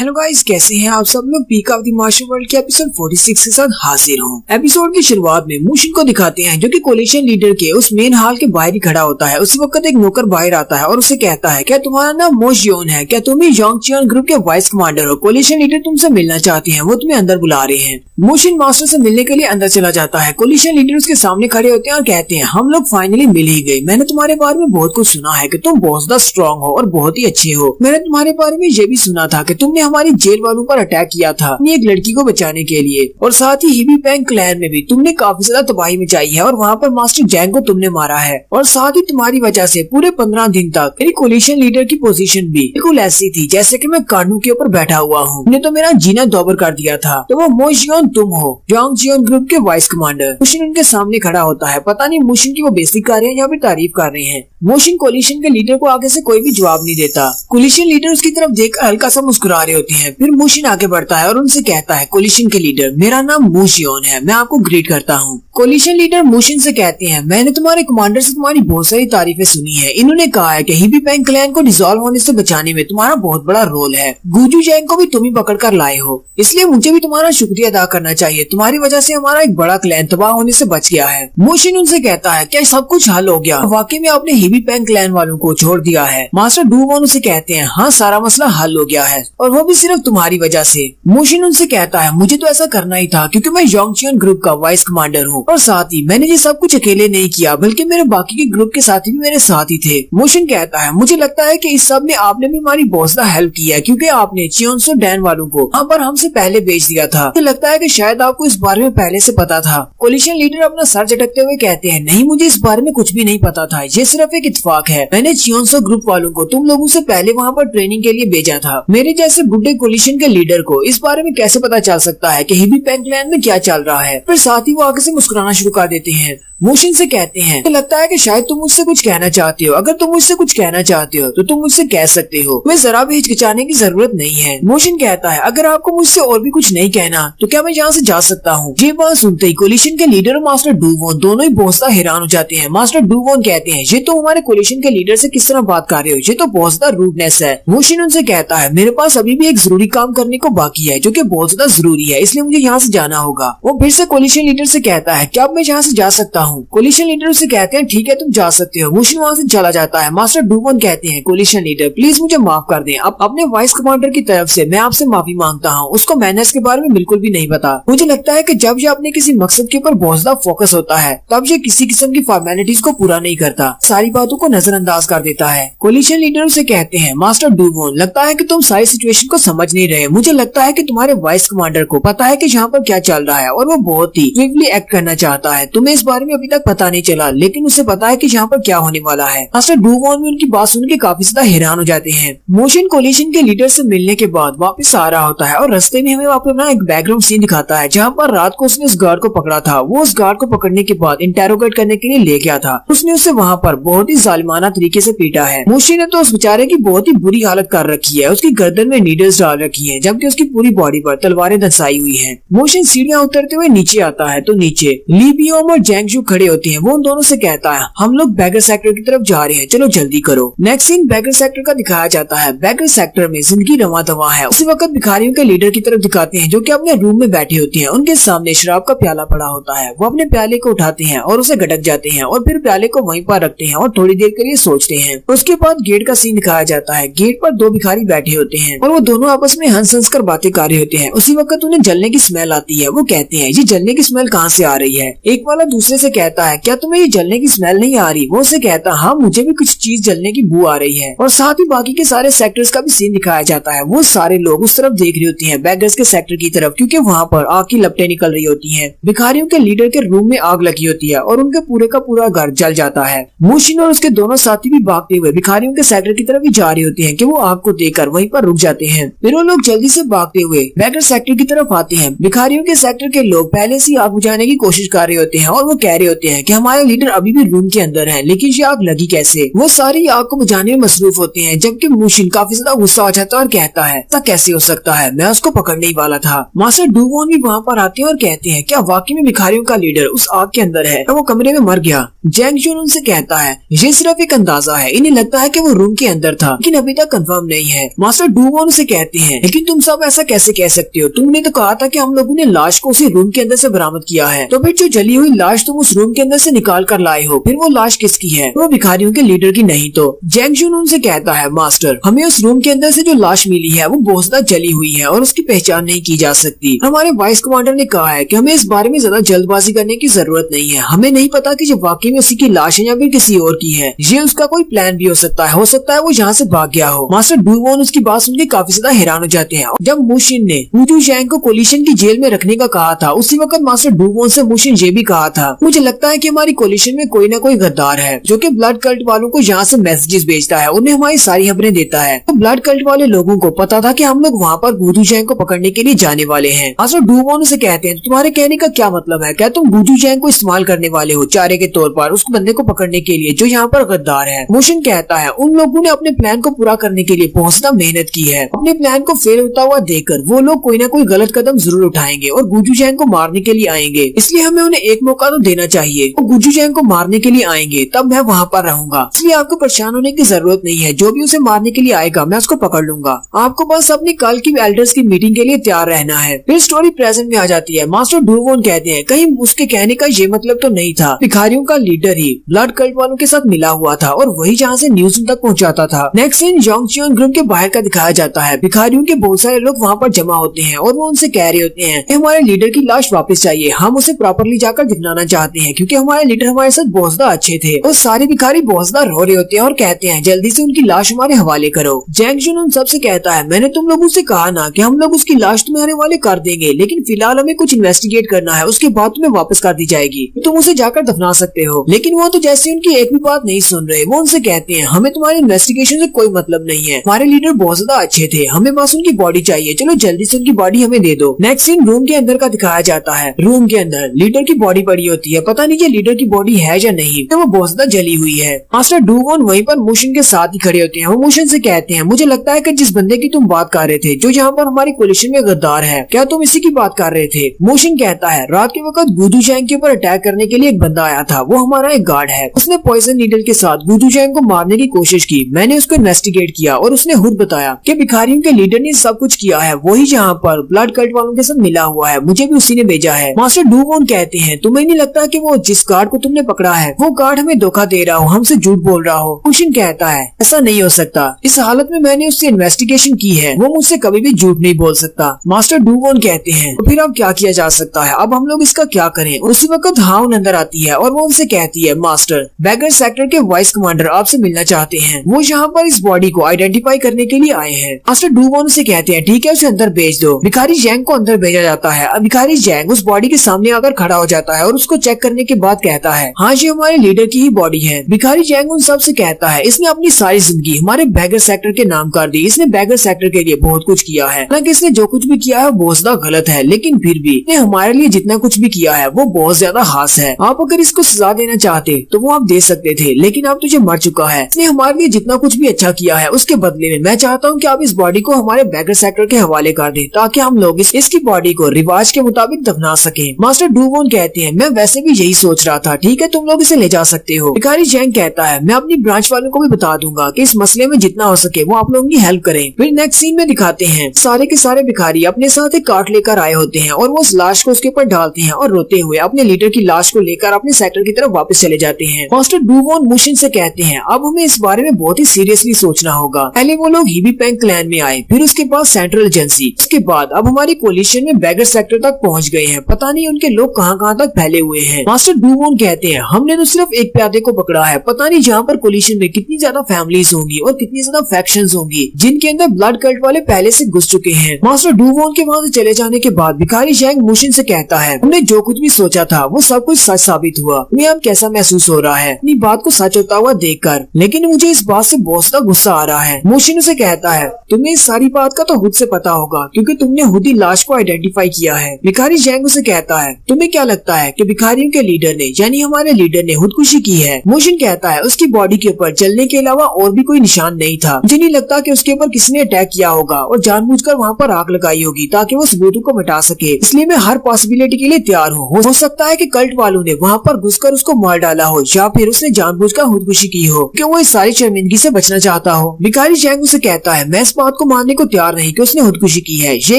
Hello guys, कैसे हैं आप सब लोग। Peak of the Martial World के एपिसोड 46 के साथ हाजिर हूँ। एपिसोड की शुरुआत में मूशिन को दिखाते हैं जो कि कोलिशन लीडर के उस मेन हॉल के बाहर ही खड़ा होता है। उसी वक्त एक नौकर बाहर आता है और उसे कहता है, क्या तुम्हारा नाम मो जियोन है? क्या तुम ही जोंगचियोन ग्रुप के वाइस कमांडर हो? कोलिशन लीडर तुमसे मिलना चाहती है, वो तुम्हें अंदर बुला रहे हैं। मूशिन मास्टर से मिलने के लिए अंदर चला जाता है। कोलिशन लीडर उसके सामने खड़े होते हैं और कहते हैं, हम लोग फाइनली मिल ही गए। मैंने तुम्हारे बारे में बहुत कुछ सुना है कि तुम बहुत ज्यादा स्ट्रॉन्ग हो और बहुत ही अच्छे हो। मैंने तुम्हारे बारे में ये भी सुना था कि तुमने हमारी जेल वालों पर अटैक किया था अपनी एक लड़की को बचाने के लिए, और साथ ही हिबी पैंग क्लैन में भी तुमने काफी ज्यादा तबाही मचाई है और वहाँ पर मास्टर जैंग को तुमने मारा है। और साथ ही तुम्हारी वजह से पूरे 15 दिन तक मेरी कोलिशन लीडर की पोजीशन भी बिल्कुल ऐसी थी जैसे कि मैं कानू के ऊपर बैठा हुआ हूँ। तुमने तो मेरा जीना दोबर कर दिया था। तो वो मो जियोन तुम हो, जोंगचियोन ग्रुप के वाइस कमांडर। मूशिन उनके सामने खड़ा होता है। पता नहीं मूशिन की वो बेइज्जती कर रहे हैं या फिर तारीफ कर रहे हैं। मूशिन कोलिशन के लीडर को आगे से कोई भी जवाब नहीं देता। कोलिशन लीडर उसकी तरफ देखकर हल्का सा मुस्कुरा रहे होते हैं। फिर मूशिन आगे बढ़ता है और उनसे कहता है, कोलिशन के लीडर, मेरा नाम मो जियोन है, मैं आपको ग्रीट करता हूँ। कोलिशन लीडर मूशिन से कहते हैं, मैंने तुम्हारे कमांडर से तुम्हारी बहुत सारी तारीफें सुनी है। इन्होंने कहा है कि हिबी पैंग क्लैन को डिसॉल्व होने से बचाने में तुम्हारा बहुत बड़ा रोल है। गुजू जैंग को भी तुम ही पकड़ कर लाए हो, इसलिए मुझे भी तुम्हारा शुक्रिया अदा करना चाहिए। तुम्हारी वजह से हमारा एक बड़ा क्लैन तबाह होने से बच गया है। मूशिन उनसे कहता है, क्या सब कुछ हल हो गया? वाकई में आपने हिबी पैंग क्लैन वालों को छोड़ दिया है? मास्टर डू वॉन उसे कहते हैं, हाँ, सारा मसला हल हो गया है और वो भी सिर्फ तुम्हारी वजह से। मूशिन उनसे कहता है, मुझे तो ऐसा करना ही था क्योंकि मैं जोंगचियोन ग्रुप का वाइस कमांडर हूँ, और साथ ही मैंने ये सब कुछ अकेले नहीं किया बल्कि मेरे बाकी के ग्रुप के साथी भी मेरे साथ ही थे। मूशिन कहता है, मुझे लगता है कि इस सब में आपने भी हमारी बहुत ज्यादा हेल्प की है क्योंकि आपने चियोन्सो डैन वालों को यहाँ पर हमसे पहले भेज दिया था। मुझे लगता है कि शायद आपको इस बारे में पहले से पता था। कोलिशन लीडर अपना सर झटकते हुए कहते हैं, नहीं, मुझे इस बारे में कुछ भी नहीं पता था, ये सिर्फ एक इत्तेफाक है। मैंने चियोन्सो ग्रुप वालों को तुम लोगों से पहले वहाँ पर ट्रेनिंग के लिए भेजा था। मेरे जैसे बुढ़े कोलिशन के लीडर को इस बारे में कैसे पता चल सकता है कि हिबी पैंग क्लैन में क्या चल रहा है? फिर साथ ही वो आगे से मुस्कुराना शुरू कर देते हैं। मूशिन से कहते हैं, तो लगता है कि शायद तुम मुझसे कुछ कहना चाहते हो। अगर तुम मुझसे कुछ कहना चाहते हो तो तुम मुझसे कह सकते हो, तुम्हें जरा भी हिचकिचाने की जरूरत नहीं है। मूशिन कहता है, अगर आपको मुझसे और भी कुछ नहीं कहना तो क्या मैं यहाँ से जा सकता हूँ? ये बात सुनते ही कोलिशन के लीडर और मास्टर डू वॉन दोनों ही बहुत ज्यादा हैरान हो जाते हैं। मास्टर डू वॉन कहते हैं, ये तो हमारे कोलिशन के लीडर से किस तरह बात कर रहे हो? ये तो बहुत ज्यादा रूडनेस है। मूशिन उनसे कहता है, मेरे पास अभी भी एक जरूरी काम करने को बाकी है जो कि बहुत ज्यादा जरूरी है, इसलिए मुझे यहाँ से जाना होगा। वो फिर से कोलिशन लीडर से कहता है, क्या मैं यहाँ से जा सकता हूँ? कोलिशन लीडर उसे कहते हैं, ठीक है, तुम जा सकते हो। मूशिन वहाँ से चला जाता है। मास्टर डू वॉन कहते हैं, कोलिशन लीडर, प्लीज मुझे माफ कर दें। अब अपने वाइस कमांडर की तरफ से मैं आपसे माफी मांगता हूँ। उसको मैनर्स के बारे में बिल्कुल भी नहीं पता। मुझे लगता है कि जब ये अपने किसी मकसद के ऊपर बहुत ज्यादा फोकस होता है तब ये किसी किस्म की फॉर्मेलिटीज को पूरा नहीं करता, सारी बातों को नजरअंदाज कर देता है। कोलिशन लीडर उसे कहते हैं, मास्टर डू वॉन, लगता है कि तुम सारी सिचुएशन को समझ नहीं रहे। मुझे लगता है कि तुम्हारे वाइस कमांडर को पता है कि यहाँ पर क्या चल रहा है और वो बहुत ही स्विफ्टली एक्ट करना चाहता है। तुम्हें इस बारे में अभी तक पता नहीं चला, लेकिन उसे पता है कि यहाँ पर क्या होने वाला है। मास्टर डू वॉन भी उनकी बात सुन के काफी ज्यादा हैरान हो जाते हैं। मूशिन कोलिशन के लीडर से मिलने के बाद वापस आ रहा होता है और रास्ते में हमें अपना एक बैकग्राउंड सीन दिखाता है जहाँ पर रात को उसने उस गार्ड को पकड़ा था। वो उस गार्ड को पकड़ने के बाद इंटेरोगेट करने के लिए ले गया था। उसने उसे वहाँ पर बहुत ही जालिमाना तरीके से पीटा है। मूशिन ने तो उस बेचारे की बहुत ही बुरी हालत कर रखी है। उसकी गर्दन में नीडल्स डाल रखी है जबकि उसकी पूरी बॉडी पर तलवारें दसाई हुई है। मूशिन सीढ़ियाँ उतरते हुए नीचे आता है तो नीचे ली बियोम और जैंगजू खड़े होते हैं। वो उन दोनों से कहता है, हम लोग बैगर सेक्टर की तरफ जा रहे हैं, चलो जल्दी करो। नेक्स्ट सीन बैगर सेक्टर का दिखाया जाता है। बैगर सेक्टर में जिंदगी रवा दवा है। उसी वक्त भिखारियों के लीडर की तरफ दिखाते हैं जो कि अपने रूम में बैठे होते हैं। उनके सामने शराब का प्याला पड़ा होता है। वो अपने प्याले को उठाते हैं और उसे गटक जाते हैं और फिर प्याले को वहीं पर रखते हैं और थोड़ी देर के लिए सोचते हैं। उसके बाद गेट का सीन दिखाया जाता है। गेट पर दो भिखारी बैठे होते हैं और वो दोनों आपस में हंस हंस कर बातें कर रहे होते हैं। उसी वक्त उन्हें जलने की स्मेल आती है। वो कहते हैं, ये जलने की स्मेल कहाँ से आ रही है? एक वाला दूसरे से कहता है, क्या तुम्हें ये जलने की स्मेल नहीं आ रही? वो उसे कहता, हाँ, मुझे भी कुछ चीज जलने की बू आ रही है। और साथ ही बाकी के सारे सेक्टर्स का भी सीन दिखाया जाता है। वो सारे लोग उस तरफ देख रहे होते हैं, बैगर्स के सेक्टर की तरफ, क्योंकि वहाँ पर आग की लपटें निकल रही होती हैं। भिखारियों के लीडर के रूम में आग लगी होती है और उनके पूरे का पूरा घर जल जाता है। मूशिन और उसके दोनों साथी भी भागते हुए भिखारियों के सेक्टर की तरफ ही जा रहे होते हैं कि वो आग को देखकर वहीं पर रुक जाते हैं। फिर वो लोग जल्दी से भागते हुए बैगर सेक्टर की तरफ आते हैं। भिखारियों के सेक्टर के लोग पहले से आग बुझाने की कोशिश कर रहे होते हैं और वो कह रहे होते हैं कि हमारे लीडर अभी भी रूम के अंदर है, लेकिन ये आग लगी कैसे? वो सारी आग को बुझाने में मसरूफ होते हैं, जबकि मूशिन काफी ज्यादा गुस्सा हो जाता है और कहता है, ऐसा कैसे हो सकता है? मैं उसको पकड़ने ही वाला था। मास्टर डू वॉन भी वहाँ पर आते हैं और कहते हैं, क्या वाकई में भिखारियों का लीडर उस आग के अंदर है? वो कमरे में मर गया। जैंगजून उनसे कहता है, ये सिर्फ एक अंदाजा है, इन्हें लगता है कि वो रूम के अंदर था, लेकिन अभी तक कंफर्म नहीं है। मास्टर डू वॉन उसे कहते हैं, लेकिन तुम सब ऐसा कैसे कह सकते हो? तुमने तो कहा था कि हम लोगों ने लाश को उसी रूम के अंदर से बरामद किया है। तो फिर जो जली हुई लाश तुम उस रूम के अंदर से निकाल कर लाए हो, फिर वो लाश किसकी है? वो भिखारियों के लीडर की नहीं तो? जैंग जुन उनसे कहता है, मास्टर हमें उस रूम के अंदर से जो लाश मिली है वो बहुत ज्यादा जली हुई है और उसकी पहचान नहीं की जा सकती। हमारे वाइस कमांडर ने कहा है कि हमें इस बारे में ज्यादा जल्दबाजी करने की जरूरत नहीं है। हमें नहीं पता कि जो वाकई में उसी की लाश है या फिर किसी और की है। ये उसका कोई प्लान भी हो सकता है वो यहाँ से भाग गया हो। मास्टर डुवोन उसकी बात सुनकर काफी ज्यादा हैरान हो जाते हैं। जब मुशिन ने वुजू जैंग को कोलिशन की जेल में रखने का कहा था, उसी वक्त मास्टर डुवोन से मुशिन ये भी कहा था, मुझे लगता है कि हमारी कोलिशन में कोई ना कोई गद्दार है जो कि ब्लड कल्ट वालों को यहाँ से मैसेजेस भेजता है, उन्हें हमारी सारी खबरें देता है। तो ब्लड कल्ट वाले लोगों को पता था कि हम लोग वहाँ पर वुजू जैंग को पकड़ने के लिए जाने वाले हैं। मास्टर डुवोन से कहते हैं, तुम्हारे कहने का क्या मतलब है? क्या तुम वुजू जैंग को इस्तेमाल करने वाले हो चारे के तौर पर उस बंदे को पकड़ने के लिए जो यहाँ पर गद्दार है? मुशिन कहता है, उन लोगों ने अपने प्लान को पूरा करने के लिए बहुत ज्यादा मेहनत की है। अपने प्लान को फेल होता हुआ देखकर वो लोग कोई ना कोई गलत कदम जरूर उठाएंगे और गुजू जैंग को मारने के लिए आएंगे, इसलिए हमें उन्हें एक मौका तो देना चाहिए। वो गुजू जैंग को मारने के लिए आएंगे तब मैं वहाँ पर रहूंगा, इसलिए आपको परेशान होने की जरूरत नहीं है। जो भी उसे मारने के लिए आएगा मैं उसको पकड़ लूंगा। आपको बस अपनी कल की एल्डर्स की मीटिंग के लिए तैयार रहना है। फिर स्टोरी प्रेजेंट में आ जाती है। मास्टर डुवोन कहते हैं, कहीं उसके कहने का ये मतलब तो नहीं था भिखारियों का लीडर ही ब्लड कल्ट वालों के साथ मिला हुआ था और वही जहाँ से न्यूज तक पहुँचाता था। नेक्स्ट सीन जोंगचियोन ग्रुप के बाहर का दिखाया जाता है। भिखारियों के बहुत सारे लोग वहाँ पर जमा होते हैं और वो उनसे कह रहे होते हैं कि हमारे लीडर की लाश वापस चाहिए, हम उसे प्रॉपरली जाकर दिखलाना चाहते हैं क्योंकि हमारे लीडर हमारे साथ बहुत ज्यादा अच्छे थे। और सारे भिखारी बहुत ज्यादा रो रहे होते हैं और कहते हैं जल्दी से उनकी लाश हमारे हवाले करो। जैंग जुन उन सबसे कहता है, मैंने तुम लोगों से कहा ना कि हम लोग उसकी लाश तुम्हारे हवाले कर देंगे, लेकिन फिलहाल हमें कुछ इन्वेस्टिगेट करना है, उसके बाद तुम्हें वापस कर दी जाएगी, तुम उसे जाकर दफना सकते हो। लेकिन वो तो जैसे उनकी एक भी बात नहीं सुन रहे। वो उनसे कहते हैं, हमें तुम्हारी इन्वेस्टिगेशन से कोई मतलब नहीं है, हमारे लीडर बहुत ज्यादा अच्छे थे, हमें बस उनकी बॉडी चाहिए, चलो जल्दी से उनकी बॉडी हमें दे दो। नेक्स्ट सीन रूम के अंदर का दिखाया जाता है। रूम के अंदर लीडर की बॉडी पड़ी होती है, पता नहीं ये लीडर की बॉडी है या नहीं, तो वो बहुत ज्यादा जली हुई है। मास्टर डुवोन वहीं पर मुशिन के साथ ही खड़े होते हैं। वो मुशिन से कहते हैं, मुझे लगता है कि जिस बंदे की तुम बात कर रहे थे जो यहाँ पर हमारी कोलिशन में गद्दार है, क्या तुम इसी की बात कर रहे थे? मुशिन कहता है, रात के वक्त गुदू जैंग के ऊपर अटैक करने के लिए एक बंदा आया था, वो हमारा एक गार्ड है, उसने पॉइजन नीडल के साथ गुदू जैंग को मारने की कोशिश की। मैंने उसको इन्वेस्टिगेट किया और उसने खुद बताया कि भिखारियों के लीडर ने सब कुछ किया है, वही जहाँ पर ब्लड कल्ट वालों के साथ मिला हुआ है, मुझे भी उसी ने भेजा है। मास्टर डुवोन कहते हैं, तुम्हें नहीं लगता कि वो जिस गार्ड को तुमने पकड़ा है वो गार्ड हमें धोखा दे रहा हो, हमसे झूठ बोल रहा हो? मुशिन कहता है, ऐसा नहीं हो सकता, इस हालत में मैंने उससे इन्वेस्टिगेशन की है, वो मुझसे कभी भी झूठ नहीं बोल सकता। मास्टर डुवोन कहते हैं, तो फिर अब क्या किया जा सकता है? अब हम लोग इसका क्या करें? उसी वक्त हाउन अंदर आती है और वो उनसे कहती है, मास्टर बैगर सेक्टर के वाइस कमांडर आपसे मिलना चाहते हैं, वो यहाँ पर इस बॉडी को आइडेंटिफाई करने के लिए आए हैं। मास्टर डुवोन से कहते हैं, ठीक है उसे अंदर भेज दो। भिखारी जैंग को अंदर भेजा जाता है। अब भिखारी जैंग उस बॉडी के सामने आकर खड़ा हो जाता है और उसको चेक करने के बाद कहता है, हाँ ये हमारे लीडर की ही बॉडी है। भिखारी जैंग उन सबसे कहता है, इसने अपनी सारी जिंदगी हमारे बैगर सेक्टर के नाम कर दी, इसने बैगर सेक्टर के लिए बहुत कुछ किया है, हालांकि इसने जो कुछ भी किया है बहुत ज्यादा गलत है, लेकिन फिर भी इसने हमारे लिए जितना कुछ भी किया है वो बहुत ज्यादा खास है। आप अगर इसको सजा देना चाहते तो वो आप दे सकते थे, लेकिन अब तो ये मर चुका है। इसने हमारे लिए जितना कुछ भी अच्छा किया है उसके बदले में मैं चाहता हूँ कि आप इस बॉडी को हमारे बैगर सेक्टर के हवाले कर दें ताकि हम लोग इसकी बॉडी को रिवाज के मुताबिक दफना सके। मास्टर डुवोन कहते हैं, मैं वैसे भी यही सोच रहा था, ठीक है तुम लोग इसे ले जा सकते हो। भिखारी जैंग कहता है, मैं अपनी ब्रांच वालों को भी बता दूंगा कि इस मसले में जितना हो सके वो आप लोगों की हेल्प करें। फिर नेक्स्ट सीन में दिखाते हैं, सारे के सारे भिखारी अपने साथ एक कार्ट लेकर आए होते हैं और वो उस लाश को उसके ऊपर डालते हैं और रोते हुए अपने लीडर की लाश को लेकर अपने सेक्टर की तरफ वापस चले जाते हैं। मास्टर डुवोन मुशिन से कहते हैं, अब हमें इस बारे में बहुत ही सीरियसली सोचना होगा। पहले वो लोग हीबी पेंग क्लैन में आए, फिर उसके बाद सेंट्रल एजेंसी, उसके बाद अब हमारी कोलिशन में बैगर सेक्टर तक पहुंच गए हैं। पता नहीं उनके लोग कहां तक फैले हुए हैं। मास्टर डुवोन कहते हैं, हमने तो सिर्फ एक प्यादे को पकड़ा है, पता नहीं जहाँ पर कोलिशन में कितनी ज्यादा फैमिलीज होंगी और कितनी ज्यादा फैक्शंस होंगी जिनके अंदर ब्लड कल्ट वाले पहले से घुस चुके हैं। मास्टर डुवोन के वहाँ से चले जाने के बाद भिखारी जैंग मुशिन से कहता है, हमने जो कुछ भी सोचा था वो सब कुछ सच साबित हुआ। तुम्हें अब कैसा महसूस हो रहा है अपनी बात को सच होता हुआ देखकर? लेकिन मुझे इस बात से बहुत ज्यादा गुस्सा आ रहा है। मुशिन उसे कहता है, तुम्हें इस सारी बात का तो खुद से पता होगा क्योंकि तुमने खुद ही लाश को आइडेंटिफाई किया है। भिखारी जैंग उसे कहता है, तुम्हें क्या लगता है कि भिखारियों के लीडर ने यानी हमारे लीडर ने खुदकुशी की है? मुशिन कहता है, उसकी बॉडी के ऊपर जलने के अलावा और भी कोई निशान नहीं था, मुझे नहीं लगता कि उसके ऊपर किसी ने अटैक किया होगा और जानबूझकर वहाँ पर आग लगाई होगी ताकि वो सबूतों को मिटा सके, इसलिए मैं हर पॉसिबिलिटी के लिए तैयार हूँ। हो सकता है कि कल्ट वालों ने वहाँ पर घुसकर उसको मार डाला हो या फिर उसने जानबूझकर खुदकुशी की हो कि वो इस सारी शर्मिंदगी से बचना चाहता हो। भिखारी जैंग उसे कहता है, मैं इस बात बात को मानने को तैयार नहीं कि उसने खुदकुशी की है, ये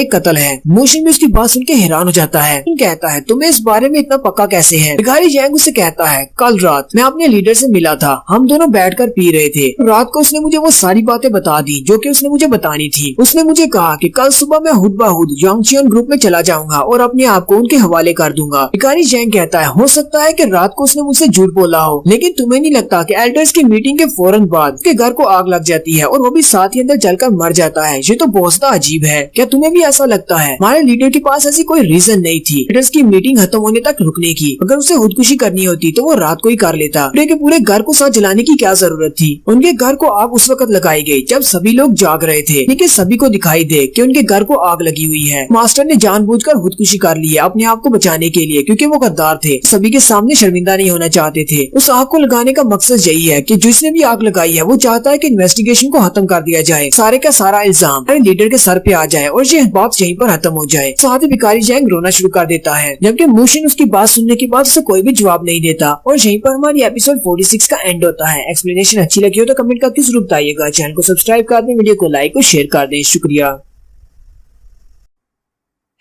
एक कत्ल है। मोशन भी उसकी बात सुन के हैरान हो जाता है। कहता है तुम्हें इस बारे में इतना पक्का कैसे है? भिखारी जैंग उससे कहता है कल रात मैं अपने लीडर से मिला था, हम दोनों बैठकर पी रहे थे। रात को उसने मुझे वो सारी बातें बता दी जो कि उसने मुझे बतानी थी। उसने मुझे कहा कि कल सुबह मैं खुद ब खुद योंगचियन ग्रुप में चला जाऊंगा और अपने आप को उनके हवाले कर दूंगा। भिखारी जैंग कहता है हो सकता है कि रात को उसने मुझसे झूठ बोला हो, लेकिन तुम्हें नहीं लगता कि एल्डर्स की मीटिंग के फौरन बाद उसके घर को आग लग जाती है और वो भी साथ ही अंदर जलकर मर जाता है? ये तो बहुत ज्यादा अजीब है। क्या तुम्हें भी ऐसा लगता है? हमारे लीडर के पास ऐसी कोई रीजन नहीं थी लीडर्स की मीटिंग खत्म होने तक रुकने की। अगर उसे खुदकुशी करनी होती तो वो रात को ही कर लेता। पूरे के पूरे घर को साथ जलाने की क्या जरूरत थी? उनके घर को आग उस वक्त लगाई गई जब सभी लोग जाग रहे थे, लेकिन सभी को दिखाई दे कि उनके घर को आग लगी हुई है। मास्टर ने जानबूझकर खुदकुशी कर ली है अपने आप को बचाने के लिए, क्योंकि वो गद्दार थे, सभी के सामने शर्मिंदा नहीं होना चाहते थे। उस आग को लगाने का मकसद यही है कि जिसने भी आग लगाई है वो चाहता है कि इन्वेस्टिगेशन को खत्म कर दिया जाए, सारे का सारा इल्जाम लीडर के सर पे आ जाए और ये बात यहीं पर खत्म हो जाए। साथ ही भिखारी जैंग रोना शुरू कर देता है, जबकि मोशन उसकी बात सुनने के बाद उसे कोई भी जवाब नहीं देता। और यहीं पर हमारी एपिसोड 46 का एंड होता है। एक्सप्लेनेशन अच्छी लगी हो तो कमेंट करके जरूर बताइएगा। चैनल को सब्सक्राइब कर दें, वीडियो को लाइक और शेयर कर दें। शुक्रिया।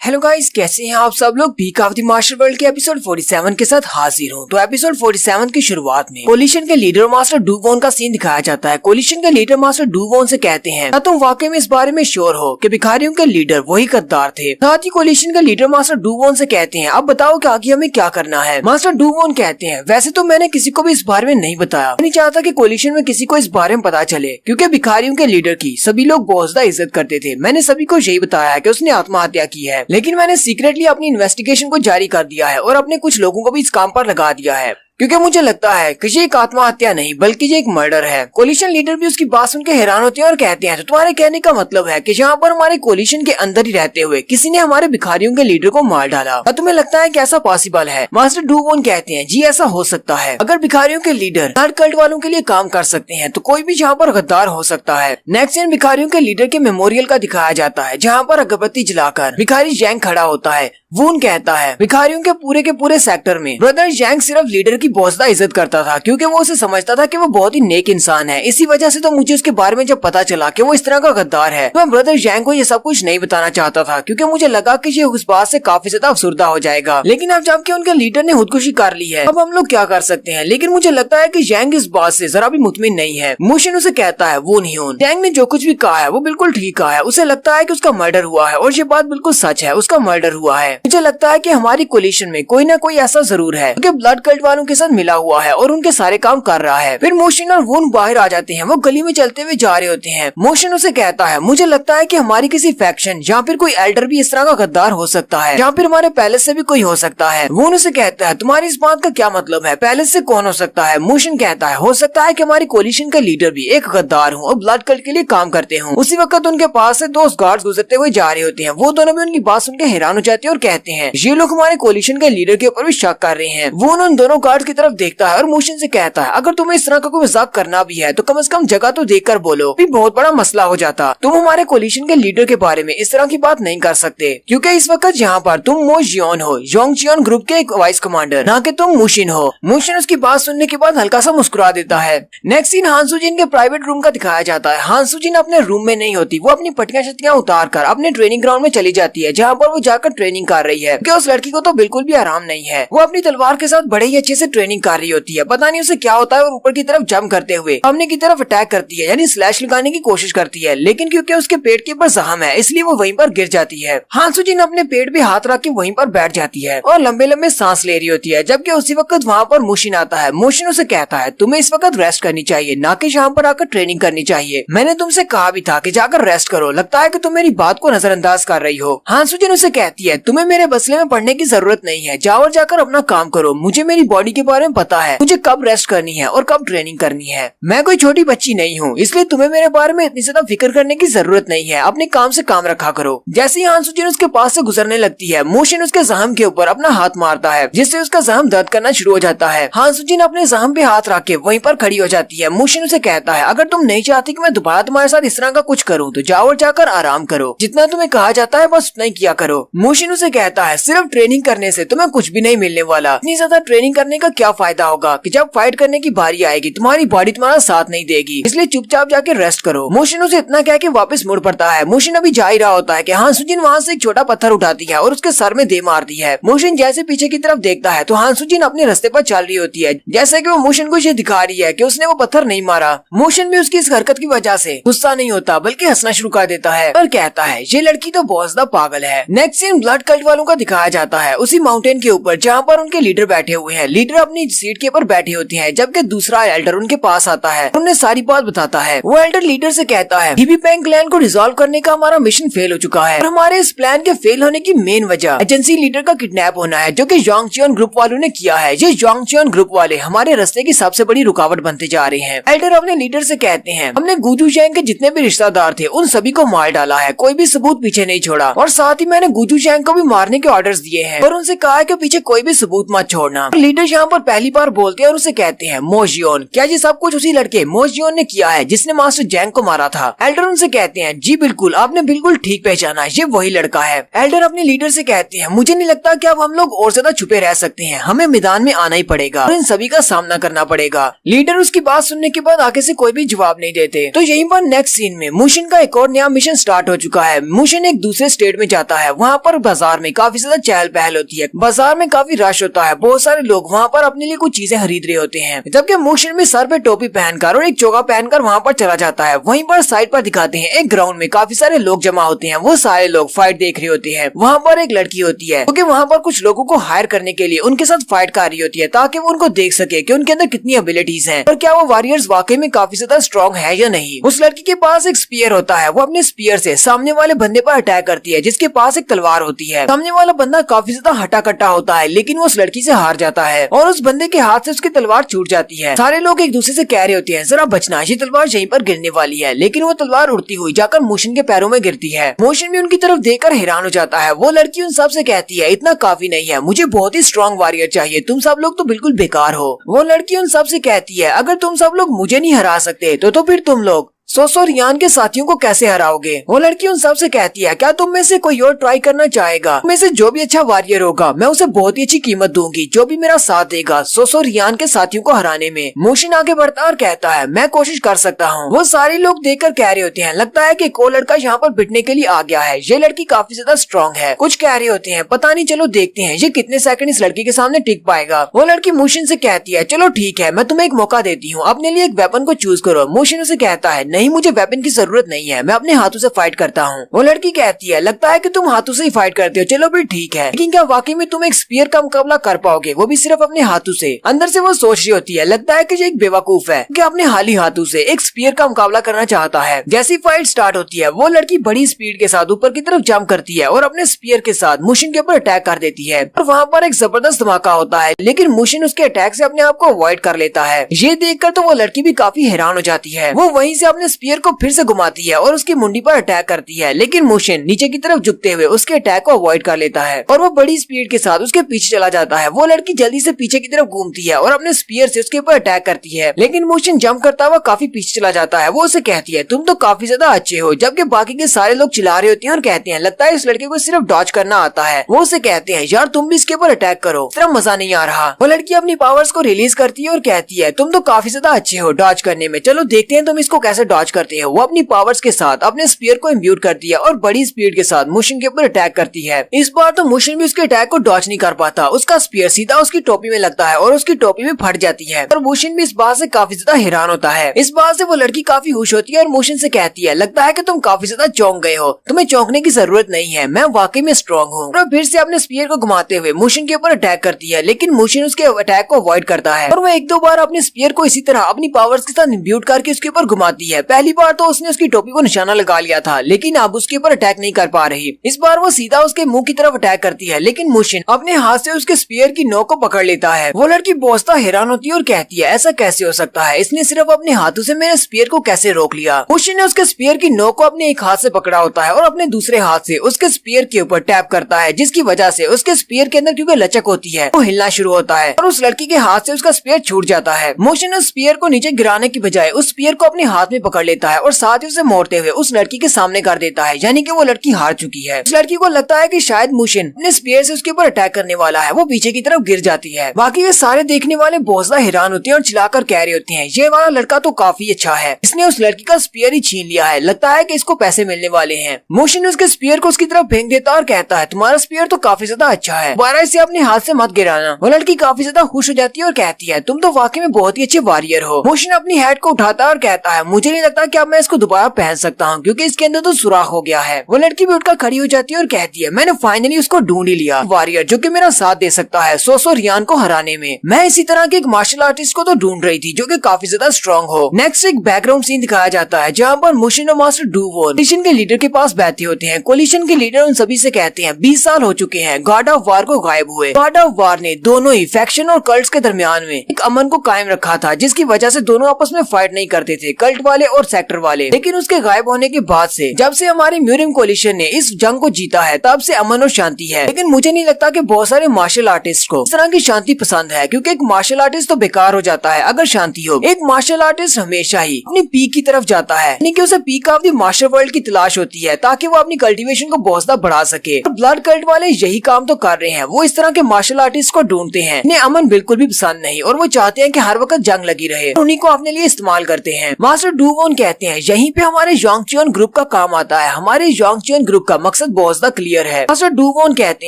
हेलो गाइस, कैसे हैं आप सब लोग? Peak of the master world के एपिसोड 47 के साथ हाजिर हूँ। तो एपिसोड 47 की शुरुआत में कोलिशन के लीडर मास्टर डू वॉन का सीन दिखाया जाता है। कोलिशन के लीडर मास्टर डू वॉन से कहते हैं क्या तुम वाकई में इस बारे में श्योर हो कि भिखारियों के लीडर वही गद्दार थे? साथ ही कोलिशन के लीडर मास्टर डू वॉन से कहते हैं अब बताओ कि आगे हमें क्या करना है? मास्टर डू वॉन कहते हैं वैसे तो मैंने किसी को भी इस बारे में नहीं बताया, नहीं चाहता कि कोलिशन में किसी को इस बारे में पता चले, क्योंकि भिखारियों के लीडर की सभी लोग बहुत ज्यादा इज्जत करते थे। मैंने सभी को यही बताया है कि उसने आत्महत्या की है, लेकिन मैंने सीक्रेटली अपनी इन्वेस्टिगेशन को जारी कर दिया है और अपने कुछ लोगों को भी इस काम पर लगा दिया है, क्योंकि मुझे लगता है कि ये एक आत्महत्या नहीं बल्कि ये एक मर्डर है। कोलिशन लीडर भी उसकी बात सुनकर हैरान होते हैं और कहते हैं तो तुम्हारे कहने का मतलब है कि यहाँ पर हमारे कोलिशन के अंदर ही रहते हुए किसी ने हमारे भिखारियों के लीडर को मार डाला। क्या तुम्हें लगता है कि ऐसा पॉसिबल है? मास्टर डू वॉन कहते हैं जी ऐसा हो सकता है। अगर भिखारियों के लीडर ब्लड कल्ट वालों के लिए काम कर सकते हैं तो कोई भी यहाँ पर गद्दार हो सकता है। नेक्स्ट सीन भिखारियों के लीडर के मेमोरियल का दिखाया जाता है, जहाँ पर अगरबत्ती जलाकर भिखारी जैंग खड़ा होता है। वून कहता है भिखारियों के पूरे सेक्टर में ब्रदर जैंग सिर्फ लीडर की बहुत ज्यादा इज्जत करता था, क्योंकि वो उसे समझता था कि वो बहुत ही नेक इंसान है। इसी वजह से तो मुझे उसके बारे में जब पता चला कि वो इस तरह का गद्दार है तो मैं ब्रदर जैंग को ये सब कुछ नहीं बताना चाहता था, क्योंकि मुझे लगा कि ये उस बात से काफी ज्यादा अफसुर्दा हो जाएगा। लेकिन अब जबकि उनके लीडर ने खुदकुशी कर ली है, अब हम लोग क्या कर सकते हैं? लेकिन मुझे लगता है कि जैंग इस बात से जरा भी मुतमिन नहीं है। मोशन उसे कहता है वो नहीं हो, जैंग ने जो कुछ भी कहा है वो बिल्कुल ठीक कहा है। उसे लगता है कि उसका मर्डर हुआ है और ये बात बिल्कुल सच है, उसका मर्डर हुआ है। मुझे लगता है कि हमारी कोलिशन में कोई ना कोई ऐसा जरूर है जो ब्लड कल्ट वालों के साथ मिला हुआ है और उनके सारे काम कर रहा है। फिर मोशन और वून बाहर आ जाते हैं, वो गली में चलते हुए जा रहे होते हैं। मोशन उसे कहता है मुझे लगता है कि हमारी किसी फैक्शन या फिर कोई एल्डर भी इस तरह का गद्दार हो सकता है, या फिर हमारे पैलेस से भी कोई हो सकता है। वून उसे कहता है तुम्हारी इस बात का क्या मतलब है? पैलेस से कौन हो सकता है? मोशन कहता है हो सकता है कि हमारी कोलिशन का लीडर भी एक गद्दार हो और ब्लड कल्ट के लिए काम करते हो। उसी वक्त उनके पास से दो गार्ड्स गुजरते हुए जा रहे होते हैं। वो दोनों भी उनकी बात सुनकर हैरान हो जाते हैं और कहते हैं ये लोग हमारे कोलिशन के लीडर के ऊपर भी शक कर रहे हैं। वो उन दोनों गार्ड की तरफ देखता है और मोशन से कहता है अगर तुम्हें इस तरह का कोई मजाक करना भी है तो कम से कम जगह तो देखकर बोलो, भी बहुत बड़ा मसला हो जाता। तुम हमारे कोलिशन के लीडर के बारे में इस तरह की बात नहीं कर सकते, क्योंकि इस वक्त यहाँ पर तुम मो जियोन हो, योंगचियन ग्रुप के एक वाइस कमांडर, ना कि तुम मुशिन हो। मुशिन उसकी बात सुनने के बाद हल्का सा मुस्कुरा देता है। नेक्स्ट सीन हान सुजिन के प्राइवेट रूम का दिखाया जाता है। हान सुजिन अपने रूम में नहीं होती, वो अपनी पट्टियां शट्टियां उतार कर अपने ट्रेनिंग ग्राउंड में चली जाती है, जहाँ पर वो जाकर ट्रेनिंग कर रही है, क्योंकि उस लड़की को तो बिल्कुल भी आराम नहीं है। वो अपनी तलवार के साथ बड़े ही अच्छे से ट्रेनिंग कर रही होती है, पता नहीं उसे क्या होता है, और ऊपर की तरफ जंप करते हुए सामने की तरफ अटैक करती है, यानी स्लैश लगाने की कोशिश करती है, लेकिन क्योंकि उसके पेट के ऊपर जख्म है इसलिए वो वहीं पर गिर जाती है। हान सुजिन अपने पेट पे हाथ रख के वहीं पर बैठ जाती है और लंबे लंबे सांस ले रही होती है, जबकि उसी वक्त वहाँ पर मोशिन आता है। मोशिन उसे कहता है तुम्हें इस वक्त रेस्ट करनी चाहिए, ना कि यहाँ पर आकर ट्रेनिंग करनी चाहिए। मैंने तुमसे कहा भी था कि जाकर रेस्ट करो, लगता है कि तुम मेरी बात को नजरअंदाज कर रही हो। हान सुजिन उसे कहती है तुम्हें मेरे बसले में पड़ने की जरूरत नहीं है, जाओ और जाकर अपना काम करो। मुझे मेरी बॉडी के बारे में पता है, मुझे कब रेस्ट करनी है और कब ट्रेनिंग करनी है। मैं कोई छोटी बच्ची नहीं हूँ, इसलिए तुम्हें मेरे बारे में इतनी ज्यादा फिक्र करने की जरूरत नहीं है। अपने काम से काम रखा करो। जैसे ही हान सुजिन उसके पास से गुजरने लगती है, मोशन उसके जख्म के ऊपर अपना हाथ मारता है, जिससे उसका जख्म दर्द करना शुरू हो जाता है। हान सुजिन अपने जख्म पे हाथ रख के वहीं पर खड़ी हो जाती है। मोशन उसे कहता है अगर तुम नहीं चाहती कि मैं दोबारा तुम्हारे साथ इस तरह का कुछ करूँ तो जाओ और जाकर आराम करो, जितना तुम्हें कहा जाता है बस उतना ही किया करो। मोशन उसे कहता है सिर्फ ट्रेनिंग करने से तुम्हें कुछ भी नहीं मिलने वाला, इतनी ज्यादा ट्रेनिंग करने का क्या फायदा होगा कि जब फाइट करने की बारी आएगी तुम्हारी बॉडी तुम्हारा साथ नहीं देगी, इसलिए चुपचाप जाके रेस्ट करो। मोशिन उसे इतना कह के वापस मुड़ पड़ता है। मोशिन अभी जा ही रहा होता है कि हानसुजिन वहाँ से एक छोटा पत्थर उठाती है और उसके सर में दे मारती है। मोशिन जैसे पीछे की तरफ देखता है तो हानसुजिन अपने रास्ते पर चल रही होती है, जैसे कि वो मोशिन को ये दिखा रही है कि उसने वो पत्थर नहीं मारा। मोशिन भी उसकी इस हरकत की वजह से गुस्सा नहीं होता बल्कि हंसना शुरू कर देता है और कहता है ये लड़की तो बहुत ज्यादा पागल है। नेक्स्ट सीन ब्लड कल्ट वालों का दिखाया जाता है उसी माउंटेन के ऊपर जहाँ पर उनके लीडर बैठे हुए हैं। लीडर अपनी सीट के ऊपर बैठी होती है जबकि दूसरा एल्डर उनके पास आता है, उन्हें सारी बात बताता है। वो एल्डर लीडर से कहता है बीबी पैंग क्लैन को रिजॉल्व करने का हमारा मिशन फेल हो चुका है और हमारे इस प्लान के फेल होने की मेन वजह एजेंसी लीडर का किडनैप होना है जो कि जोंगचियन ग्रुप वालों ने किया है। ये जोंगचियन ग्रुप वाले हमारे रास्ते की सबसे बड़ी रुकावट बनते जा रहे हैं। एल्डर अपने लीडर से कहते हैं हमने गुजू चैंग के जितने भी रिश्तेदार थे उन सभी को मार डाला है, कोई भी सबूत पीछे नहीं छोड़ा और साथ ही मैंने गुजू चैंग को भी मारने के ऑर्डर्स दिए हैं और उनसे कहा है कि पीछे कोई भी सबूत मत छोड़ना। लीडर यहाँ पर पहली बार बोलते हैं और उसे कहते हैं मोजियोन, क्या ये सब कुछ उसी लड़के मोजियोन ने किया है जिसने मास्टर जैंग को मारा था? एल्डर उनसे कहते हैं जी बिल्कुल, आपने बिल्कुल ठीक पहचाना, ये वही लड़का है। एल्डर अपने लीडर से कहते हैं मुझे नहीं लगता कि अब हम लोग और ज्यादा छुपे रह सकते हैं, हमें मैदान में आना ही पड़ेगा और इन सभी का सामना करना पड़ेगा। लीडर उसकी बात सुनने के बाद आगे से कोई भी जवाब नहीं देते। तो यहीं पर नेक्स्ट सीन में मुशिन का एक और नया मिशन स्टार्ट हो चुका है। मुशिन एक दूसरे स्टेट में जाता है, वहाँ पर बाजार में काफी ज्यादा चहल पहल होती है, बाजार में काफी रश होता है, बहुत सारे लोग वहाँ पर अपने लिए कुछ चीजें खरीद रहे होते हैं। जबकि मुशिन भी सर पे टोपी पहनकर और एक चोगा पहनकर वहाँ पर चला जाता है। वहीं पर साइड पर दिखाते हैं एक ग्राउंड में काफी सारे लोग जमा होते हैं, वो सारे लोग फाइट देख रहे होते हैं। वहाँ पर एक लड़की होती है क्योंकि वहाँ पर कुछ लोगों को हायर करने के लिए उनके साथ फाइट कर रही होती है ताकि वो उनको देख सके कि उनके अंदर कितनी एबिलिटीज हैं और क्या वो वॉरियर्स वाकई में काफी ज्यादा स्ट्रॉन्ग है या नहीं। उस लड़की के पास एक स्पीयर होता है, वो अपने स्पीयर से सामने वाले बंदे पर अटैक करती है जिसके पास एक तलवार होती है। सामने वाला बंदा काफी ज्यादा हटा कट्टा होता है लेकिन वो उस लड़की से हार जाता है और उस बंदे के हाथ से उसकी तलवार छूट जाती है। सारे लोग एक दूसरे से कह रहे होते हैं जरा बचना, ये तलवार यहीं पर गिरने वाली है, लेकिन वो तलवार उड़ती हुई जाकर मोशन के पैरों में गिरती है। मोशन भी उनकी तरफ देखकर हैरान हो जाता है। वो लड़की उन सब से कहती है इतना काफी नहीं है, मुझे बहुत ही स्ट्रॉन्ग वॉरियर चाहिए, तुम सब लोग तो बिल्कुल बेकार हो। वो लड़की उन सब से कहती है अगर तुम सब लोग मुझे नहीं हरा सकते तो फिर तुम लोग सोसो रियान के साथियों को कैसे हराओगे? वो लड़की उन सब से कहती है क्या तुम में से कोई और ट्राई करना चाहेगा? में से जो भी अच्छा वॉरियर होगा मैं उसे बहुत ही अच्छी कीमत दूंगी, जो भी मेरा साथ देगा सोसो रियान के साथियों को हराने में। मोशन आगे बढ़ता और कहता है मैं कोशिश कर सकता हूँ। वो सारे लोग देखकर कह रहे होते हैं लगता है कि एक और लड़का यहाँ पर पिटने के लिए आ गया है, ये लड़की काफी ज्यादा स्ट्रॉन्ग है। कुछ कह रहे होते हैं पता नहीं, चलो देखते हैं ये कितने सेकंड इस लड़की के सामने टिक पाएगा। वो लड़की मोशन से कहती है चलो ठीक है, मैं तुम्हें एक मौका देती हूँ, अपने लिए एक वेपन को चूज करो। मोशन उसे कहता है नहीं, मुझे वेपन की जरूरत नहीं है, मैं अपने हाथों से फाइट करता हूँ। वो लड़की कहती है लगता है कि तुम हाथों से ही फाइट करते हो, चलो फिर ठीक है, लेकिन क्या वाकई में तुम एक स्पीयर का मुकाबला कर पाओगे, वो भी सिर्फ अपने हाथों से? अंदर से वो सोच रही होती है लगता है कि ये एक बेवकूफ है कि अपने हाली हाथों से एक स्पीयर का मुकाबला करना चाहता है। जैसी फाइट स्टार्ट होती है वो लड़की बड़ी स्पीड के साथ ऊपर की तरफ जंप करती है और अपने स्पीयर के साथ मुशिन के ऊपर अटैक कर देती है और वहाँ पर एक जबरदस्त धमाका होता है, लेकिन मुशिन उसके अटैक से अपने आप को अवॉइड कर लेता है। ये देखकर तो वो लड़की भी काफी हैरान हो जाती है। वो वहीं से अपने स्पीयर को फिर से घुमाती है और उसकी मुंडी पर अटैक करती है, लेकिन मुशिन नीचे की तरफ झुकते हुए उसके अटैक को अवॉइड कर लेता है और वो बड़ी स्पीड के साथ उसके पीछे चला जाता है। वो लड़की जल्दी से पीछे की तरफ घूमती है और अपने स्पीयर से उसके ऊपर अटैक करती है, लेकिन मुशिन जंप करता हुआ काफी पीछे चला जाता है। वो उसे कहती है तुम तो काफी ज्यादा अच्छे हो, जबकि बाकी के सारे लोग चिल्ला रहे होते हैं और कहते हैं लगता है इस लड़के को सिर्फ डॉज करना आता है। वो उसे कहते हैं यार तुम भी इसके ऊपर अटैक करो, इतना मजा नहीं आ रहा। वो लड़की अपनी पावर्स को रिलीज करती है और कहती है तुम तो काफी ज्यादा अच्छे हो डॉज करने में, चलो देखते हैं तुम इसको कैसे डॉज करते हो। वो अपनी पावर्स के साथ अपने स्पीयर को इम्ब्यूट करती है और बड़ी स्पीड के साथ मुशिन के ऊपर अटैक करती है। इस बार तो मुशिन भी उसके अटैक को डॉज नहीं कर पाता, उसका स्पीयर सीधा उसकी टोपी में लगता है और उसकी टोपी में फट जाती है और मुशिन भी इस बात से काफी ज्यादा हैरान होता है। इस बात से वो लड़की काफी खुश होती है और मुशिन से कहती है लगता है कि तुम काफी ज्यादा चौंक गए हो, तुम्हें चौंकने की जरूरत नहीं है, मैं वाकई में स्ट्रॉन्ग हूँ। और फिर से अपने स्पीयर को घुमाते हुए मुशिन के ऊपर अटैक करती है, लेकिन मुशिन उसके अटैक को अवॉइड करता है और वो एक दो बार अपने स्पीयर को इसी तरह अपनी पावर्स के साथ इम्ब्यूट करके उसके ऊपर घुमाती है। पहली बार तो उसने उसकी टोपी को निशाना लगा लिया था, लेकिन अब उसके ऊपर अटैक नहीं कर पा रही। इस बार वो सीधा उसके मुंह की तरफ अटैक करती है, लेकिन मुशिन अपने हाथ से उसके स्पीयर की नोक को पकड़ लेता है। वो लड़की बहुत हैरान होती है और कहती है ऐसा कैसे हो सकता है, इसने सिर्फ अपने हाथों से मेरे स्पीयर को कैसे रोक लिया। मुशिन ने उसके स्पीयर की नोक को अपने एक हाथ से पकड़ा होता है और अपने दूसरे हाथ से उसके स्पीयर के ऊपर टैप करता है, जिसकी वजह से उसके स्पीयर के अंदर क्योंकि लचक होती है वो हिलना शुरू होता है और उस लड़की के हाथ से उसका स्पीयर छूट जाता है। मुशिन उस स्पीयर को नीचे गिराने की बजाय उस स्पीयर को अपने हाथ में पकड़ लेता है और साथ ही उसे मोड़ते हुए उस लड़की के सामने कर देता है, यानी कि वो लड़की हार चुकी है। उस लड़की को लगता है कि शायद मुशिन अपने स्पीयर से उसके ऊपर अटैक करने वाला है। वो पीछे की तरफ गिर जाती है। बाकी वे सारे देखने वाले बहुत ज्यादा हैरान होते हैं और चिल्लाकर कह रहे होते हैं, ये वाला लड़का तो काफी अच्छा है, इसने उस लड़की का स्पीयर ही छीन लिया है, लगता है कि इसको पैसे मिलने वाले हैं। मुशिन उसके स्पीयर को उसकी तरफ फेंक देता है और कहता है, तुम्हारा स्पीयर तो काफी ज्यादा अच्छा है, दोबारा इसे अपने हाथ से मत गिराना। वो लड़की काफी ज्यादा खुश हो जाती है और कहती है, तुम तो वाकई में बहुत ही अच्छे वॉरियर हो। मुशिन अपनी हैट को उठाता है और कहता है, मुझे नहीं लगता कि अब मैं इसको दोबारा पहन सकता हूँ, क्योंकि इसके अंदर तो सुराख हो गया है। वो लड़की भी उठकर खड़ी हो जाती है और कहती है, मैंने फाइनली उसको ढूंढ ही लिया, वॉरियर जो कि मेरा साथ दे सकता है 100 रियान को हराने में। मैं इसी तरह के एक मार्शल आर्टिस्ट को तो ढूंढ रही थी जो कि काफी ज्यादा स्ट्रॉन्ग हो। नेक्स्ट एक बैकग्राउंड सीन दिखाया जाता है जहाँ पर मुशिन और मास्टर डू वॉन कोलिशन के लीडर के पास बैठे होते हैं। कोलिशन के लीडर उन सभी से कहते हैं, 20 साल हो चुके हैं गॉड ऑफ वार को गायब हुए। गॉड ऑफ वार ने दोनों ही फैक्शन और कल्ट्स के दरमियान में एक अमन को कायम रखा था, जिसकी वजह से दोनों आपस में फाइट नहीं करते थे, कल्ट वाले और सेक्टर वाले। लेकिन उसके गायब होने के बाद से, जब से हमारी म्यूरिम कोलिशन ने इस जंग को जीता है, तब से अमन और शांति है। लेकिन मुझे नहीं लगता कि बहुत सारे मार्शल आर्टिस्ट को इस तरह की शांति पसंद है, क्योंकि एक मार्शल आर्टिस्ट तो बेकार हो जाता है अगर शांति हो। एक मार्शल आर्टिस्ट हमेशा ही अपनी पीक की तरफ जाता है, यानी कि उसे Peak of the Martial World की तलाश होती है, ताकि वो अपनी कल्टीवेशन को बहुत ज्यादा बढ़ा सके। ब्लड कल्ट वाले यही काम तो कर रहे हैं, वो इस तरह के मार्शल आर्टिस्ट को ढूंढते हैं। इन्हें अमन बिल्कुल भी पसंद नहीं और वो चाहते हैं कि हर वक्त जंग लगी रहे, उन्हीं को अपने लिए इस्तेमाल करते हैं। मास्टर डू वॉन कहते हैं, यहीं पे हमारे जोंगचियन ग्रुप का काम आता है, हमारे जोंगचियन ग्रुप का मकसद बहुत ज्यादा क्लियर है। मास्टर डू वॉन कहते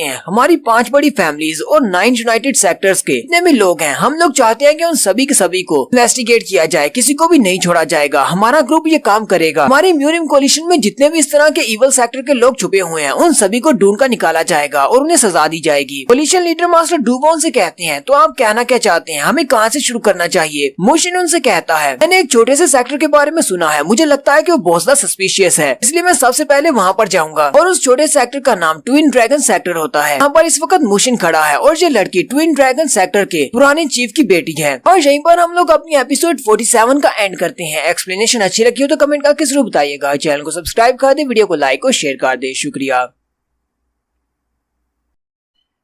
हैं, हमारी 5 बड़ी फैमिलीज और 9 यूनाइटेड सेक्टर्स के जितने भी लोग हैं, हम लोग चाहते हैं कि उन सभी के सभी को इन्वेस्टिगेट किया जाए, किसी को भी नहीं छोड़ा जाएगा। हमारा ग्रुप ये काम करेगा। हमारी म्यूरिम कोलिशन में जितने भी इस तरह के इवल सेक्टर के लोग छुपे हुए हैं, उन सभी को ढूंढ कर निकाला जाएगा और उन्हें सजा दी जाएगी। कोलिशन लीडर मास्टर डू वॉन से कहते हैं, तो आप कहना क्या चाहते हैं, हमें कहाँ से शुरू करना चाहिए? मुशिन उनसे कहता है, मैंने एक छोटे से सेक्टर के बारे में सुना है, मुझे लगता है कि वो बहुत ज्यादा सस्पिशियस है, इसलिए मैं सबसे पहले वहाँ पर जाऊंगा। और उस छोटे सेक्टर का नाम ट्विन ड्रैगन सेक्टर होता है। यहाँ पर इस वक्त मुशिन खड़ा है और ये लड़की ट्विन ड्रैगन सेक्टर के पुराने चीफ की बेटी है। और यहीं पर हम लोग अपनी एपिसोड 47 का एंड करते हैं। एक्सप्लेनेशन अच्छी लगी हो तो कमेंट करके जरूर बताइएगा। चैनल को सब्सक्राइब कर दे, वीडियो को लाइक और शेयर कर दे। शुक्रिया।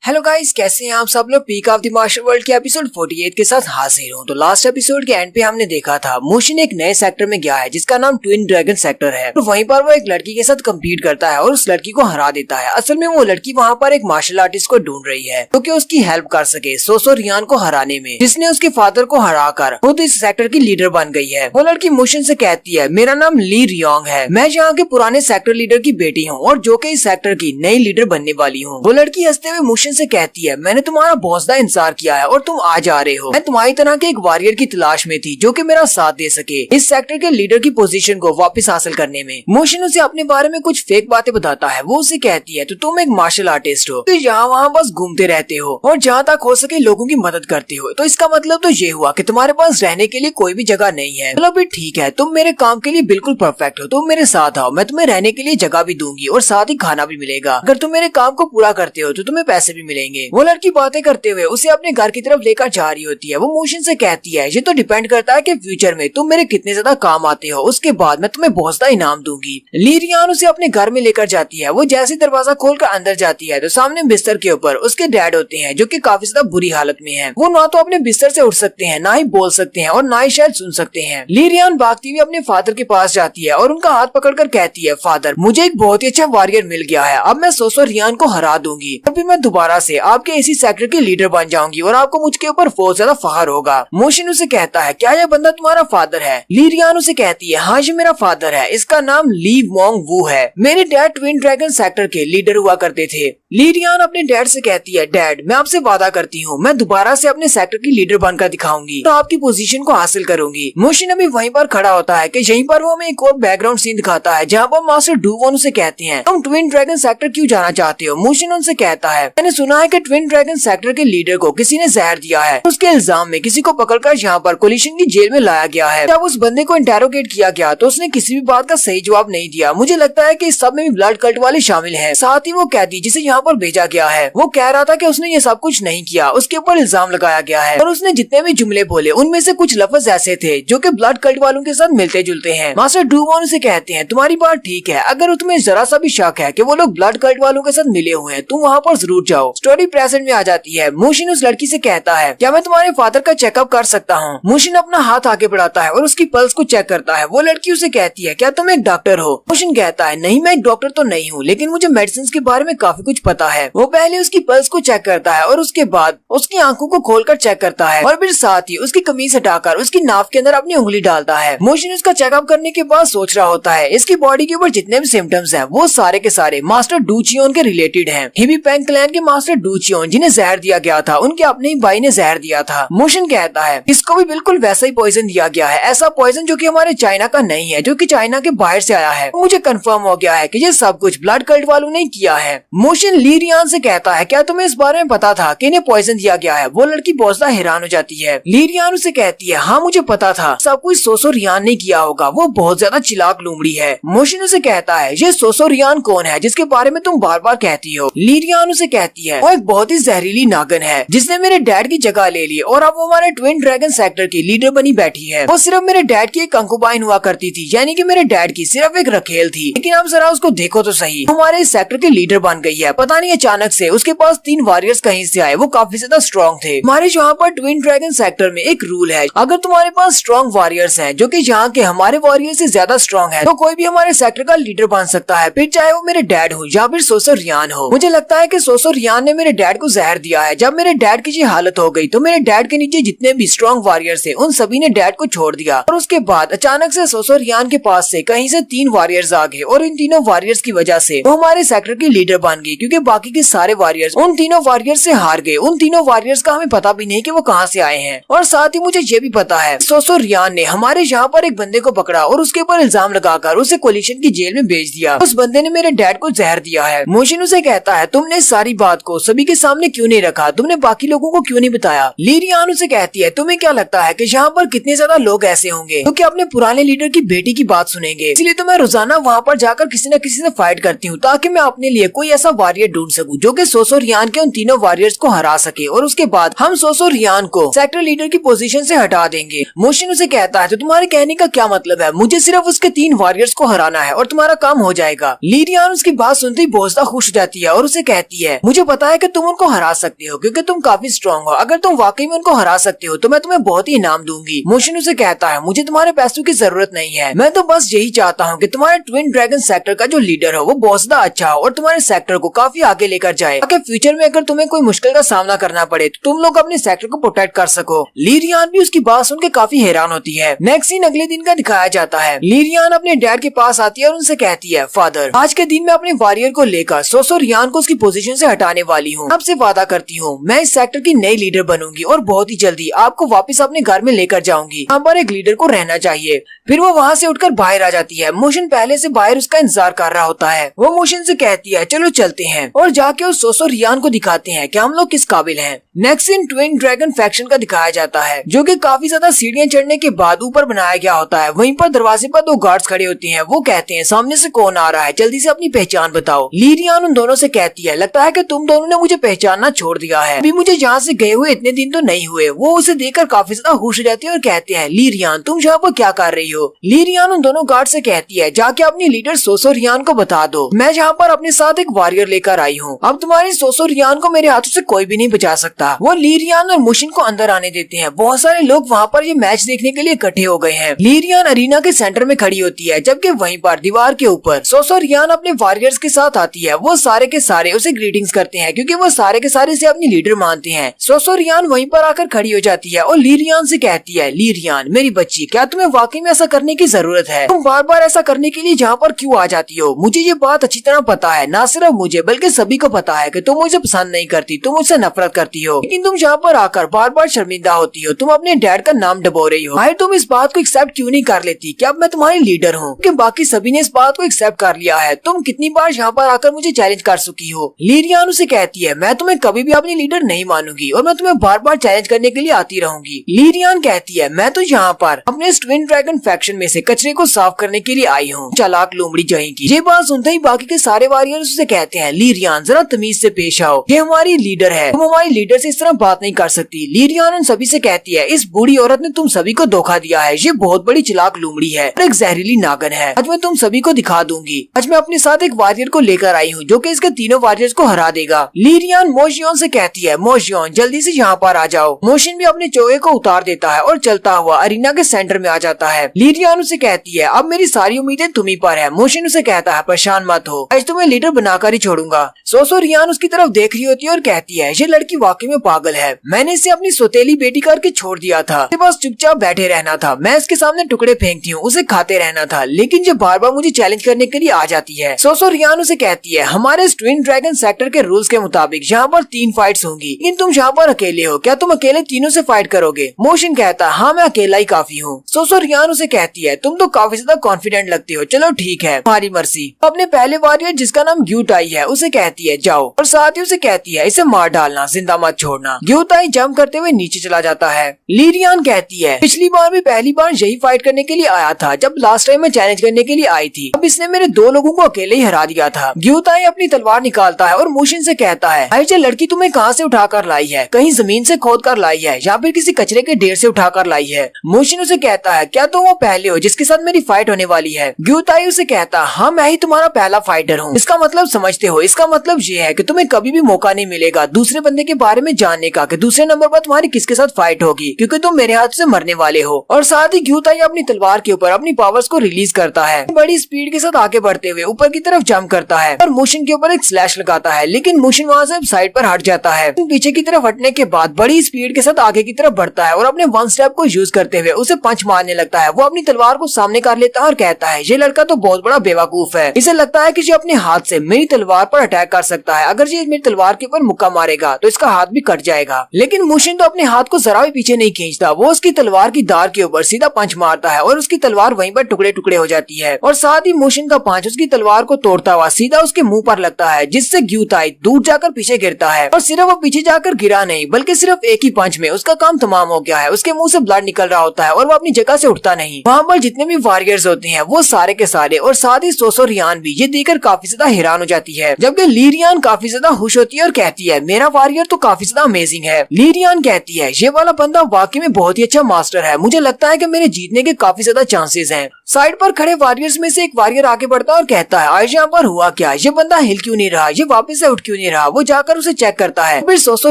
हेलो गाइस, कैसे हैं आप सब लोग? Peak of the Martial World के एपिसोड 48 के साथ हाजिर हूँ। तो लास्ट एपिसोड के एंड पे हमने देखा था मुशिन एक नए सेक्टर में गया है जिसका नाम ट्विन ड्रैगन सेक्टर है। तो वहीं पर वो एक लड़की के साथ कम्पीट करता है और उस लड़की को हरा देता है। असल में वो लड़की वहाँ पर एक मार्शल आर्टिस्ट को ढूंढ रही है जो कि उसकी हेल्प कर सके 100 रियान को हराने में, जिसने उसके फादर को हरा कर खुद इस सेक्टर की लीडर बन गई है। वो लड़की मुशिन से कहती है, मेरा नाम ली रियोंग है, मैं यहाँ के पुराने सेक्टर लीडर की बेटी हूँ और जो कि इस सेक्टर की नई लीडर बनने वाली हूँ। वो लड़की हंसते हुए मुशिन से कहती है, मैंने तुम्हारा बहुत ज्यादा इंतजार किया है और तुम आ जा रहे हो। मैं तुम्हारी तरह के एक वॉरियर की तलाश में थी जो कि मेरा साथ दे सके इस सेक्टर के लीडर की पोजीशन को वापस हासिल करने में। मुशिन उसे अपने बारे में कुछ फेक बातें बताता है। वो उसे कहती है, तो तुम एक मार्शल आर्टिस्ट हो, तो यहाँ वहाँ बस घूमते रहते हो और जहाँ तक हो सके लोगों की मदद करते हो, तो इसका मतलब तो ये हुआ कि तुम्हारे पास रहने के लिए कोई भी जगह नहीं है। चलो भी ठीक है, तुम मेरे काम के लिए बिल्कुल परफेक्ट हो, तुम मेरे साथ आओ, मैं तुम्हें रहने के लिए जगह भी दूंगी और साथ ही खाना भी मिलेगा। अगर तुम मेरे काम को पूरा करते हो तो तुम्हें पैसे भी मिलेंगे। वो लड़की बातें करते हुए उसे अपने घर की तरफ लेकर जा रही होती है। वो मुशिन से कहती है, ये तो डिपेंड करता है कि फ्यूचर में तुम मेरे कितने ज्यादा काम आते हो, उसके बाद मैं तुम्हें बहुत ज्यादा इनाम दूंगी। ली रियान उसे अपने घर में लेकर जाती है। वो जैसे दरवाजा खोलकर अंदर जाती है तो सामने बिस्तर के ऊपर उसके डैड होते हैं जो कि काफी ज्यादा बुरी हालत में हैं। वो ना तो अपने बिस्तर से उठ सकते हैं, ना ही बोल सकते हैं और ना ही शायद सुन सकते हैं। ली रियान भागती हुई अपने फादर के पास जाती है और उनका हाथ पकड़कर कहती है, फादर मुझे एक बहुत ही अच्छा वॉरियर मिल गया है, अब मैं 100 रियान को हरा दूंगी और फिर मैं दोबारा से आपके इसी सेक्टर के लीडर बन जाऊंगी और आपको मुझके ऊपर बहुत ज्यादा फख्र होगा। मुशिन उसे कहता है, क्या यह बंदा तुम्हारा फादर है? ली रियान उसे कहती है, हाँ ये मेरा फादर है, इसका नाम ली वोंग वू है, मेरे डैड ट्विन ड्रैगन सेक्टर के लीडर हुआ करते थे। ली रियान अपने डैड से कहती है, डैड मैं आपसे वादा करती हूँ मैं दोबारा से अपने सेक्टर की लीडर बनकर दिखाऊंगी तो आपकी पोजीशन को हासिल करूंगी। मुशिन अभी वहीं पर खड़ा होता है कि यहीं पर वो हमें एक और बैकग्राउंड सीन दिखाता है जहाँ पर मास्टर डू वॉन उसे कहते हैं, तुम ट्विन ड्रैगन सेक्टर क्यों जाना चाहते हो? मुशिन उनसे कहता है, मैंने सुना है कि ट्विन ड्रैगन सेक्टर के लीडर को किसी ने जहर दिया है, उसके इल्जाम में किसी को पकड़कर यहाँ पर कोलिशन की जेल में लाया गया है। जब उस बंदे को इंटेरोगेट किया गया तो उसने किसी भी बात का सही जवाब नहीं दिया। मुझे लगता है कि इस सब में भी ब्लड कल्ट वाले शामिल हैं। साथ ही वो कैदी जिसे यहाँ यहाँ पर भेजा गया है। वो कह रहा था कि उसने ये सब कुछ नहीं किया, उसके ऊपर इल्जाम लगाया गया है और उसने जितने भी जुमले बोले उनमें से कुछ लफ्ज ऐसे थे जो कि ब्लड कल्ट वालों के साथ मिलते जुलते हैं। मास्टर डुवॉन उसे कहते हैं तुम्हारी बात ठीक है, अगर तुम्हें जरा सा भी शक है कि वो लोग ब्लड कल्ट वालों के साथ मिले हुए हैं तुम वहाँ पर जरूर जाओ। स्टोरी प्रेजेंट में आ जाती है। मोशिन उस लड़की से कहता है क्या मैं तुम्हारे फादर का चेकअप कर सकता हूँ। मोशिन अपना हाथ आगे बढ़ाता है और उसकी पल्स को चेक करता है। वो लड़की उसे कहती है क्या तुम एक डॉक्टर हो। मोशिन कहता है नहीं मैं एक डॉक्टर तो नहीं हूँ लेकिन मुझे मेडिसिन के बारे में काफी कुछ पता है। वो पहले उसकी पल्स को चेक करता है और उसके बाद उसकी आंखों को खोलकर चेक करता है और फिर साथ ही उसकी कमीज हटाकर उसकी नाक के अंदर अपनी उंगली डालता है। मोशिन उसका चेकअप करने के बाद सोच रहा होता है इसकी बॉडी के ऊपर जितने भी सिम्टम्स हैं वो सारे के सारे मास्टर डूचियोन के रिलेटेड हैं। हिबी पेंग क्लैन के मास्टर डूचियोन जिन्हें जहर दिया गया था उनके अपने ही भाई ने जहर दिया था। मोशिन कहता है इसको भी बिल्कुल वैसा ही पॉइजन दिया गया है, ऐसा पॉइजन जो कि हमारे चाइना का नहीं है, जो कि चाइना के बाहर से आया है। मुझे कंफर्म हो गया है कि ये सब कुछ ब्लड कल्ट वालों ने किया है। मोशिन ली रियान से कहता है क्या तुम्हें इस बारे में पता था कि इन्हें पॉइजन दिया गया है। वो लड़की बहुत ज्यादा हैरान हो जाती है। ली रियान उसे कहती है हाँ मुझे पता था, सब कुछ सोसो रियान ने किया होगा, वो बहुत ज्यादा चिलाक लूमड़ी है। मोशिन उसे कहता है ये सोसो रियान कौन है जिसके बारे में तुम बार बार कहती हो। ली रियान उसे कहती है वो एक बहुत ही जहरीली नागन है जिसने मेरे डैड की जगह ले ली और अब वो हमारे ट्विन ड्रैगन सेक्टर की लीडर बनी बैठी है। वो सिर्फ मेरे डैड की एक कंकुबाइन हुआ करती थी, यानी कि मेरे डैड की सिर्फ एक रखेल थी, लेकिन अब जरा उसको देखो तो सही, हमारे इस सेक्टर की लीडर बन गई है। पता नहीं अचानक से उसके पास 3 वॉरियर्स कहीं से आए, वो काफी ज्यादा स्ट्रॉन्ग थे। हमारे यहाँ पर ट्विन ड्रैगन सेक्टर में एक रूल है, अगर तुम्हारे पास स्ट्रॉन्ग वॉरियर्स हैं जो कि यहाँ के हमारे वॉरियर से ज्यादा स्ट्रॉन्ग है, तो कोई भी हमारे सेक्टर का लीडर बन सकता है, फिर चाहे वो मेरे डैड हो या फिर सोसो रियान हो। मुझे लगता है कि सोसो रियान ने मेरे डैड को जहर दिया है। जब मेरे डैड की ये हालत हो गई तो मेरे डैड के नीचे जितने भी स्ट्रॉन्ग वॉरियर्स थे उन सभी ने डैड को छोड़ दिया और उसके बाद अचानक से सोसो रियान के पास से कहीं से 3 वॉरियर्स आ गए और इन तीनों वॉरियर्स की वजह से वो हमारे सेक्टर की लीडर बन गई, क्योंकि बाकी के सारे वॉरियर्स उन तीनों वॉरियर्स से हार गए। उन तीनों वॉरियर्स का हमें पता भी नहीं कि वो कहाँ से आए हैं। और साथ ही मुझे ये भी पता है सोसो रियान ने हमारे यहाँ पर एक बंदे को पकड़ा और उसके ऊपर इल्जाम लगाकर उसे कोलिशन की जेल में भेज दिया। उस बंदे ने मेरे डैड को जहर दिया है। मोशिन उसे कहता है तुमने इस सारी बात को सभी के सामने क्यों नहीं रखा, तुमने बाकी लोगों को क्यों नहीं बताया। ली रियान उसे कहती है तुम्हें क्या लगता है कि यहाँ पर कितने ज्यादा लोग ऐसे होंगे जो कि अपने पुराने लीडर की बेटी की बात सुनेंगे, इसलिए तो मैं रोजाना वहाँ पर जाकर किसी न किसी से फाइट करती हूँ ताकि मैं अपने लिए कोई ऐसा वॉरियर ढूंढ सकूं जो कि सोसो रियान के उन तीनों वॉरियर्स को हरा सके और उसके बाद हम सोसो रियान को सेक्टर लीडर की पोजीशन से हटा देंगे। मोशिन उसे कहता है तो तुम्हारे कहने का क्या मतलब है, मुझे सिर्फ उसके 3 वॉरियर्स को हराना है और तुम्हारा काम हो जाएगा। ली रियान उसकी बात सुनते ही बहुत ज्यादा खुश हो जाती है और उसे कहती है मुझे पता है कि तुम उनको हरा सकते हो क्योंकि तुम काफी स्ट्रॉन्ग हो, अगर तुम वाकई में उनको हरा सकते हो तो मैं तुम्हें बहुत ही इनाम दूंगी। मोशिन उसे कहता है मुझे तुम्हारे पैसों की जरूरत नहीं है, मैं तो बस यही चाहता हूँ कि तुम्हारे ट्विन ड्रैगन सेक्टर का जो लीडर हो वो बहुत ज्यादा अच्छा हो और तुम्हारे सेक्टर को काफी आगे लेकर जाए ताकि फ्यूचर में अगर तुम्हें कोई मुश्किल का सामना करना पड़े तो तुम लोग अपने सेक्टर को प्रोटेक्ट कर सको। ली रियान भी उसकी बात सुन के काफी हैरान होती है। नेक्स्ट सीन अगले दिन का दिखाया जाता है। ली रियान अपने डैड के पास आती है और उनसे कहती है फादर आज के दिन मैं अपने वॉरियर को लेकर सोसो रियान को उसकी पोजीशन से हटाने वाली हूँ, आपसे वादा करती हूँ मैं इस सेक्टर की नई लीडर बनूंगी और बहुत ही जल्दी आपको वापस अपने घर में लेकर जाऊंगी। यहाँ पर एक लीडर को रहना चाहिए। फिर वो वहाँ से उठकर बाहर आ जाती है। मोशिन पहले से बाहर उसका इंतजार कर रहा होता है। वो मोशिन से कहती है चलो चलते हैं और जाके उस सोसो रियान को दिखाते हैं कि हम लोग किस काबिल हैं। Next scene twin dragon faction का दिखाया जाता है जो कि काफी ज्यादा सीढ़ियां चढ़ने के बाद ऊपर बनाया गया होता है। वहीं पर दरवाजे पर 2 गार्ड्स खड़े होते हैं। वो कहते हैं सामने से कौन आ रहा है, जल्दी से अपनी पहचान बताओ। ली रियान उन दोनों से कहती है लगता है कि तुम दोनों ने मुझे पहचानना छोड़ दिया है, अभी मुझे यहाँ से गए हुए इतने दिन तो नहीं हुए। वो उसे देखकर काफी ज्यादा खुश हो जाती है और कहते हैं ली रियान तुम यहाँ पर क्या कर रही हो। ली रियान उन दोनों गार्ड से कहती है जाके अपनी लीडर सोसो रियान को बता दो मैं यहाँ पर अपने साथ एक वॉरियर लेकर आई हूँ, अब तुम्हारी सोसो रियान को मेरे हाथों से कोई भी नहीं बचा सकता। वो ली रियान और मोशिन को अंदर आने देते हैं। बहुत सारे लोग वहाँ पर ये मैच देखने के लिए इकट्ठे हो गए हैं। ली रियान अरीना के सेंटर में खड़ी होती है जबकि वहीं पर दीवार के ऊपर सोसो रियान अपने वॉरियर्स के साथ आती है। वो सारे के सारे उसे ग्रीटिंग्स करते हैं क्योंकि वो सारे के सारे से अपनी लीडर मानते हैं। सोसो रियान वहीं पर आकर खड़ी हो जाती है और ली रियान से कहती है ली रियान मेरी बच्ची क्या तुम्हें वाकई में ऐसा करने की जरूरत है, तुम बार बार ऐसा करने के लिए यहाँ पर क्यों आ जाती हो। मुझे ये बात अच्छी तरह पता है, ना सिर्फ मुझे बल्कि सभी को पता है कि तुम मुझे पसंद नहीं करती, तुम मुझसे नफरत करती हो, लेकिन तुम यहाँ पर आकर बार बार शर्मिंदा होती हो, तुम अपने डैड का नाम डबो रही हो। भाई तुम इस बात को एक्सेप्ट क्यों नहीं कर लेती कि अब मैं तुम्हारी लीडर हूँ, क्योंकि बाकी सभी ने इस बात को एक्सेप्ट कर लिया है। तुम कितनी बार यहाँ पर आकर मुझे चैलेंज कर चुकी हो। ली रियान उसे कहती है मैं तुम्हें कभी भी अपनी लीडर नहीं मानूंगी और मैं तुम्हें बार बार चैलेंज करने के लिए आती रहूंगी। ली रियान कहती है मैं तो यहाँ पर अपने ट्विन ड्रैगन फैक्शन में से कचरे को साफ करने के लिए आई हूँ, चालाक लोमड़ी जाएगी। ये बात सुनते ही बाकी के सारे वॉरियर्स उसे कहते हैं ली ली रियान जरा तमीज से पेश आओ, ये हमारी लीडर है, तुम हमारी लीडर से इस तरह बात नहीं कर सकती। ली रियान उन सभी से कहती है इस बूढ़ी औरत ने तुम सभी को धोखा दिया है, ये बहुत बड़ी चालाक लूमड़ी है और एक जहरीली नागन है। आज मैं तुम सभी को दिखा दूंगी। आज मैं अपने साथ एक वॉरियर को लेकर आई हूँ जो कि इसके तीनों वॉरियर्स को हरा देगा। ली रियान मोशियन से कहती है मोशियन जल्दी से यहाँ पर आ जाओ। मोशियन भी अपने चोगे को उतार देता है और चलता हुआ अरीना के सेंटर में आ जाता है। ली रियान उसे कहती है अब मेरी सारी उम्मीदें तुम्ही पर है। मोशियन उसे कहता है परेशान मत हो, आज तुम्हें लीडर बनाकर ही छोड़ूंगा। सोसो रियान उसकी तरफ देख रही होती है और कहती है ये लड़की वाकई में पागल है, मैंने इसे अपनी सोतेली बेटी करके छोड़ दिया था, बस चुपचाप बैठे रहना था, मैं इसके सामने टुकड़े फेंकती हूँ, उसे खाते रहना था, लेकिन ये बार बार मुझे चैलेंज करने के लिए आ जाती है। सोसो रियान उसे कहती है हमारे ट्विन ड्रैगन सेक्टर के रूल्स के मुताबिक यहाँ पर 3 फाइट्स होंगी, लेकिन तुम यहाँ पर अकेले हो, क्या तुम अकेले तीनों से फाइट करोगे? मोशन कहता है हाँ मैं अकेला ही काफी हूँ। सोसो रियान उसे कहती है तुम तो काफी ज्यादा कॉन्फिडेंट लगती हो, चलो ठीक है तुम्हारी मर्जी। अपने पहले वॉरियर जिसका नाम ग्यूटाई है उसे कहती है जाओ, और साथ ही उसे कहती है इसे मार डालना, जिंदा मत छोड़ना। ग्यूटाई जंप करते हुए नीचे चला जाता है। ली रियान कहती है पिछली बार भी पहली बार यही फाइट करने के लिए आया था जब लास्ट टाइम मैं चैलेंज करने के लिए आई थी, अब इसने मेरे 2 लोगों को अकेले ही हरा दिया था। ग्यूटाई अपनी तलवार निकालता है और मोशन से कहता है ये लड़की तुम्हें कहाँ से उठाकर लाई है, कहीं जमीन से खोद कर लाई है या फिर किसी कचरे के ढेर से उठाकर लाई है? मोशन उसे कहता है क्या तुम वो पहले हो जिसके साथ मेरी फाइट होने वाली है? ग्यूटाई उसे कहता हाँ मैं ही तुम्हारा पहला फाइटर हूँ। इसका मतलब समझते हो? इसका मतलब ये है कि तुम्हें कभी भी मौका नहीं मिलेगा दूसरे बंदे के बारे में जानने का कि दूसरे नंबर पर तुम्हारी किसके साथ फाइट होगी, क्योंकि तुम मेरे हाथ से मरने वाले हो। और साथ ही ग्यूटाई अपनी तलवार के ऊपर अपनी पावर्स को रिलीज करता है, बड़ी स्पीड के साथ आगे बढ़ते हुए ऊपर की तरफ जंप करता है और मोशन के ऊपर एक स्लैश लगाता है, लेकिन मोशन वहाँ से साइड पर हट जाता है। पीछे की तरफ हटने के बाद बड़ी स्पीड के साथ आगे की तरफ बढ़ता है और अपने 1 स्टेप को यूज करते हुए उसे पंच मारने लगता है। वो अपनी तलवार को सामने कर लेता है और कहता है ये लड़का तो बहुत बड़ा बेवकूफ है, इसे लगता है कि ये अपने हाथ से मेरी तलवार पर अटैक कर सकता है, अगर ये मेरी तलवार के ऊपर मुक्का मारेगा तो इसका हाथ भी कट जाएगा। लेकिन मोशन तो अपने हाथ को जरा भी पीछे नहीं खींचता, वो उसकी तलवार की धार के ऊपर सीधा पंच मारता है और उसकी तलवार वहीं पर टुकड़े टुकड़े हो जाती है। और साथ ही मोशन का पंच उसकी तलवार को तोड़ता हुआ सीधा उसके मुंह पर लगता है, जिससे ग्यूटाई दूर जाकर पीछे गिरता है। और सिर्फ वो पीछे जाकर गिरा नहीं बल्कि सिर्फ एक ही पंच में उसका काम तमाम हो गया है। उसके मुंह से ब्लड निकल रहा होता है और वो अपनी जगह से उठता नहीं। वहाँ पर जितने भी वॉरियर्स होते हैं वो सारे के सारे, और साथ ही सोसो रियान भी ये देखकर काफी ज्यादा हैरान हो जाती है, जबकि ली रियान काफी ज्यादा खुश होती है और कहती है मेरा वॉरियर तो काफी ज्यादा अमेजिंग है। ली रियान कहती है ये वाला बंदा वाकई में बहुत ही अच्छा मास्टर है, मुझे लगता है कि मेरे जीतने के काफी ज्यादा चांसेस हैं। साइड पर खड़े वॉरियर्स में से एक वॉरियर आगे बढ़ता है और कहता है आज यहाँ पर हुआ क्या, ये बंदा हिल क्यों नहीं रहा, ये वापस से उठ क्यों नहीं रहा? वो जाकर उसे चेक करता है, फिर सोसो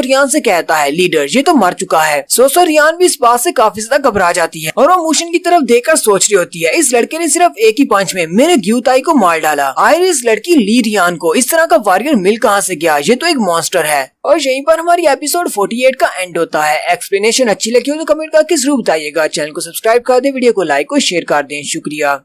रियान से कहता है लीडर ये तो मर चुका है। सोसो रियान भी इस बात से काफी ज्यादा घबरा जाती है और वो मोशन की तरफ देखकर सोच रही होती है इस लड़के ने सिर्फ एक ही पंच में मेरे ग्यूटाई को मार डाला। आखिर इस लड़की ली रियान को इस तरह का वॉरियर मिल कहाँ से गया, ये तो एक मॉन्स्टर है। और यहीं पर हमारी एपिसोड 48 का एंड होता है। एक्सप्लेनेशन अच्छी लगी हो तो कमेंट करके जरूर बताइएगा। चैनल को सब्सक्राइब कर दे, वीडियो को लाइक और शेयर कर दें। शुक्रिया।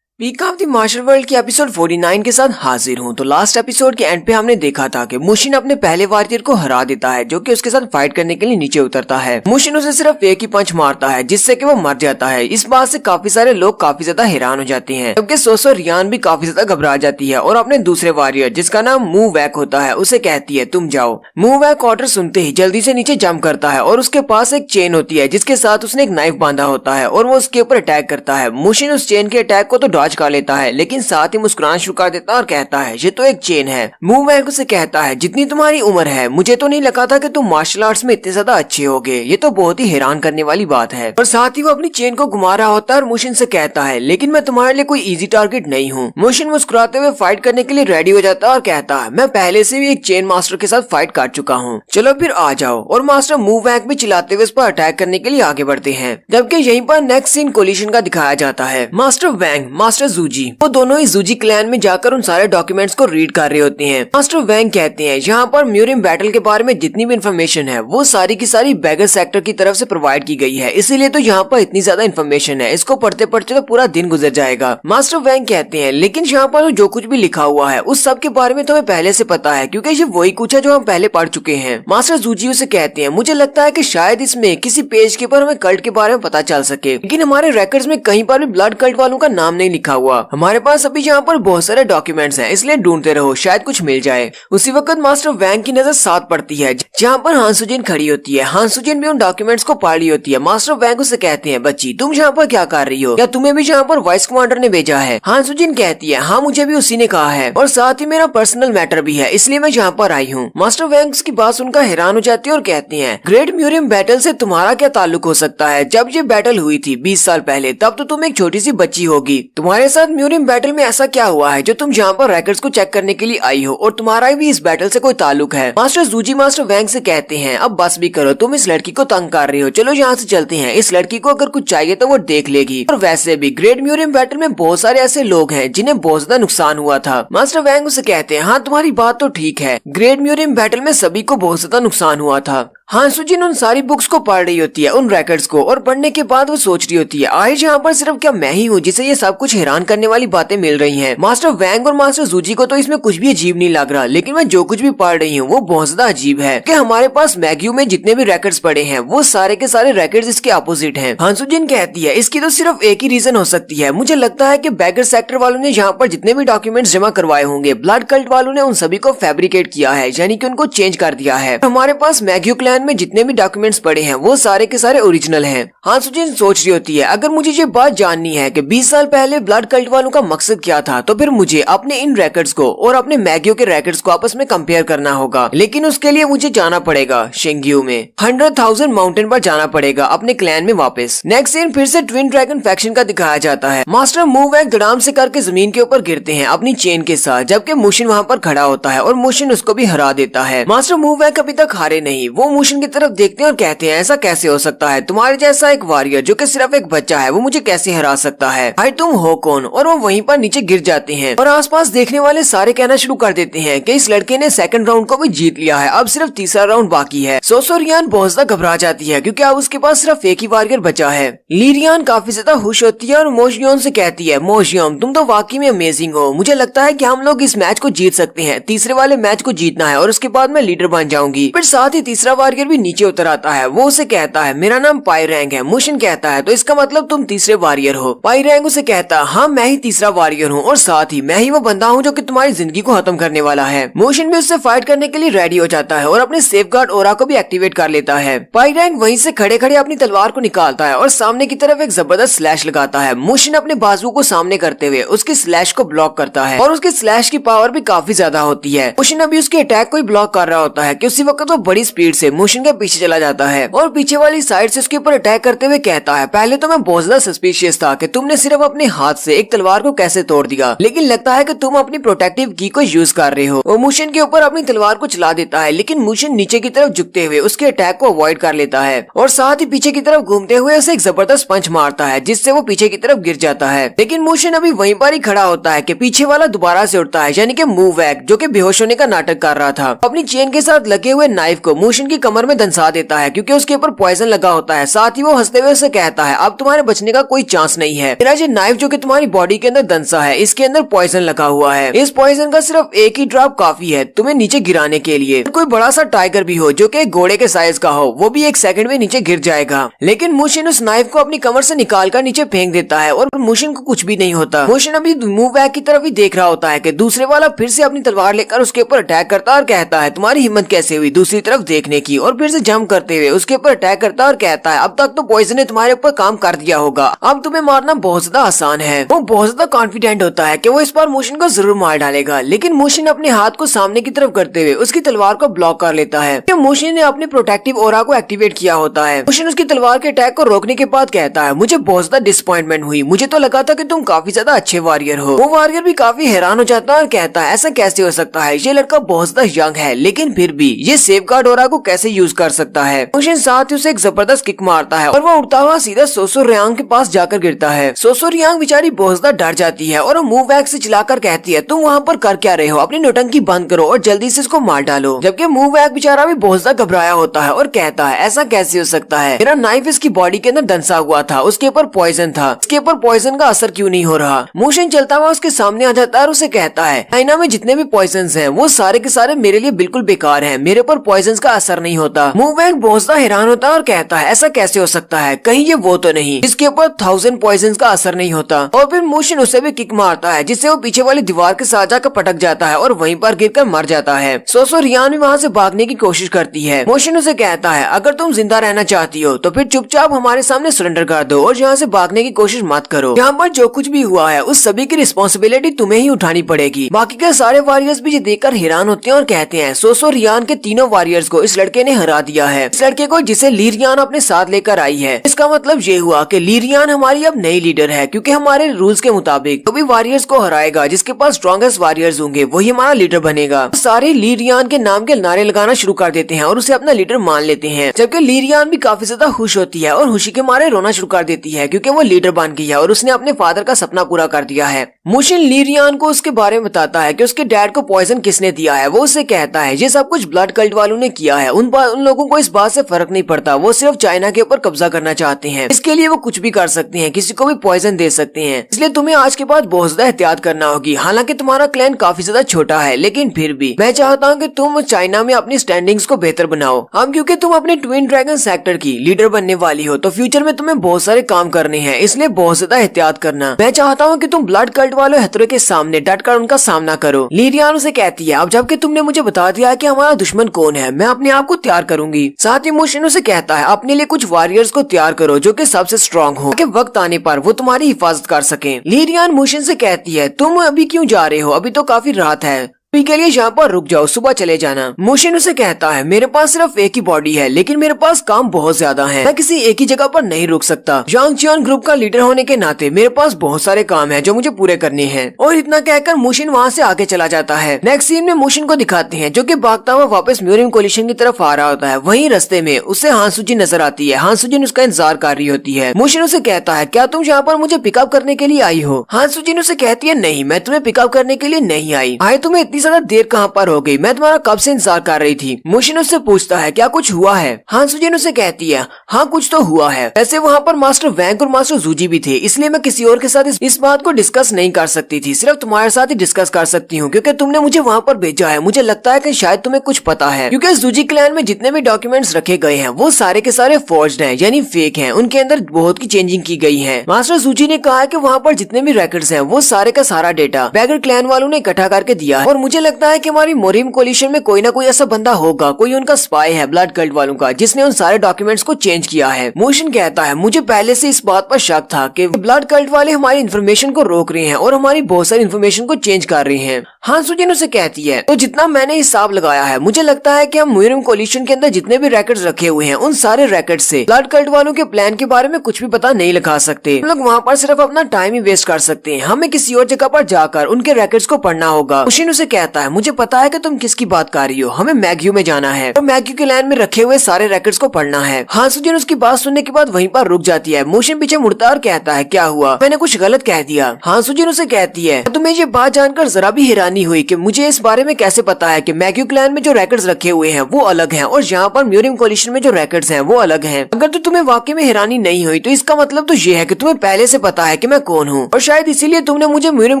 Peak of the Martial World की एपिसोड 49 के साथ हाजिर हूँ। तो लास्ट एपिसोड के एंड पे हमने देखा था कि मुशिन अपने पहले वॉरियर को हरा देता है जो कि उसके साथ फाइट करने के लिए नीचे उतरता है। मुशिन उसे सिर्फ एक ही पंच मारता है जिससे कि वो मर जाता है। इस बात से काफी सारे लोग काफी ज्यादा हैरान हो जाते हैं, जबकि सोसो रियान भी काफी ज्यादा घबरा जाती है और अपने दूसरे वॉरियर जिसका नाम मूव वैक होता है उसे कहती है तुम जाओ। मूव वैक ऑर्डर सुनते ही जल्दी से नीचे जंप करता है और उसके पास एक चेन होती है जिसके साथ उसने एक नाइफ बांधा होता है और वो उसके ऊपर अटैक करता है। मुशिन उस चेन के अटैक को तो डॉज कर लेता है, लेकिन साथ ही मुस्कुराना शुरू कर देता है और कहता है ये तो एक चेन है। मूव वैक उसे कहता है जितनी तुम्हारी उम्र है मुझे तो नहीं लगा था कि तुम मार्शल आर्ट्स में इतने ज्यादा अच्छे होगे, ये तो बहुत ही हैरान करने वाली बात है। और साथ ही वो अपनी चेन को घुमा रहा होता है और मुशिन से कहता है लेकिन मैं तुम्हारे लिए कोई इजी टारगेट नहीं हूँ। मुशिन मुस्कुराते हुए फाइट करने के लिए रेडी हो जाता है और कहता है मैं पहले से भी एक चेन मास्टर के साथ फाइट कर चुका हूँ, चलो फिर आ जाओ। और मास्टर मूव वैक भी चिल्लाते हुए उस पर अटैक करने के लिए आगे बढ़ते हैं। जबकि यहीं पर नेक्स्ट सीन कोलिशन का दिखाया जाता है। मास्टर वैंग, मास्टर जूजी, वो दोनों ही जूजी क्लैन में जाकर उन सारे डॉक्यूमेंट्स को रीड कर रहे होते हैं। मास्टर वैंग कहते हैं यहाँ पर म्यूरियम बैटल के बारे में जितनी भी इन्फॉर्मेशन है वो सारी की सारी बैगर सेक्टर की तरफ से प्रोवाइड की गई है, इसीलिए तो यहाँ पर इतनी ज्यादा इन्फॉर्मेशन है, इसको पढ़ते पढ़ते तो पूरा दिन गुजर जाएगा। मास्टर वैंग कहते हैं लेकिन यहाँ पर जो कुछ भी लिखा हुआ है उस सब के बारे में तो हमें पहले से पता है क्योंकि ये वही कुछ है जो हम पहले पढ़ चुके हैं। मास्टर जूजी उसे कहते हैं मुझे लगता है कि शायद इसमें किसी पेज के ऊपर हमें कल्ट के बारे में पता चल सके, लेकिन हमारे रिकॉर्ड्स में कहीं पर भी ब्लड कल्ट वालों का नाम नहीं लिखा हुआ। हमारे पास अभी यहाँ पर बहुत सारे डॉक्यूमेंट्स हैं, इसलिए ढूंढते रहो, शायद कुछ मिल जाए। उसी वक्त मास्टर वैंग की नजर साथ पड़ती है जहाँ पर हान सुजिन खड़ी होती है। हान सुजिन भी उन डॉक्यूमेंट्स को पढ़ रही होती है। मास्टर वैंग उसे कहते हैं, बच्ची तुम यहाँ पर क्या कर रही हो, क्या तुम्हें भी यहाँ पर वाइस कमांडर ने भेजा है? हान सुजिन कहती है, हाँ मुझे भी उसी ने कहा है और साथ ही मेरा पर्सनल मैटर भी है, इसलिए मैं यहाँ पर आई हूँ। मास्टर वैंग की बात सुनकर हैरान हो जाती है और कहती है, ग्रेट म्यूरियम बैटल से तुम्हारा क्या ताल्लुक हो सकता है? जब ये बैटल हुई थी 20 साल पहले, तब तो तुम एक छोटी सी बच्ची होगी। तुम्हारे साथ म्यूरियम बैटल में ऐसा क्या हुआ है जो तुम यहाँ पर रिकॉर्ड्स को चेक करने के लिए आई हो और तुम्हारा भी इस बैटल से कोई ताल्लुक है? मास्टर जूजी मास्टर वैंग से कहते हैं, अब बस भी करो, तुम इस लड़की को तंग कर रही हो, चलो यहाँ से चलते हैं। इस लड़की को अगर कुछ चाहिए तो वो देख लेगी। और वैसे भी ग्रेट म्यूरियम बैटल में बहुत सारे ऐसे लोग हैं जिन्हें बहुत ज्यादा नुकसान हुआ था। मास्टर वैंग उसे कहते हैं, हाँ तुम्हारी बात तो ठीक है, ग्रेट म्यूरियम बैटल में सभी को बहुत ज्यादा नुकसान हुआ था। हान सुजिन उन सारी बुक्स को पढ़ रही होती है, उन रिकॉर्ड्स को, और पढ़ने के बाद वो सोच रही होती है, आज यहाँ पर सिर्फ क्या मैं ही हूँ जिसे ये सब कुछ हैरान करने वाली बातें मिल रही हैं। मास्टर वैंग और मास्टर जूजी को तो इसमें कुछ भी अजीब नहीं लग रहा, लेकिन मैं जो कुछ भी पढ़ रही हूँ वो बहुत ज्यादा अजीब है कि हमारे पास मैग्यू में जितने भी रिकॉर्ड्स पड़े हैं वो सारे के सारे रिकॉर्ड्स इसके अपोजिट हैं। हान सुजिन कहती है, इसकी तो सिर्फ एक ही रीजन हो सकती है, मुझे लगता है कि बैगर सेक्टर वालों ने यहाँ पर जितने भी डॉक्यूमेंट्स जमा करवाए होंगे, ब्लड कल्ट वालों ने उन सभी को फैब्रिकेट किया है, यानी कि उनको चेंज कर दिया है। हमारे पास मैग्यू क्लैन में जितने भी डॉक्यूमेंट्स पड़े हैं वो सारे के सारे ओरिजिनल हैं। हान सुजिन सोच रही होती है, अगर मुझे ये बात जाननी है कि 20 साल पहले ब्लड कल्ट वालों का मकसद क्या था, तो फिर मुझे अपने इन रिकॉर्ड्स को और अपने मैग्यू के रिकॉर्ड्स को आपस में कंपेयर करना होगा। लेकिन उसके लिए मुझे जाना पड़ेगा शेंग्यू में, 100,000 माउंटेन पर जाना पड़ेगा अपने क्लैन में वापस। नेक्स्ट सीन फिर से ट्विन ड्रैगन फैक्शन का दिखाया जाता है। मास्टर मूवैक धड़ाम से करके जमीन के ऊपर गिरते हैं अपनी चेन के साथ, जबकि मुशिन वहाँ पर खड़ा होता है और मुशिन उसको भी हरा देता है। मास्टर मूवैक अभी तक हारे नहीं, वो मुशिन की तरफ देखते हैं और कहते हैं, ऐसा कैसे हो सकता है, तुम्हारे जैसा एक वॉरियर जो कि सिर्फ एक बच्चा है वो मुझे कैसे हरा सकता है, भाई तुम हो कौन? और वो वहीं पर नीचे गिर जाते हैं और आसपास देखने वाले सारे कहना शुरू कर देते हैं कि इस लड़के ने सेकंड राउंड को भी जीत लिया है, अब सिर्फ तीसरा राउंड बाकी है। सोसो रियान बहुत ज्यादा घबरा जाती है क्योंकि अब उसके पास सिर्फ एक ही वॉरियर बचा है। ली रियान काफी ज्यादा खुश होती है और मोशियोन से कहती है, मोशियोन तुम तो वाकई में अमेजिंग हो, मुझे लगता है कि हम लोग इस मैच को जीत सकते हैं, तीसरे वाले मैच को जीतना है और उसके बाद मैं लीडर बन जाऊंगी। फिर साथ ही तीसरा वॉरियर भी नीचे उतर आता है, वो उसे कहता है, मेरा नाम पाई रैंग है। मुशिन कहता है, तो इसका मतलब तुम तीसरे वॉरियर हो? पाई रैंग उसे कहता है, हाँ मैं ही तीसरा वॉरियर हूँ और साथ ही मैं ही वो बंदा हूँ जो कि तुम्हारी जिंदगी को खत्म करने वाला है। मुशिन भी उससे फाइट करने के लिए रेडी हो जाता है और अपने सेफगार्ड ओरा को भी एक्टिवेट कर लेता है। पाई रैंग वहीं से खड़े खड़े अपनी तलवार को निकालता है और सामने की तरफ एक जबरदस्त स्लैश लगाता है। मुशिन अपने बाजू को सामने करते हुए उसकी स्लैश को ब्लॉक करता है और उसकी स्लैश की पावर भी काफी ज्यादा होती है। मुशिन अभी उसके अटैक को ब्लॉक कर रहा होता है कि उसी वक्त वो बड़ी स्पीड से मुशिन के पीछे चला जाता है और पीछे वाली साइड से उसके ऊपर अटैक करते हुए कहता है, पहले तो मैं बहुत ज्यादा सस्पिशियस था कि तुमने सिर्फ अपने हाथ से एक तलवार को कैसे तोड़ दिया, लेकिन लगता है कि तुम अपनी प्रोटेक्टिव की को यूज कर रहे हो। वो मुशिन के ऊपर अपनी तलवार को चला देता है, लेकिन मुशिन नीचे की तरफ झुकते हुए उसके अटैक को अवॉइड कर लेता है और साथ ही पीछे की तरफ घूमते हुए उसे एक जबरदस्त पंच मारता है जिससे वो पीछे की तरफ गिर जाता है। लेकिन मुशिन अभी वहीं पर ही खड़ा होता है कि पीछे वाला दोबारा से उठता है, यानी कि मूवैक जो कि बेहोश होने का नाटक कर रहा था, अपनी चेन के साथ लगे हुए नाइफ को मुशिन की कमर में दंसा देता है क्योंकि उसके ऊपर पॉइजन लगा होता है। साथ ही वो हंसते हुए उसे कहता है, अब तुम्हारे बचने का कोई चांस नहीं है, मेरा ये नाइफ जो कि तुम्हारी बॉडी के अंदर दंसा है इसके अंदर पॉइजन लगा हुआ है, इस पॉइजन का सिर्फ एक ही ड्रॉप काफी है तुम्हें नीचे गिराने के लिए। कोई बड़ा सा टाइगर भी हो जो कि एक घोड़े के साइज का हो, वो भी एक सेकंड में नीचे गिर जाएगा। लेकिन मुशिन उस नाइफ को अपनी कमर से निकाल कर नीचे फेंक देता है और मुशिन को कुछ भी नहीं होता। मुशिन अभी मूवैक की तरफ ही देख रहा होता है कि दूसरे वाला फिर से अपनी तलवार लेकर उसके ऊपर अटैक करता है और कहता है, तुम्हारी हिम्मत कैसे हुई दूसरी तरफ देखने की, और फिर से जंप करते हुए उसके ऊपर अटैक करता है और कहता है, अब तक तो पॉइजन ने तुम्हारे ऊपर काम कर दिया होगा, अब तुम्हें मारना बहुत ज्यादा आसान है। वो बहुत ज्यादा कॉन्फिडेंट होता है कि वो इस बार मुशिन को जरूर मार डालेगा, लेकिन मुशिन अपने हाथ को सामने की तरफ करते हुए उसकी तलवार को ब्लॉक कर लेता है। मुशिन ने अपने प्रोटेक्टिव ओरा को एक्टिवेट किया होता है। मुशिन उसकी तलवार के अटैक को रोकने के बाद कहता है, मुझे बहुत ज्यादा डिसअपॉइंटमेंट हुई, मुझे तो लगा था कि तुम काफी ज्यादा अच्छे वॉरियर हो। वो वॉरियर भी काफी हैरान हो जाता है और कहता है, ऐसा कैसे हो सकता है, ये लड़का बहुत ज्यादा यंग है लेकिन फिर भी ये सेफगार्ड ओरा को कैसे यूज कर सकता है। मुशिन साथ ही उसे एक जबरदस्त किक मारता है और वो उड़ता हुआ सीधा सोसो रियांग के पास जाकर गिरता है। सोसो रियांग बेचारी बहुत ज्यादा डर जाती है और वो मूवैक से चिल्लाकर कहती है, तुम वहाँ पर कर क्या रहे हो, अपनी नौटंकी बंद करो और जल्दी से इसको मार डालो। जबकि मूवैक बेचारा भी बहुत ज्यादा घबराया होता है और कहता है, ऐसा कैसे हो सकता है, मेरा नाइफ इसकी बॉडी के अंदर दंसा हुआ था, उसके ऊपर पॉइजन था, इसके ऊपर पॉइजन का असर क्यों नहीं हो रहा। मुशिन चलता हुआ उसके सामने आ जाता है और उसे कहता है, चाइना में जितने भी पॉइजन हैं वो सारे के सारे मेरे लिए बिल्कुल बेकार हैं, मेरे ऊपर पॉइजन का असर नहीं होता। मू वैंग बहुत सा हैरान होता है और कहता है ऐसा कैसे हो सकता है, कहीं ये वो तो नहीं जिसके ऊपर 1000 पॉइजन का असर नहीं होता। और फिर मोशन उसे भी किक मारता है जिससे वो पीछे वाली दीवार के साथ जाकर पटक जाता है और वहीं पर गिरकर मर जाता है। सो रियान भी वहाँ से भागने की कोशिश करती है। मोशन उसे कहता है अगर तुम जिंदा रहना चाहती हो तो फिर चुपचाप हमारे सामने सरेंडर कर दो और यहाँ से भागने की कोशिश मत करो। यहाँ पर जो कुछ भी हुआ है उस सभी की रिस्पॉन्सिबिलिटी तुम्हें ही उठानी पड़ेगी। बाकी के सारे वॉरियर्स भी ये देखकर हैरान होते हैं और कहते हैं सो रियान के तीनों वॉरियर्स को इस लड़के ने हरा दिया है, इस लड़के को जिसे ली रियान अपने साथ लेकर आई है। इसका मतलब ये हुआ कि ली रियान हमारी अब नई लीडर है, क्योंकि हमारे रूल्स के मुताबिक जो भी वॉरियर्स को हराएगा, जिसके पास स्ट्रॉन्गेस्ट वॉरियर्स होंगे, वही हमारा लीडर बनेगा। सारे ली रियान के नाम के नारे लगाना शुरू कर देते हैं और उसे अपना लीडर मान लेते हैं। जबकि ली रियान भी काफी ज्यादा खुश होती है और खुशी के मारे रोना शुरू कर देती है, क्योंकि वो लीडर बन गई है और उसने अपने फादर का सपना पूरा कर दिया है। मोशन ली रियान को उसके बारे में बताता है कि उसके डैड को पॉइजन किसने दिया है। वो उससे कहता है ये सब कुछ ब्लड कल्ट वालों ने किया है। उन लोगों को इस बात से फर्क नहीं पड़ता, वो सिर्फ चाइना के ऊपर कब्जा करना चाहते हैं। इसके लिए वो कुछ भी कर सकते हैं, किसी को भी पॉइजन दे सकते हैं। इसलिए तुम्हें आज के बाद बहुत ज्यादा एहतियात करना होगी। हालांकि तुम्हारा क्लैन काफी ज्यादा छोटा है, लेकिन फिर भी मैं चाहता हूँ कि तुम चाइना में अपनी स्टैंडिंग्स को बेहतर बनाओ। हम क्योंकि तुम अपने ट्विन ड्रैगन सेक्टर की लीडर बनने वाली हो, तो फ्यूचर में तुम्हें बहुत सारे काम करने हैं, इसलिए बहुत ज्यादा एहतियात करना। मैं चाहता हूँ कि तुम ब्लड कल्ट वाले हथौड़े के सामने डटकर उनका सामना करो। ली रियान उसे कहती है अब जबकि तुमने मुझे बता दिया है कि हमारा दुश्मन कौन है, मैं अपने आप को तैयार करूंगी। साथ ही मोशन उसे कहता है अपने लिए कुछ वॉरियर्स को तैयार करो जो कि सबसे स्ट्रॉन्ग हो, ताकि वक्त आने पर वो तुम्हारी हिफाजत कर सकें। ली रियान मोशन से कहती है तुम अभी क्यों जा रहे हो, अभी तो काफी रात है, अभी के लिए यहाँ पर रुक जाओ, सुबह चले जाना। मोशन उसे कहता है मेरे पास सिर्फ एक ही बॉडी है, लेकिन मेरे पास काम बहुत ज्यादा है, मैं किसी एक ही जगह पर नहीं रुक सकता। यांग चियन ग्रुप का लीडर होने के नाते मेरे पास बहुत सारे काम है जो मुझे पूरे करने हैं। और इतना कहकर मोशन वहाँ से आगे चला जाता है। नेक्स्ट सीन में मोशन को दिखाते हैं जो कि भागता हुआ वापस म्यूरियम कोलिशन की तरफ आ रहा होता है। वहीं रास्ते में उसे हान सुजिन नजर आती है। हान सुजिन उसका इंतजार कर रही होती है। मोशन उसे कहता है क्या तुम यहाँ पर मुझे पिकअप करने के लिए आई हो। हान सुजिन उसे कहती है नहीं, मैं तुम्हें पिकअप करने के लिए नहीं आई। आए तुम्हें इतनी ज्यादा देर कहाँ पर हो गई, मैं तुम्हारा कब से इंतजार कर रही थी। मोशन उससे पूछता है क्या कुछ हुआ है। हान सुजिन उसे कहती है हाँ कुछ तो हुआ है। वैसे वहाँ पर मास्टर वैंग और मास्टर जूजी भी थे, इसलिए मैं किसी और के साथ इस बात को डिस्कस नहीं कर सकती थी, सिर्फ तुम्हारे साथ ही डिस्कस कर सकती हूँ क्योंकि तुमने मुझे वहाँ पर भेजा है। मुझे लगता है कि शायद तुम्हें कुछ पता है, क्योंकि जूजी क्लैन में जितने भी डॉक्यूमेंट्स रखे गए हैं वो सारे के सारे फोर्ज्ड हैं, यानी फेक हैं। उनके अंदर बहुत की चेंजिंग की गई है। मास्टर जूजी ने कहा है कि वहाँ पर जितने भी रिकॉर्ड्स हैं वो सारे का सारा डेटा बैगर क्लैन वालों ने इकट्ठा करके दिया है। और मुझे लगता है कि हमारी मोरियम कोलिशन में कोई ना कोई ऐसा बंदा होगा, कोई उनका स्पाई है ब्लड कल्ट वालों का, जिसने उन सारे डॉक्यूमेंट्स को चेंज किया है। मोशन कहता है मुझे पहले से इस बात पर शक था कि ब्लड कल्ट वाले हमारी इन्फॉर्मेशन को रोक रहे हैं और हमारी बहुत सारी इन्फॉर्मेशन को चेंज कर रहे हैं। हान सुजिन उसे कहती है तो जितना मैंने हिसाब लगाया है मुझे लगता है कि हम म्यूरियम कोलिशन के अंदर जितने भी रिकॉर्ड्स रखे हुए हैं उन सारे रिकॉर्ड्स से ब्लड कल्ट वालों के प्लान के बारे में कुछ भी पता नहीं लगा सकते। हम लोग वहाँ पर सिर्फ अपना टाइम ही वेस्ट कर सकते हैं, हमें किसी और जगह पर जाकर उनके रिकॉर्ड्स को पढ़ना होगा। मोशन उसे कहता है मुझे पता है कि तुम किसकी बात कर रही हो, हमें मैग्यू में जाना है और मैग्यू के लैंड में रखे हुए सारे रिकॉर्ड्स को पढ़ना है। हान सुजिन उसकी बात सुनने के बाद वहीं पर रुक जाती है। मोशन पीछे मुड़ता और कहता है क्या हुआ, मैंने कुछ गलत कह दिया। हान सुजिन उसे कहती है तुम्हें ये बात जानकर जरा भी हैरानी हुई कि मुझे इस बारे में कैसे पता है कि मैग्यू क्लैन में जो रिकॉर्ड्स रखे हुए हैं वो अलग हैं और यहाँ पर म्यूरियम कोलिशन में जो रिकॉर्ड्स हैं वो अलग हैं। अगर तो तुम्हें वाकई में हैरानी नहीं हुई तो इसका मतलब तो ये है कि तुम्हें पहले से पता है कि मैं कौन हूँ और शायद इसीलिए तुमने मुझे म्यूरियम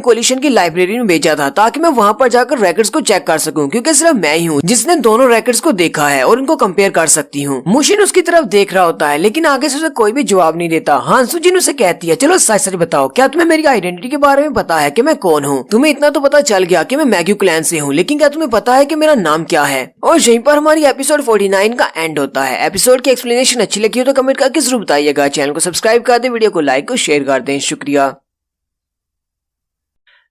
कोलिशन की लाइब्रेरी में भेजा था ताकि मैं वहाँ पर जाकर रिकॉर्ड्स को चेक कर सकूँ, क्योंकि सिर्फ मैं ही हूँ जिसने दोनों रिकॉर्ड्स को देखा है और उनको कंपेयर कर सकती हूँ। मोशन उसकी तरफ देख रहा होता है लेकिन आगे से उसे कोई भी जवाब नहीं देता। हान सुजिन उसे कहती है चलो सच सच बताओ, क्या तुम्हें मेरी आइडेंटिटी के बारे में पता है कि मैं कौन हूँ। तुम्हें इतना तो पता चल गया कि मैं मैग्यू क्लैन से हूँ, लेकिन क्या तुम्हें पता है कि मेरा नाम क्या है। और यहीं पर हमारी एपिसोड 49 का एंड होता है। एपिसोड की एक्सप्लेनेशन अच्छी लगी हो तो कमेंट करके जरूर बताइएगा। चैनल को सब्सक्राइब कर दे, वीडियो को लाइक और शेयर कर दें। शुक्रिया।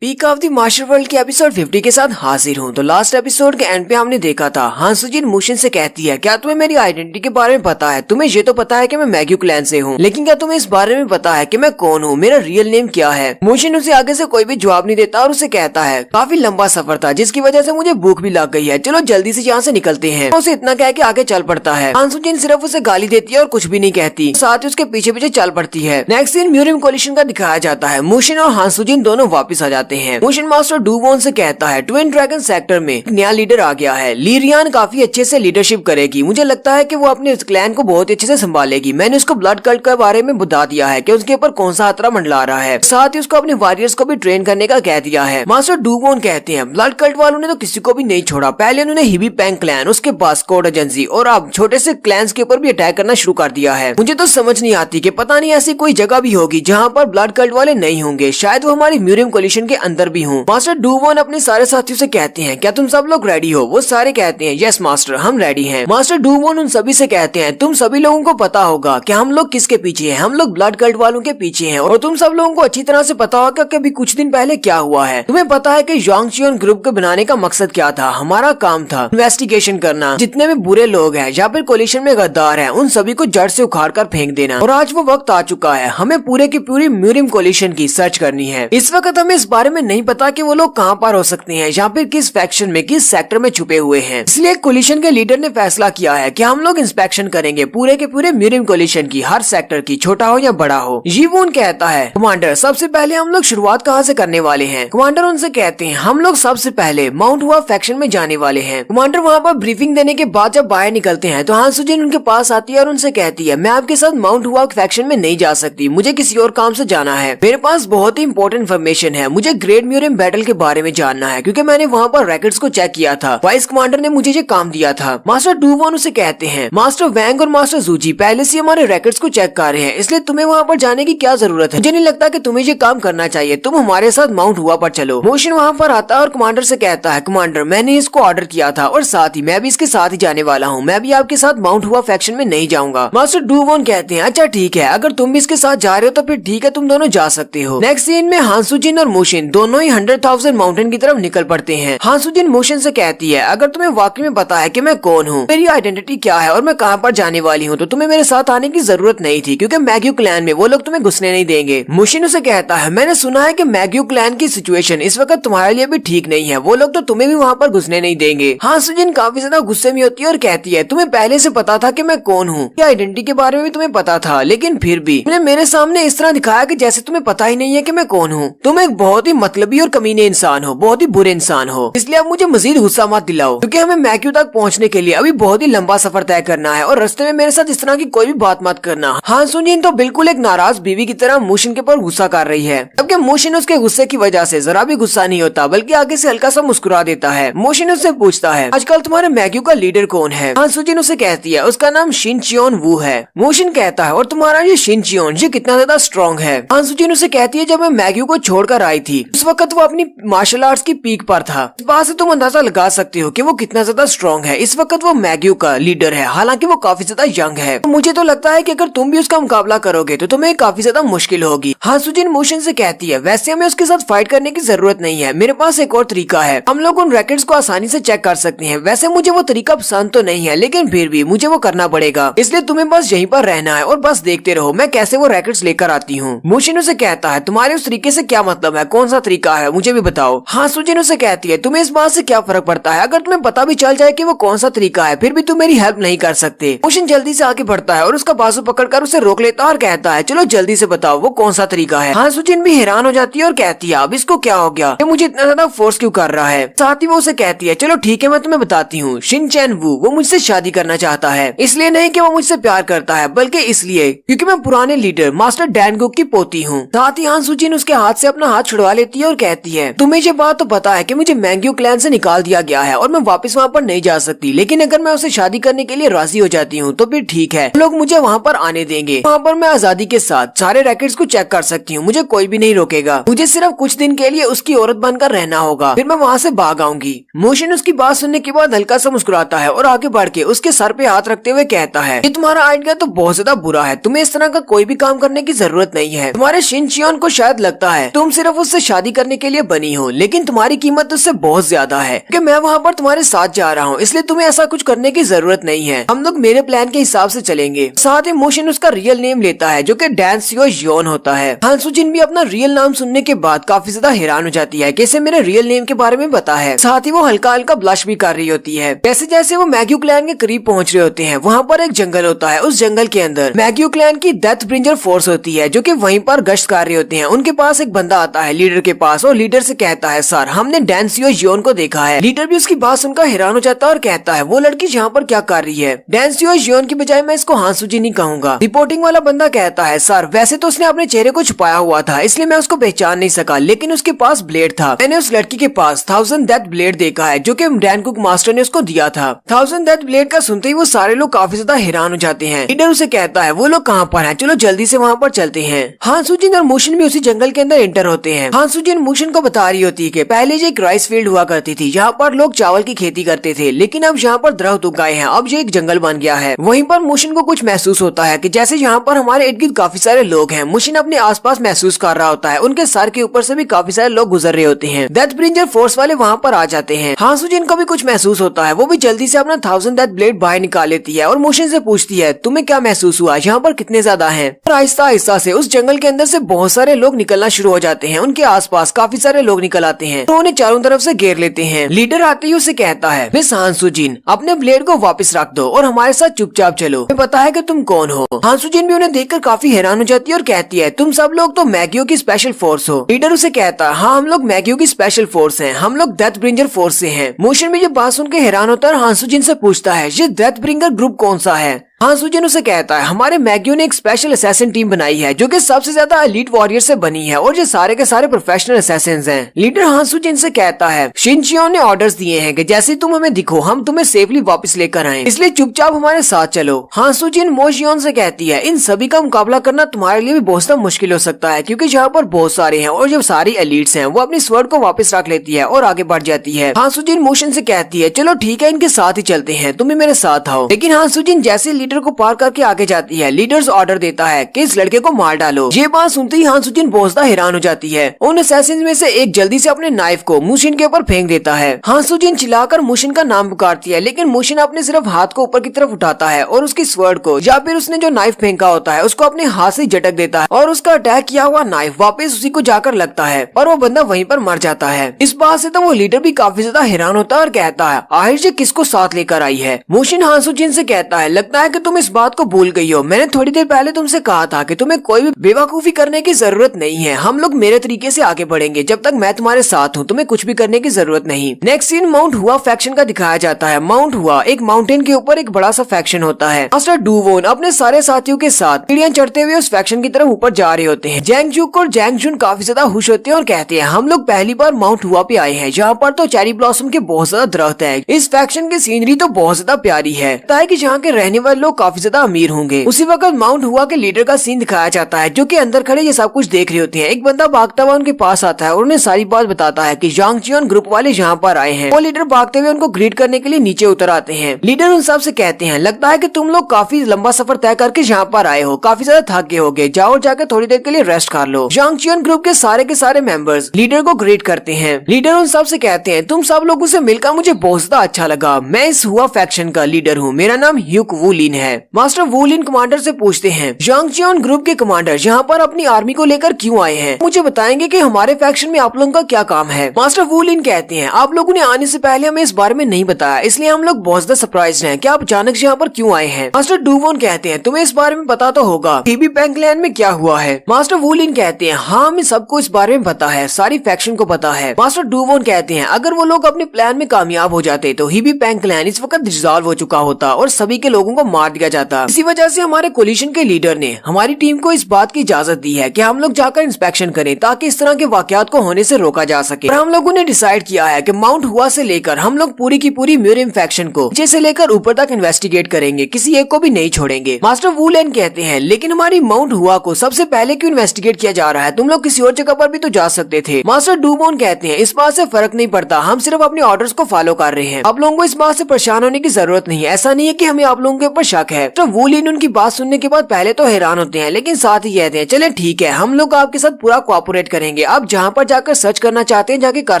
Peak of the master world के एपिसोड 50 के साथ हाजिर हूँ। तो लास्ट एपिसोड के एंड पे हमने देखा था हान सुजिन मोशन से कहती है क्या तुम्हें मेरी आइडेंटिटी के बारे में पता है। तुम्हें ये तो पता है कि मैं मैग्यू क्लैन से हूँ, लेकिन क्या तुम्हें इस बारे में पता है कि मैं कौन हूँ, मेरा रियल नेम क्या है। मोशन उसे आगे से कोई भी जवाब नहीं देता और उसे कहता है काफी लंबा सफर था जिसकी वजह से मुझे भूख भी लग गई है, चलो जल्दी से यहाँ से निकलते हैं। उसे इतना कह के आगे चल पड़ता है। हान सुजिन सिर्फ उसे गाली देती है और कुछ भी नहीं कहती, साथ ही उसके पीछे पीछे चल पड़ती है। नेक्स्ट सीन म्यूरियम कोलिशन का दिखाया जाता है। मोशन और हान सुजिन दोनों वापिस आ जाते जाते हैं। मोशन मास्टर डूवोन से कहता है ट्विन ड्रैगन सेक्टर में नया लीडर आ गया है, ली रियान काफी अच्छे से लीडरशिप करेगी, मुझे लगता है कि वो अपने क्लैन को बहुत अच्छे से संभालेगी। मैंने उसको ब्लड कल्ट के बारे में बता दिया है कि उसके ऊपर कौन सा खतरा मंडला रहा है, साथ ही उसको अपने वॉरियर्स को भी ट्रेन करने का कह दिया है। मास्टर डूवोन कहते हैं ब्लड कल्ट वालों ने तो किसी को भी नहीं छोड़ा, पहले उन्होंने हिबी पैंग क्लैन, उसके बाद स्क्वाड एजेंसी और अब छोटे से क्लैंस के ऊपर भी अटैक करना शुरू कर दिया है। मुझे तो समझ नहीं आती कि पता नहीं ऐसी कोई जगह भी होगी जहाँ पर ब्लड कल्ट वाले नहीं होंगे, शायद वो हमारी म्यूरियम कोलिशन के अंदर भी हों। मास्टर डूवोन अपने सारे साथियों से कहते हैं क्या तुम सब लोग रेडी हो? वो सारे कहते हैं यस मास्टर, हम रेडी हैं। मास्टर डूवोन उन सभी से कहते हैं तुम सभी लोगों को पता होगा कि हम लोग किसके पीछे हैं, हम लोग ब्लड कल्ट वालों के पीछे हैं और तुम सब लोगों को अच्छी तरह से पता होगा कि अभी कुछ दिन पहले क्या हुआ है। तुम्हें पता है कि यांगचियन ग्रुप को बनाने का मकसद क्या था? हमारा काम था इन्वेस्टिगेशन करना, जितने भी बुरे लोग हैं या फिर कोलिशन में गद्दार हैं उन सभी को जड़ से उखाड़ कर फेंक देना। और आज वो वक्त आ चुका है, हमें पूरे की पूरी म्यूरियम कोलिशन की सर्च करनी है। इस वक्त हमें इस बारे में नहीं पता कि वो लोग कहाँ पर हो सकते हैं या फिर किस फैक्शन में, किस सेक्टर में छुपे हुए हैं। इसलिए कोलिशन के लीडर ने फैसला किया है कि हम लोग इंस्पेक्शन करेंगे पूरे के पूरे म्यूरियम कोलिशन की, हर सेक्टर की, छोटा हो या बड़ा हो। यीवून कहता है कमांडर सबसे पहले हम लोग शुरुआत कहाँ से करने वाले हैं? कमांडर उनसे कहते हैं हम लोग सबसे पहले माउंट हुआ फैक्शन में जाने वाले हैं। कमांडर वहाँ पर ब्रीफिंग देने के बाद जब बाहर निकलते हैं तो हान सुजिन उनके पास आती है और उनसे कहती है मैं आपके साथ माउंट हुआ फैक्शन में नहीं जा सकती, मुझे किसी और काम से जाना है। मेरे पास बहुत ही इंपॉर्टेंट इन्फॉर्मेशन है, मुझे ग्रेट म्यूरियम बैटल के बारे में जानना है क्योंकि मैंने वहाँ पर रैकेट्स को चेक किया था, वाइस कमांडर ने मुझे ये काम दिया था। मास्टर डूवोन उसे कहते हैं मास्टर वैंग और मास्टर जूजी पहले से हमारे रैकेट्स को चेक कर रहे हैं, इसलिए तुम्हें वहाँ पर जाने की क्या जरूरत है? मुझे नहीं लगता कि तुम्हें ये काम करना चाहिए, तुम हमारे साथ माउंट हुआ पर चलो। मोशन वहाँ पर आता है और कमांडर से कहता है कमांडर मैंने इसको ऑर्डर किया था और साथ ही मैं भी इसके साथ ही जाने वाला हूँ, मैं भी आपके साथ माउंट हुआ फैक्शन में नहीं जाऊंगा। मास्टर डूवोन कहते हैं अच्छा ठीक है, अगर तुम भी इसके साथ जा रहे हो तो फिर ठीक है, तुम दोनों जा सकते हो। नेक्स्ट सीन में हान सुजिन और मोशन दोनों ही 100,000 माउंटेन की तरफ निकल पड़ते हैं। हान सुजिन मोशन से कहती है अगर तुम्हें वाकई में पता है कि मैं कौन हूँ, मेरी आइडेंटिटी क्या है और मैं कहाँ पर जाने वाली हूँ, तो तुम्हें मेरे साथ आने की जरूरत नहीं थी क्योंकि मैग्यू क्लैन में वो लोग तुम्हें घुसने नहीं देंगे। मोशन उसे कहता है मैंने सुना है कि मैग्यू क्लैन की सिचुएशन इस वक्त तुम्हारे लिए भी ठीक नहीं है, वो लोग तो तुम्हें भी वहाँ पर घुसने नहीं देंगे। हान सुजिन काफी ज्यादा गुस्से में होती है और कहती है तुम्हें पहले से पता था कि मैं कौन हूँ, आइडेंटिटी के बारे में भी तुम्हें पता था, लेकिन फिर भी तुमने मेरे सामने इस तरह दिखाया कि जैसे तुम्हें पता ही नहीं है कि मैं कौन हूँ। तुम एक बहुत ही मतलबी और कमीने इंसान हो, बहुत ही बुरे इंसान हो, इसलिए अब मुझे मजीद गुस्सा मत दिलाओ क्योंकि हमें मैग्यू तक पहुँचने के लिए अभी बहुत ही लंबा सफर तय करना है और रास्ते में मेरे साथ इस तरह की कोई भी बात मत करना। हान सुजिन तो बिल्कुल एक नाराज बीवी की तरह मोशन के ऊपर गुस्सा कर रही है, जबकि मोशन उसके गुस्से की वजह से जरा भी गुस्सा नहीं होता बल्कि आगे से हल्का सा मुस्कुरा देता है। मोशन उससे पूछता है आजकल तुम्हारे मैग्यू का लीडर कौन है? हान सुजिन उसे कहती है उसका नाम शिनचियोन वू है। मोशन कहता है और तुम्हारा ये शिनचियोन ये कितना ज्यादा स्ट्रॉन्ग है? हान सुजिन उसे कहती है जब मैं मैग्यू को छोड़कर आई थी उस वक्त वो अपनी मार्शल आर्ट्स की पीक पर था, इस बात से तुम अंदाजा लगा सकते हो कि वो कितना ज्यादा स्ट्रॉन्ग है। इस वक्त वो मैग्यू का लीडर है, हालांकि वो काफी ज्यादा यंग है। तो मुझे तो लगता है कि अगर तुम भी उसका मुकाबला करोगे तो तुम्हें काफी ज्यादा मुश्किल होगी। हान सुजिन मोशन से कहती है वैसे हमें उसके साथ फाइट करने की जरूरत नहीं है, मेरे पास एक और तरीका है, हम लोग उन रैकेट्स को आसानी से चेक कर सकते हैं। वैसे मुझे वो तरीका पसंद तो नहीं है लेकिन फिर भी मुझे वो करना पड़ेगा, इसलिए तुम्हें बस यहीं पर रहना है और बस देखते रहो मैं कैसे वो रैकेट्स लेकर आती हूँ। मोशन उसे कहता है तुम्हारे उस तरीके से क्या मतलब है, कौन सा तरीका है मुझे भी बताओ। हान सुजिन उसे कहती है तुम्हें इस बात से क्या फर्क पड़ता है, अगर तुम्हें पता भी चल जाए कि वो कौन सा तरीका है फिर भी तुम मेरी हेल्प नहीं कर सकते। मोशन जल्दी से आगे बढ़ता है और उसका बाजू पकड़कर उसे रोक लेता है और कहता है चलो जल्दी से बताओ वो कौन सा तरीका है। हान सुजिन भी हैरान हो जाती है और कहती है अब इसको क्या हो गया, ये मुझे इतना ज्यादा फोर्स क्यों कर रहा है। साथ ही वो उसे कहती है चलो ठीक है मैं तुम्हें बताती हूँ, शिनचैन वू वो मुझसे शादी करना चाहता है, इसलिए नहीं कि वो मुझसे प्यार करता है बल्कि इसलिए क्योंकि मैं पुराने लीडर मास्टर डैनगुक की पोती हूँ। साथ ही हान सुजिन उसके हाथ से अपना हाथ छुड़वा लेती है और कहती है तुम्हें ये बात तो पता है कि मुझे मैग्यू क्लैन से निकाल दिया गया है और मैं वापस वहाँ पर नहीं जा सकती, लेकिन अगर मैं उसे शादी करने के लिए राजी हो जाती हूँ तो फिर ठीक है, लोग मुझे वहाँ पर आने देंगे, वहाँ पर मैं आजादी के साथ सारे रैकेट्स को चेक कर सकती हूँ, मुझे कोई भी नहीं रोकेगा, मुझे सिर्फ कुछ दिन के लिए उसकी औरत बनकर रहना होगा, फिर मैं वहाँ से भाग आऊंगी। मोशन उसकी बात सुनने के बाद हल्का सा मुस्कुराता है और आगे बढ़ के उसके सर पे हाथ रखते हुए कहता है ये तुम्हारा आइडिया तो बहुत ज्यादा बुरा है, तुम्हें इस तरह का कोई भी काम करने की जरूरत नहीं है। तुम्हारे शिनचियोन को शायद लगता है तुम सिर्फ उससे शादी करने के लिए बनी हो, लेकिन तुम्हारी कीमत उससे बहुत ज्यादा है कि मैं वहाँ पर तुम्हारे साथ जा रहा हूँ, इसलिए तुम्हें ऐसा कुछ करने की जरूरत नहीं है, हम लोग मेरे प्लान के हिसाब से चलेंगे। साथ ही मोशन उसका रियल नेम लेता है जो कि डैन सियो योन होता है। हान सुजिन भी अपना रियल नाम सुनने के बाद काफी ज्यादा हैरान हो जाती है कि इसे मेरे रियल नेम के बारे में पता है। साथ ही वो हल्का हल्का ब्लश भी कर रही होती है। जैसे जैसे वो मैग्यू क्लैन के करीब पहुंच रहे होते हैं वहाँ पर एक जंगल होता है, उस जंगल के अंदर मैग्यू क्लैन की डेथ ब्रिंजर फोर्स होती है जो कि वहीं पर गश्त कर रहे होते हैं। उनके पास एक बंदा आता है लीडर लीडर के पास और लीडर से कहता है सर हमने डैन सियो जियोन को देखा है। लीडर भी उसकी बात सुनकर हैरान हो जाता है और कहता है वो लड़की यहाँ पर क्या कर रही है। डैन सियो जियोन की बजाय मैं इसको हान सुजिन ही कहूंगा। रिपोर्टिंग वाला बंदा कहता है सर वैसे तो उसने अपने चेहरे को छुपाया हुआ था इसलिए मैं उसको पहचान नहीं सका, लेकिन उसके पास ब्लेड था। मैंने उस लड़की के पास 1000 डेथ ब्लेड देखा है जो कि डैनकुक मास्टर ने उसको दिया था। 1000 डेथ ब्लेड का सुनते ही वो सारे लोग काफी ज्यादा हैरान हो जाते हैं। लीडर उसे कहता है वो लोग कहाँ पर हैं, चलो जल्दी से वहाँ पर चलते हैं। हान सुजिन और मूशिन भी उसी जंगल के अंदर एंटर होते हैं। हान सुजिन मूशिन को बता रही होती है कि पहले ये एक राइस फील्ड हुआ करती थी जहाँ पर लोग चावल की खेती करते थे, लेकिन अब यहाँ पर दरख्त उग गए हैं, अब ये एक जंगल बन गया है। वहीं पर मूशिन को कुछ महसूस होता है कि जैसे यहाँ पर हमारे इर्द गिर्द काफी सारे लोग हैं। मूशिन अपने आसपास महसूस कर रहा होता है उनके सर के ऊपर से भी काफी सारे लोग गुजर रहे होते हैं। डेथ ब्रिंजर फोर्स वाले वहाँ पर आ जाते हैं। हान सुजिन को भी कुछ महसूस होता है, वो भी जल्दी से अपना 1000 डेथ ब्लेड बाहर निकाल लेती है और मूशिन से पूछती है तुम्हें क्या महसूस हुआ, यहाँ पर कितने ज्यादा हैं। और आहिस्ता आहिस्ता से उस जंगल के अंदर से बहुत सारे लोग निकलना शुरू हो जाते हैं। उनके आसपास काफी सारे लोग निकल आते हैं तो उन्हें चारों तरफ से घेर लेते हैं। लीडर आते ही उसे कहता है मिस हान सुजिन अपने ब्लेड को वापस रख दो और हमारे साथ चुपचाप चलो, हमें पता है कि तुम कौन हो। हान सुजिन भी उन्हें देखकर काफी हैरान हो जाती है और कहती है तुम सब लोग तो मैगियो की स्पेशल फोर्स हो। लीडर उसे कहता है हाँ हम लोग मैगियो की स्पेशल फोर्स हैं, हम लोग डेथ ब्रिंजर फोर्स से हैं। मूशिन भी ये बात सुन के हैरान होता है और हान सुजिन से पूछता है ये डेथ ब्रिंगर ग्रुप कौन सा है। हान सुजिन उसे कहता है हमारे मैगियो ने एक स्पेशल असैसिन टीम बनाई है जो कि सबसे ज्यादा एलीट वॉरियर से बनी है और ये सारे के सारे प्रोफेशनल असैसिन्स हैं। लीडर हान सुजिन से कहता है शिनचियोन ने ऑर्डर्स दिए हैं कि जैसे तुम हमें दिखो हम तुम्हें सेफली वापस लेकर आए, इसलिए चुपचाप हमारे साथ चलो। हान सुजिन मोशियोन से कहती है इन सभी का मुकाबला करना तुम्हारे लिए भी बहुत ज्यादा मुश्किल हो सकता है क्योंकि यहाँ पर बहुत सारे हैं और जो सारी एलीट्स हैं वो अपनी स्वर्ड को वापस रख लेती है और आगे बढ़ जाती है। हान सुजिन मोशन से कहती है चलो ठीक है इनके साथ ही चलते हैं, तुम भी मेरे साथ आओ। लेकिन हान सुजिन जैसे लीडर को पार करके आगे जाती है लीडर्स ऑर्डर देता है कि इस लड़के को मार डालो। ये बात सुनते ही हान सुजिन बहुत ज्यादा हैरान हो जाती है। उन असैसिन्स में से एक जल्दी से अपने नाइफ को मूशिन के ऊपर फेंक देता है। हान सुजिन चिल्लाकर मूशिन का नाम पुकारती है, लेकिन मूशिन अपने सिर्फ हाथ को ऊपर की तरफ उठाता है और उसकी स्वर्ड को या फिर उसने जो नाइफ फेंका होता है उसको अपने हाथ से झटक देता है और उसका अटैक किया हुआ नाइफ वापस उसी को जाकर लगता है और वो बंदा वहीं पर मर जाता है। इस बात से तो वो लीडर भी काफी ज्यादा हैरान होता है और कहता है आखिर से किसको साथ लेकर आई है। मूशिन हान सुजिन से कहता है लगता है कि तुम इस बात को भूल गई हो, मैंने थोड़ी देर पहले तुमसे कहा था कि तुम्हें कोई भी बेवकूफी करने की जरूरत नहीं है, हम लोग मेरे तरीके से आगे बढ़ेंगे, जब तक मैं तुम्हारे साथ हूँ तुम्हें कुछ भी करने की जरूरत नहीं। नेक्स्ट सीन माउंट हुआ फैक्शन का दिखाया जाता है। माउंट हुआ एक माउंटेन के ऊपर एक बड़ा सा फैक्शन होता है। मास्टर डूवोन अपने सारे साथियों के साथ सीढ़ियां चढ़ते हुए उस फैक्शन की तरफ ऊपर जा रहे होते हैं। जैंग जुक और जैंग जुन काफी ज्यादा खुश होते हैं और कहते हैं हम लोग पहली बार माउंट हुआ पे आए हैं, जहाँ पर तो चेरी ब्लॉसम के बहुत ज्यादा दरख्त है। इस फैक्शन की सीनरी तो बहुत ज्यादा प्यारी है, कि जहाँ के रहने वाले लोग काफी ज्यादा अमीर होंगे। उसी वक्त माउंट हुआ के लीडर का सीन दिखाया जाता है जो कि अंदर खड़े ये सब कुछ देख रहे होते हैं। एक बंदा भागता हुआ उनके पास आता है और उन्हें सारी बात बताता है कि जांगचियन ग्रुप वाले यहाँ पर आए हैं। वो लीडर भागते हुए उनको ग्रीट करने के लिए नीचे उतर आते हैं। लीडर उन सब से कहते हैं लगता है कि तुम लोग काफी लंबा सफर तय करके यहाँ पर आए हो, काफी ज्यादा थक गए होगे, जाओ जाकर थोड़ी देर के लिए रेस्ट कर लो। जांगचियन ग्रुप के सारे मेंबर्स लीडर को ग्रीट करते हैं। लीडर उन सब से कहते हैं तुम सब लोगों से मिलकर मुझे बहुत ज्यादा अच्छा लगा, मैं इस हुआ फैक्शन का लीडर हूँ, मेरा नाम ह्यूक वुलिन है। मास्टर वुलिन कमांडर से पूछते हैं जांगचियन ग्रुप के कमांडर यहाँ पर अपनी आर्मी को लेकर क्यों आए हैं, मुझे बताएंगे कि हमारे फैक्शन में आप लोगों का क्या काम है। मास्टर वुलिन कहते हैं आप लोगों ने आने से पहले हमें इस बारे में नहीं बताया, इसलिए हम लोग बहुत ज्यादा सरप्राइज हैं कि आप अचानक से यहाँ पर क्यों आए हैं। मास्टर डूवोन कहते हैं तुम्हें इस बारे में पता तो होगा हीबी पैंकलैंड में क्या हुआ है। मास्टर वुलिन कहते हैं हाँ हमें सबको इस बारे में पता है, सारी फैक्शन को पता है। मास्टर डूवोन कहते हैं अगर वो लोग अपने प्लान में कामयाब हो जाते तो हीबी पैंकलैंड इस वक्त डिसॉल्व हो चुका होता और सभी के लोगों को मार दिया जाता। इसी वजह से हमारे कोलिशन के लीडर ने हमारी टीम को इस बात की इजाजत दी है कि हम लोग जाकर इंस्पेक्शन करें ताकि इस तरह के वाकयात को होने से रोका जा सके। और हम लोगों ने डिसाइड किया है कि माउंट हुआ से लेकर हम लोग पूरी की पूरी म्यूरियम फैक्शन को नीचे से लेकर ऊपर तक इन्वेस्टिगेट करेंगे, किसी एक को भी नहीं छोड़ेंगे। मास्टर वुलिन कहते हैं लेकिन हमारी माउंट हुआ को सबसे पहले क्यों इन्वेस्टिगेट किया जा रहा है, तुम लोग किसी और जगह पर भी तो जा सकते थे। मास्टर डूबोन कहते हैं इस बात से फर्क नहीं पड़ता, हम सिर्फ अपने ऑर्डर्स को फॉलो कर रहे हैं, आप लोगों को इस बात से परेशान होने की जरूरत नहीं है, ऐसा नहीं है कि हमें आप लोगों के ऊपर शक है। तो वुलिन उनकी बात सुनने के बाद पहले तो हैरान होते हैं लेकिन साथ ही कहते हैं चले ठीक है हम लोग आपके साथ पूरा कोऑपरेट करेंगे, आप जहाँ पर जाकर सर्च करना चाहते हैं जाके कर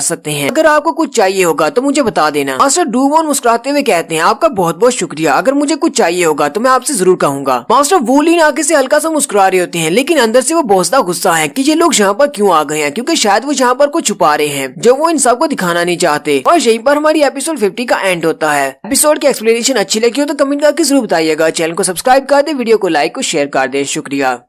सकते हैं, अगर आपको कुछ चाहिए होगा तो मुझे बता देना। मास्टर डूबोन मुस्कुराते हुए कहते हैं आपका बहुत बहुत शुक्रिया, अगर मुझे कुछ चाहिए होगा तो मैं आपसे जरूर कहूंगा। मास्टर वुलिन आगे से हल्का सा मुस्कुरा रहे होते हैं लेकिन अंदर से वो बहुत ज्यादा गुस्सा है कि ये लोग यहाँ पर क्यों आ गए हैं, क्योंकि शायद वो यहाँ पर कुछ छुपा रहे हैं जो वो इन सबको दिखाना नहीं चाहते। और यहीं पर हमारी एपिसोड 50 का एंड होता है। एपिसोड की एक्सप्लेनेशन अच्छी लगी हो तो कमेंट करके जरूर बताइएगा, चैनल को सब्सक्राइब कर दे, वीडियो को लाइक और शेयर कर दे। शुक्रिया।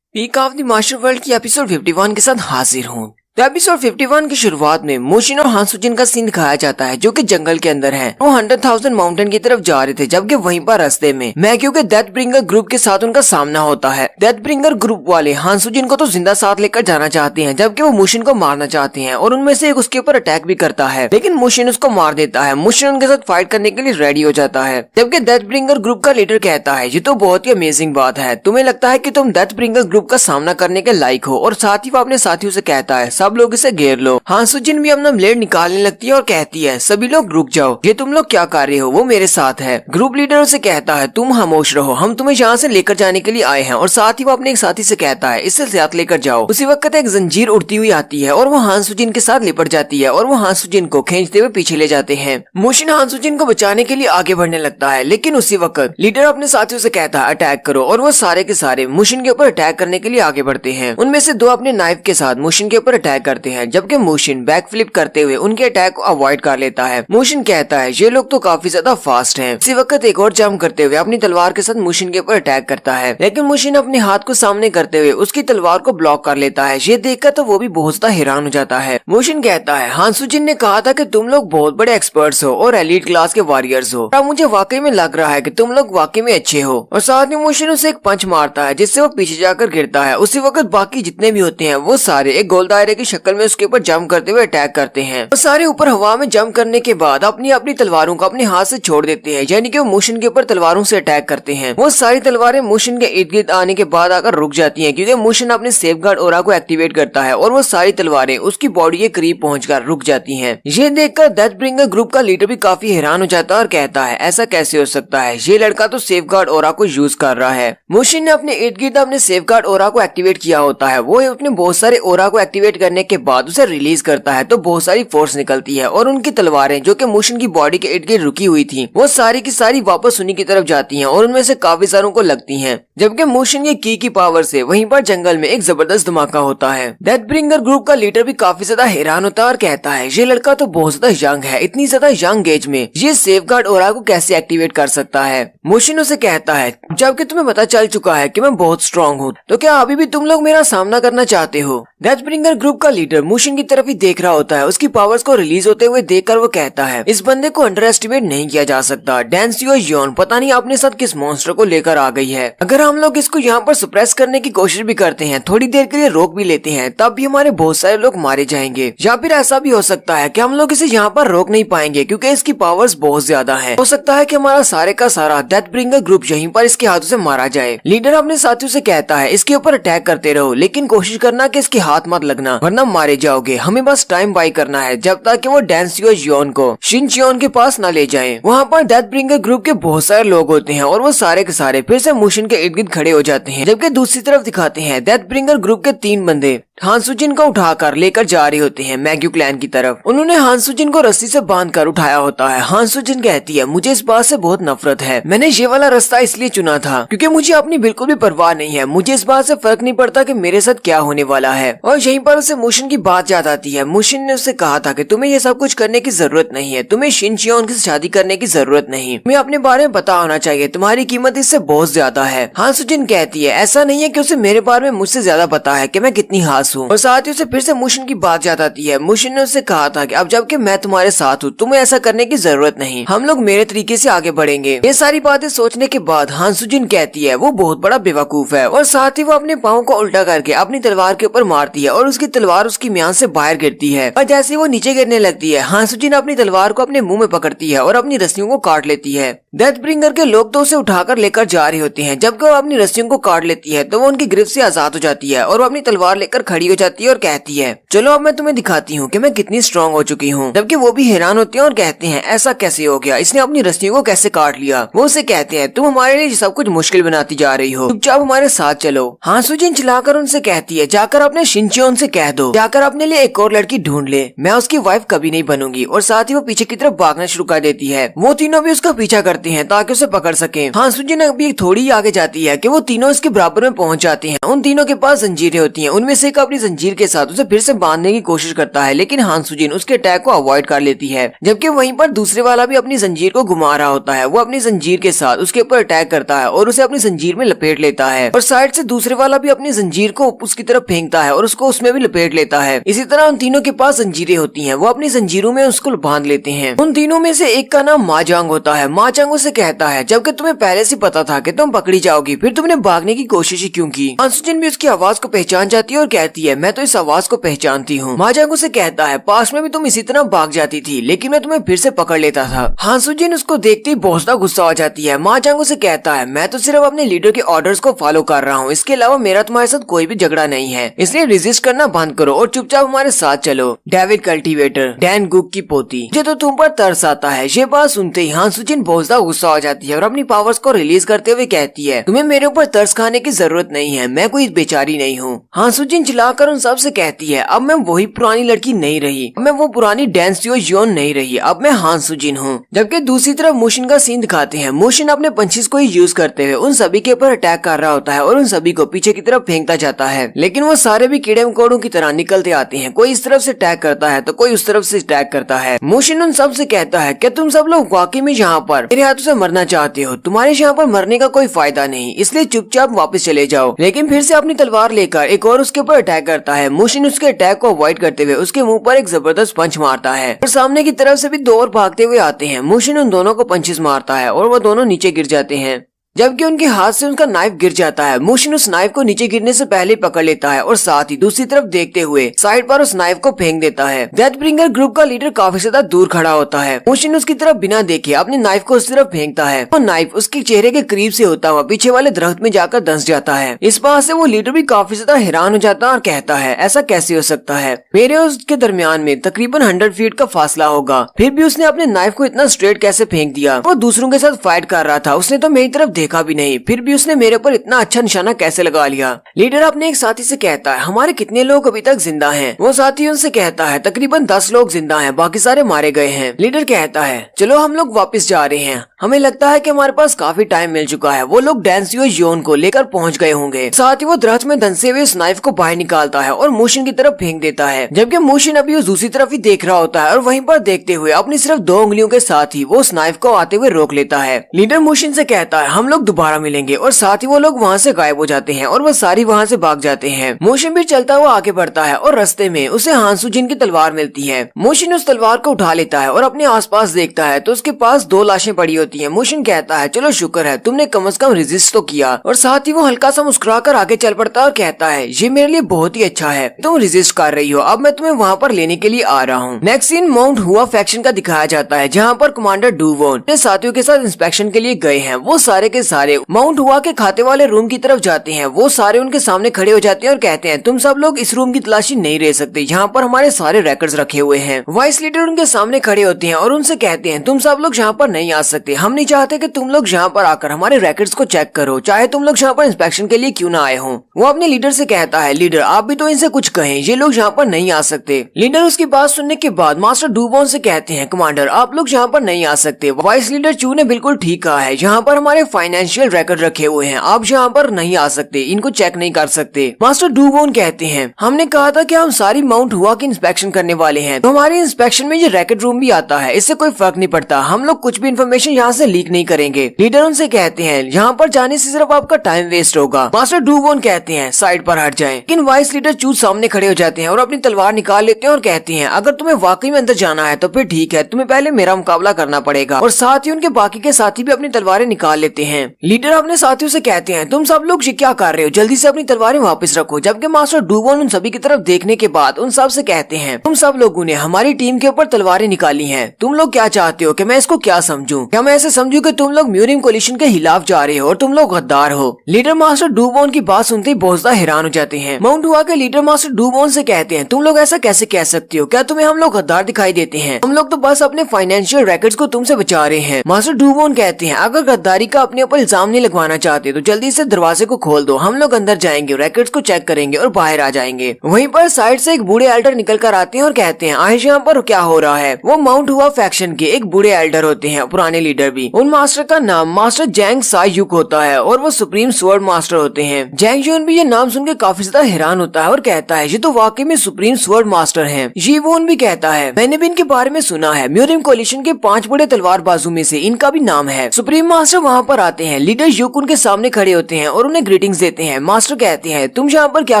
Peak of the master world की एपिसोड 51 के साथ हाजिर हूँ। तो एपिसोड 51 की शुरुआत में मोशिन और हांसुजिन का सीन दिखाया जाता है जो कि जंगल के अंदर है। वो 100,000 माउंटेन की तरफ जा रहे थे, जबकि वहीं पर रास्ते में मैग्यू के डेथ ब्रिंगर ग्रुप के साथ उनका सामना होता है। डेथ ब्रिंगर ग्रुप वाले हांसुजिन को तो जिंदा साथ लेकर जाना चाहते हैं, जबकि वो मोशिन को मारना चाहते हैं और उनमें से एक उसके ऊपर अटैक भी करता है, लेकिन मोशिन उसको मार देता है। मोशिन उनके साथ फाइट करने के लिए रेडी हो जाता है, जबकि डेथ ब्रिंगर ग्रुप का लीडर कहता है ये तो बहुत ही अमेजिंग बात है, तुम्हें लगता है कि तुम डेथ ब्रिंगर ग्रुप का सामना करने के लायक हो। और साथ ही वो अपने साथियों से कहता है सब लोग इसे घेर लो। हांसुजिन भी अपना ब्लेड निकालने लगती है और कहती है सभी लोग रुक जाओ, ये तुम लोग क्या कर रहे हो, वो मेरे साथ है। ग्रुप लीडर उसे कहता है तुम खामोश रहो, हम तुम्हें यहाँ से लेकर जाने के लिए आए हैं। और साथ ही वो अपने एक साथी से कहता है इससे साथ लेकर जाओ। उसी वक्त एक जंजीर उड़ती हुई आती है और वो हांसुजिन के साथ लिपट जाती है और वो हांसुजिन को खींचते हुए पीछे ले जाते हैं। मोशिन हांसुजिन को बचाने के लिए आगे बढ़ने लगता है, लेकिन उसी वक्त लीडर अपने साथियों से कहता है अटैक करो और वो सारे के सारे मोशिन के ऊपर अटैक करने के लिए आगे बढ़ते हैं। उनमें से दो अपने नाइफ के साथ मोशिन के ऊपर अटैक करते हैं, जबकि मोशिन बैक फ्लिप करते हुए उनके अटैक को अवॉइड कर लेता है। मोशिन कहता है ये लोग तो काफी ज्यादा फास्ट हैं। इसी वक्त एक और जंप करते हुए अपनी तलवार के साथ मोशिन के ऊपर अटैक करता है, लेकिन मोशिन अपने हाथ को सामने करते हुए उसकी तलवार को ब्लॉक कर लेता है। ये देखकर तो वो भी बहुत ज्यादा हैरान हो जाता है। मोशिन कहता है हांसुजिन ने कहा था कि तुम लोग बहुत बड़े एक्सपर्ट्स हो और एलीट क्लास के वॉरियर्स हो, अब मुझे वाकई में लग रहा है कि तुम लोग वाकई में अच्छे हो। और साथ में मोशिन उसे एक पंच मारता है जिससे वो पीछे जाकर गिरता है। उसी वक्त बाकी जितने भी होते हैं वो सारे एक गोल दायरे की शक्ल में उसके ऊपर जंप करते हुए अटैक करते हैं। वो सारे ऊपर हवा में जंप करने के बाद अपनी अपनी तलवारों को अपने हाथ से छोड़ देते हैं, यानी कि वो मोशिन के ऊपर तलवारों से अटैक करते हैं। वो सारी तलवारें मोशिन के इर्द गिर्द आने के बाद आकर रुक जाती हैं, क्योंकि मोशिन अपने सेफगार्ड ऑरा को एक्टिवेट करता है और वो सारी तलवारें उसकी बॉडी के करीब पहुंचकर रुक जाती हैं। ये देखकर डेथ ब्रिंगर ग्रुप का लीडर भी काफी हैरान हो जाता है और कहता है ऐसा कैसे हो सकता है, ये लड़का तो सेफगार्ड ऑरा को यूज कर रहा है। मोशिन ने अपने इर्द गिर्द अपने सेफगार्ड ऑरा को एक्टिवेट किया होता है। वो अपने बहुत सारे ऑरा को एक्टिवेट करने के बाद उसे रिलीज करता है तो बहुत सारी फोर्स निकलती है और उनकी तलवारें जो कि मोशिन की बॉडी के इर्द गिर्द रुकी हुई थी वो सारी की सारी वापस उन्हीं की तरफ जाती हैं और उनमें से काफी सारों को लगती हैं, जबकि मोशिन की की पावर से वहीं पर जंगल में एक जबरदस्त धमाका होता है। डेथ ब्रिंगर ग्रुप का लीडर भी काफी ज्यादा हैरान होता है और कहता है ये लड़का तो बहुत ज्यादा यंग है, इतनी ज्यादा यंग एज में ये सेफगार्ड ऑरा को कैसे एक्टिवेट कर सकता है। मोशिन उसे कहता है जबकि तुम्हें पता चल चुका है कि मैं बहुत स्ट्रॉन्ग हूँ, तो क्या अभी भी तुम लोग मेरा सामना करना चाहते हो। डेथ ब्रिंगर ग्रुप का लीडर मोशिन की तरफ ही देख रहा होता है। उसकी पावर्स को रिलीज होते हुए देखकर वो कहता है इस बंदे को अंडर एस्टिमेट नहीं किया जा सकता। डेंसियो योन पता नहीं अपने साथ किस मॉन्स्टर को लेकर आ गई है। अगर हम लोग इसको यहाँ पर सप्रेस करने की कोशिश भी करते हैं, थोड़ी देर के लिए रोक भी लेते हैं, तब भी हमारे बहुत सारे लोग मारे जाएंगे। या फिर ऐसा भी हो सकता है कि हम लोग इसे यहाँ पर रोक नहीं पाएंगे क्योंकि इसकी पावर्स बहुत ज्यादा है। हो सकता है कि हमारा सारे का सारा डेथ ब्रिंगर ग्रुप यहीं पर इसके हाथों से मारा जाए। लीडर अपने साथियों से कहता है इसके ऊपर अटैक करते रहो, लेकिन कोशिश करना कि इसके हाथ मत लगना वरना मारे जाओगे। हमें बस टाइम बाई करना है जब तक कि वो डेंसियो योन को शिनचियोन के पास न ले जाएं। वहाँ पर डेथ ब्रिंगर ग्रुप के बहुत सारे लोग होते हैं और वो सारे के सारे फिर से मोशिन के इर्द गिर्द खड़े हो जाते हैं, जबकि दूसरी तरफ दिखाते हैं डेथ ब्रिंगर ग्रुप के 3 बंदे हांसुजिन को उठाकर लेकर जा रहे होते हैं मैग्यू क्लैन की तरफ। उन्होंने हांसुजिन को रस्सी से बांधकर उठाया होता है। हांसुजिन कहती है मुझे इस बात से बहुत नफरत है, मैंने ये वाला रास्ता इसलिए चुना था क्योंकि मुझे अपनी बिल्कुल भी परवाह नहीं है, मुझे इस बात से फर्क नहीं पड़ता कि मेरे साथ क्या होने वाला है। और यहीं पर उसे मोशिन की बात याद आती है। मोशिन ने उससे कहा था कि तुम्हें ये सब कुछ करने की जरूरत नहीं है, तुम्हें शिनचियोन से शादी करने की जरूरत नहीं, तुम्हें अपने बारे में पता होना चाहिए, तुम्हारी कीमत इससे बहुत ज्यादा है। हांसुजिन कहती है ऐसा नहीं है कि उसे मेरे बारे में मुझसे ज्यादा पता है कि मैं कितनी खास हूँ। और साथ ही उसे फिर से मोशिन की बात याद आती है। मोशिन ने उससे कहा था कि अब जबकि मैं तुम्हारे साथ हूँ तुम्हें ऐसा करने की जरूरत नहीं, हम लोग मेरे तरीके से आगे बढ़ेंगे। ये सारी बातें सोचने के बाद हांसुजिन कहती है वो बहुत बड़ा बेवकूफ है और साथ ही वो अपने पाँव को उल्टा करके अपनी तलवार के ऊपर मारती है और उसकी तलवार उसकी म्यान से बाहर गिरती है। और जैसे वो नीचे गिरने लगती है हांसुजिन अपनी तलवार को अपने मुंह में पकड़ती है और अपनी रस्सियों को काट लेती है। डेथ ब्रिंगर के लोग तो उसे उठाकर लेकर जा रहे होते हैं, जबकि वो अपनी रस्सियों को काट लेती है तो वो उनकी गिरफ्त से आजाद हो जाती है और वो अपनी तलवार लेकर खड़ी हो जाती है और कहती है चलो अब मैं तुम्हें दिखाती हूँ कि मैं कितनी स्ट्रांग हो चुकी हूँ। जबकि वो भी हैरान होते हैं और कहते हैं ऐसा कैसे हो गया, इसने अपनी रस्सियों को कैसे काट लिया। वो उसे कहते हैं तुम हमारे लिए सब कुछ मुश्किल बनाती जा रही हो, चुपचाप हमारे साथ चलो। हांसुजिन चिल्लाकर उनसे कहती है जाकर अपने शिनचियोन से कह दो, जाकर अपने लिए एक और लड़की ढूंढ ले, मैं उसकी वाइफ कभी नहीं बनूंगी। और साथ ही वो पीछे की तरफ भागना शुरू कर देती है। वो तीनों भी उसका पीछा करते हैं ताकि उसे पकड़ सके। हां सुजिन अभी थोड़ी आगे जाती है कि वो तीनों इसके बराबर में पहुंच जाते हैं। उन तीनों के पास जंजीरें होती हैं। उनमें से एक अपनी जंजीर के साथ उसे फिर से बांधने की कोशिश करता है, लेकिन हां सुजिन उसके अटैक को अवॉइड कर लेती है। जबकि वहीं पर दूसरे वाला भी अपनी जंजीर को घुमा रहा होता है। वो अपनी जंजीर के साथ उसके ऊपर अटैक करता है और उसे अपनी जंजीर में लपेट लेता है। और साइड से दूसरे वाला भी अपनी जंजीर को उसकी तरफ फेंकता है और उसको उसमें भी लपेट लेता है। इसी तरह उन तीनों के पास जंजीरें होती हैं। वो अपनी जंजीरों में उसको बांध लेते हैं। उन तीनों में से एक का नाम माजांग होता है। माजांग उसे कहता है, जबकि तुम्हें पहले से पता था कि तुम पकड़ी जाओगी, फिर तुमने भागने की कोशिश ही क्यों की? हां सुजिन भी उसकी आवाज को पहचान जाती है और कहती है, मैं तो इस आवाज को पहचानती हूँ। माजांग उसे कहता है, पास में भी तुम इसी तरह भाग जाती थी, लेकिन मैं तुम्हें फिर से पकड़ लेता था। हां सुजिन उसको देखते ही बहुत ज्यादा गुस्सा हो जाती है। माजांग उसे कहता है, मैं तो सिर्फ अपने लीडर के ऑर्डर्स को फॉलो कर रहा हूँ, इसके अलावा मेरा तुम्हारे साथ कोई भी झगड़ा नहीं है, इसलिए रेजिस्ट करना बंद करो और चुपचाप हमारे साथ चलो। डेविड कल्टीवेटर, डैन गुक की पोती, मुझे तो तुम पर तरस आता है। ये बात सुनते ही हां सुजिन बहुत ज्यादा गुस्सा हो जाती है और अपनी पावर्स को रिलीज करते हुए कहती है, तुम्हें मेरे ऊपर तरस खाने की जरूरत नहीं है, मैं कोई बेचारी नहीं हूँ। हां सुजिन चिल्लाकर उन सब से कहती है, अब मैं वही पुरानी लड़की नहीं रही, मैं वो पुरानी डांस योन नहीं रही, अब मैं हां सुजिन हूँ। जबकि दूसरी तरफ मोशिन का सीन दिखाते हैं। मोशिन अपने पंचेस को ही यूज करते हुए उन सभी के ऊपर अटैक कर रहा होता है और उन सभी को पीछे की तरफ फेंकता जाता है, लेकिन वो सारे भी कीड़े मकोड़ों की तरह निकलते आते हैं। कोई इस तरफ से अटैक करता है तो कोई उस तरफ से अटैक करता है। मोशिन उन सब से कहता है, क्या तुम सब लोग वाकई में यहाँ पर मेरे हाथों से मरना चाहते हो? तुम्हारे यहाँ पर मरने का कोई फायदा नहीं, इसलिए चुपचाप वापस चले जाओ। लेकिन फिर से अपनी तलवार लेकर एक और उसके ऊपर अटैक करता है। मोशिन उसके अटैक को अवॉइड करते हुए उसके मुंह पर एक जबरदस्त पंच मारता है और सामने की तरफ से भी दो और भागते हुए आते हैं। मोशिन उन दोनों को पंचेस मारता है और वो दोनों नीचे गिर जाते हैं, जबकि उनके हाथ से उनका नाइफ गिर जाता है। मोशिन उस नाइफ को नीचे गिरने से पहले पकड़ लेता है और साथ ही दूसरी तरफ देखते हुए साइड पर उस नाइफ को फेंक देता है। डेथब्रिंगर ग्रुप का लीडर काफी ज्यादा दूर खड़ा होता है। मोशिन उसकी तरफ बिना देखे अपने नाइफ को उस तरफ फेंकता है और नाइफ उसके चेहरे के करीब से होता हुआ पीछे वाले दरख्त में जाकर धंस जाता है। इस बात से वो लीडर भी काफी ज्यादा हैरान हो जाता है और कहता है, ऐसा कैसे हो सकता है? मेरे उसके दरमियान में तकरीबन 100 फीट का फासला होगा, फिर भी उसने अपने नाइफ को इतना स्ट्रेट कैसे फेंक दिया? वो दूसरों के साथ फाइट कर रहा था, उसने तो मेरी तरफ देखा भी नहीं, फिर भी उसने मेरे ऊपर इतना अच्छा निशाना कैसे लगा लिया? लीडर अपने एक साथी से कहता है, हमारे कितने लोग अभी तक जिंदा हैं? वो साथी उनसे कहता है, तकरीबन 10 लोग जिंदा हैं, बाकी सारे मारे गए हैं। लीडर कहता है, चलो हम लोग वापस जा रहे हैं, हमें लगता है कि हमारे पास काफी टाइम मिल चुका है। वो लोग डांसियो योन को लेकर पहुंच गए होंगे। साथ ही वो दरख्त में धंसे हुए उस नाइफ को बाहर निकालता है और मोशिन की तरफ फेंक देता है, जबकि मोशिन अभी उस दूसरी तरफ ही देख रहा होता है और वहीं पर देखते हुए अपनी सिर्फ 2 उंगलियों के साथ ही वो उस नाइफ को आते हुए रोक लेता है। लीडर मोशिन से कहता है, हम लोग दोबारा मिलेंगे, और साथ ही वो लोग वहाँ से गायब हो जाते हैं और वो सारी वहाँ से भाग जाते हैं। मोशिन भी चलता हुआ आगे बढ़ता है और रास्ते में उसे हां सुजिन की तलवार मिलती है। मोशिन उस तलवार को उठा लेता है और अपने आसपास देखता है तो उसके पास 2 लाशें पड़ी होती हैं। मोशिन कहता है, चलो शुक्र है तुमने कम से कम रेजिस्ट तो किया। और साथ ही वो हल्का सा मुस्कुराकर आगे चल पड़ता है और कहता है, ये मेरे लिए बहुत ही अच्छा है, तुम रेजिस्ट कर रही हो, अब मैं तुम्हें वहाँ पर लेने के लिए आ रहा हूँ। नेक्स्ट सीन माउंट हुआ फैक्शन का दिखाया जाता है, जहाँ पर कमांडर डूवोन अपने साथियों के साथ इंस्पेक्शन के लिए गए हैं। वो सारे के सारे माउंट हुआ के खाते वाले रूम की तरफ जाते हैं। वो सारे उनके सामने खड़े हो जाते हैं और कहते हैं, तुम सब लोग इस रूम की तलाशी नहीं ले सकते, यहाँ पर हमारे सारे रिकॉर्ड्स रखे हुए हैं। वाइस लीडर उनके सामने खड़े होते हैं और उनसे कहते हैं, तुम सब लोग यहाँ पर नहीं आ सकते, हम नहीं चाहते कि तुम लोग यहाँ पर आकर हमारे रिकॉर्ड्स को चेक करो, चाहे तुम लोग यहाँ पर इंस्पेक्शन के लिए क्यों ना आए हो। वो अपने लीडर से कहता है, लीडर आप भी तो इनसे कुछ कहें, ये लोग यहाँ पर नहीं आ सकते। लीडर उसकी बात सुनने के बाद मास्टर डूबोन से कहते हैं, कमांडर आप लोग यहाँ पर नहीं आ सकते, वाइस लीडर चू ने बिल्कुल ठीक कहा है, यहाँ पर हमारे फाइनेंशियल रिकॉर्ड रखे हुए हैं, आप यहाँ पर नहीं आ सकते, इनको चेक नहीं कर सकते। मास्टर डूबोन कहते हैं, हमने कहा था कि हम सारी माउंट हुआ की इंस्पेक्शन करने वाले हैं, तो हमारी इंस्पेक्शन में ये रैकेट रूम भी आता है, इससे कोई फर्क नहीं पड़ता, हम लोग कुछ भी इन्फॉर्मेशन यहाँ से लीक नहीं करेंगे। लीडर उनसे कहते हैं, यहाँ पर जाने से सिर्फ आपका टाइम वेस्ट होगा। मास्टर डूबोन कहते हैं, साइड पर हट जाएं। लेकिन वाइस लीडर चू सामने खड़े हो जाते हैं और अपनी तलवार निकाल लेते हैं और कहते हैं, अगर तुम्हें वाकई में अंदर जाना है तो फिर ठीक है, तुम्हें पहले मेरा मुकाबला करना पड़ेगा। और साथ ही उनके बाकी के साथी भी अपनी तलवारें निकाल लेते हैं। लीडर अपने साथियों से कहते हैं, तुम सब लोग ये क्या कर रहे हो, जल्दी से अपनी तलवारें वापस रखो। जबकि मास्टर डूबोन उन सभी की तरफ देखने के बाद उन सब से कहते हैं, तुम सब लोगों ने हमारी टीम के ऊपर तलवारें निकाली हैं, तुम लोग क्या चाहते हो कि मैं इसको क्या समझूं? क्या मैं ऐसे समझूं कि तुम लोग म्यूरियम कोलिशन के खिलाफ जा रहे हो और तुम लोग गद्दार हो? लीडर मास्टर डूबोन की बात सुनते ही बहुत ज्यादा हैरान हो जाते हैं। माउंट हुआ के लीडर मास्टर डूबोन से कहते हैं, तुम लोग ऐसा कैसे कह सकते हो, क्या तुम्हें हम लोग गद्दार दिखाई देते हैं? हम लोग तो बस अपने फाइनेंशियल रिकॉर्ड्स को तुमसे बचा रहे हैं। मास्टर डूबोन कहते हैं, अगर गद्दारी का अपने ऊपर इल्जाम नहीं लगवाना चाहते तो जल्दी से दरवाजे को खोल दो, हम लोग अंदर जाएंगे, रैकेट्स को चेक करेंगे और बाहर आ जाएंगे। वहीं पर साइड से एक बूढ़े एल्डर निकल कर आते हैं और कहते हैं आज यहाँ पर क्या हो रहा है। वो माउंट हुआ फैक्शन के एक बूढ़े एल्डर होते हैं, पुराने लीडर भी। उन मास्टर का नाम मास्टर जैंग साई युक होता है और वो सुप्रीम स्वॉर्ड मास्टर होते हैं। जैंग जून भी ये नाम सुनकर काफी ज्यादा हैरान होता है और कहता है ये तो वाकई में सुप्रीम स्वॉर्ड मास्टर हैं। जी वोन भी कहता है मैंने भी इनके बारे में सुना है, म्यूरिम कोलिशन के 5 बड़े तलवारबाजों में से इनका भी नाम है। सुप्रीम मास्टर वहाँ पर आते हैं, लीडर युक उनके सामने खड़े होते हैं और उन्हें ग्रीटिंग्स देते हैं। मास्टर कहते हैं तुम यहाँ पर क्या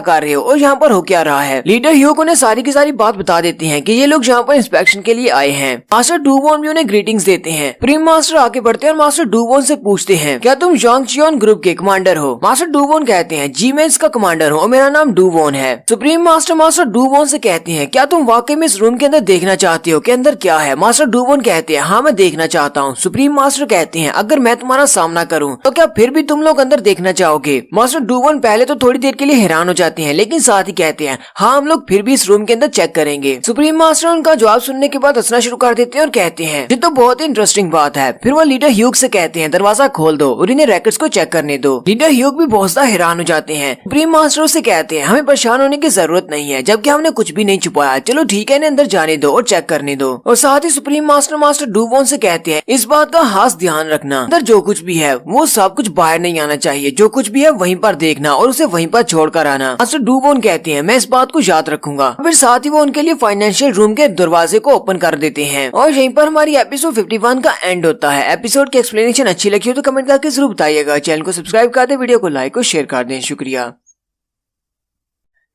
कर रहे हो और यहाँ पर हो क्या रहा है। लीडर युक उन्हें सारी की सारी बात बता देते हैं कि ये लोग यहाँ पर इंस्पेक्शन के लिए आए हैं। मास्टर डूवोन भी उन्हें ग्रीटिंग्स देते हैं। सुप्रीम मास्टर आगे बढ़ते हैं और मास्टर डूवोन से पूछते हैं क्या तुम जोंगचियोन ग्रुप के कमांडर हो। मास्टर डूवोन कहते हैं जी मैं इसका कमांडर हूँ और मेरा नाम डूवोन है। सुप्रीम मास्टर मास्टर डूवोन से कहते हैं क्या तुम वाकई में इस रूम के अंदर देखना चाहते हो कि अंदर क्या है। मास्टर डूवोन कहते हैं हाँ मैं देखना चाहता हूँ। सुप्रीम मास्टर कहते हैं अगर मैं तुम्हारा सामना करूँ तो क्या फिर भी तुम लोग अंदर देखना चाहोगे। मास्टर डूवोन पहले तो थोड़ी देर के लिए हैरान हो जाते हैं लेकिन साथ ही कहते हैं हाँ हम लोग फिर भी इस रूम के अंदर चेक करेंगे। सुप्रीम मास्टर उनका जवाब सुनने के बाद हंसना शुरू कर देते हैं और कहते हैं ये तो बहुत ही इंटरेस्टिंग बात है। फिर वो लीडर ह्यूग से कहते हैं दरवाजा खोल दो और इन्हें रैकेट्स को चेक करने दो। लीडर ह्यूग भी बहुत ज्यादा हैरान हो जाते हैं। सुप्रीम मास्टर से कहते हैं हमें परेशान होने की जरूरत नहीं है जबकि हमने कुछ भी नहीं छुपाया, चलो ठीक है इन्हें अंदर जाने दो और चेक करने दो। और साथ ही सुप्रीम मास्टर मास्टर डूवोन से कहते हैं इस बात का खास ध्यान रखना, अंदर जो कुछ भी है वो सब कुछ बाहर नहीं आना चाहिए, जो कुछ भी है वहीं पर देखना और उसे वहीं पर छोड़ कर आना। मास्टर डूवोन कहते हैं मैं इस बात को याद रखूंगा। फिर साथ ही वो उनके लिए फाइनेंशियल रूम के दरवाजे को ओपन कर देते हैं और यहीं पर हमारी एपिसोड 51 का एंड होता है। एपिसोड की एक्सप्लेनेशन अच्छी लगी हो तो कमेंट करके जरूर बताइएगा। चैनल को सब्सक्राइब कर दे, वीडियो को लाइक और शेयर कर दें। शुक्रिया।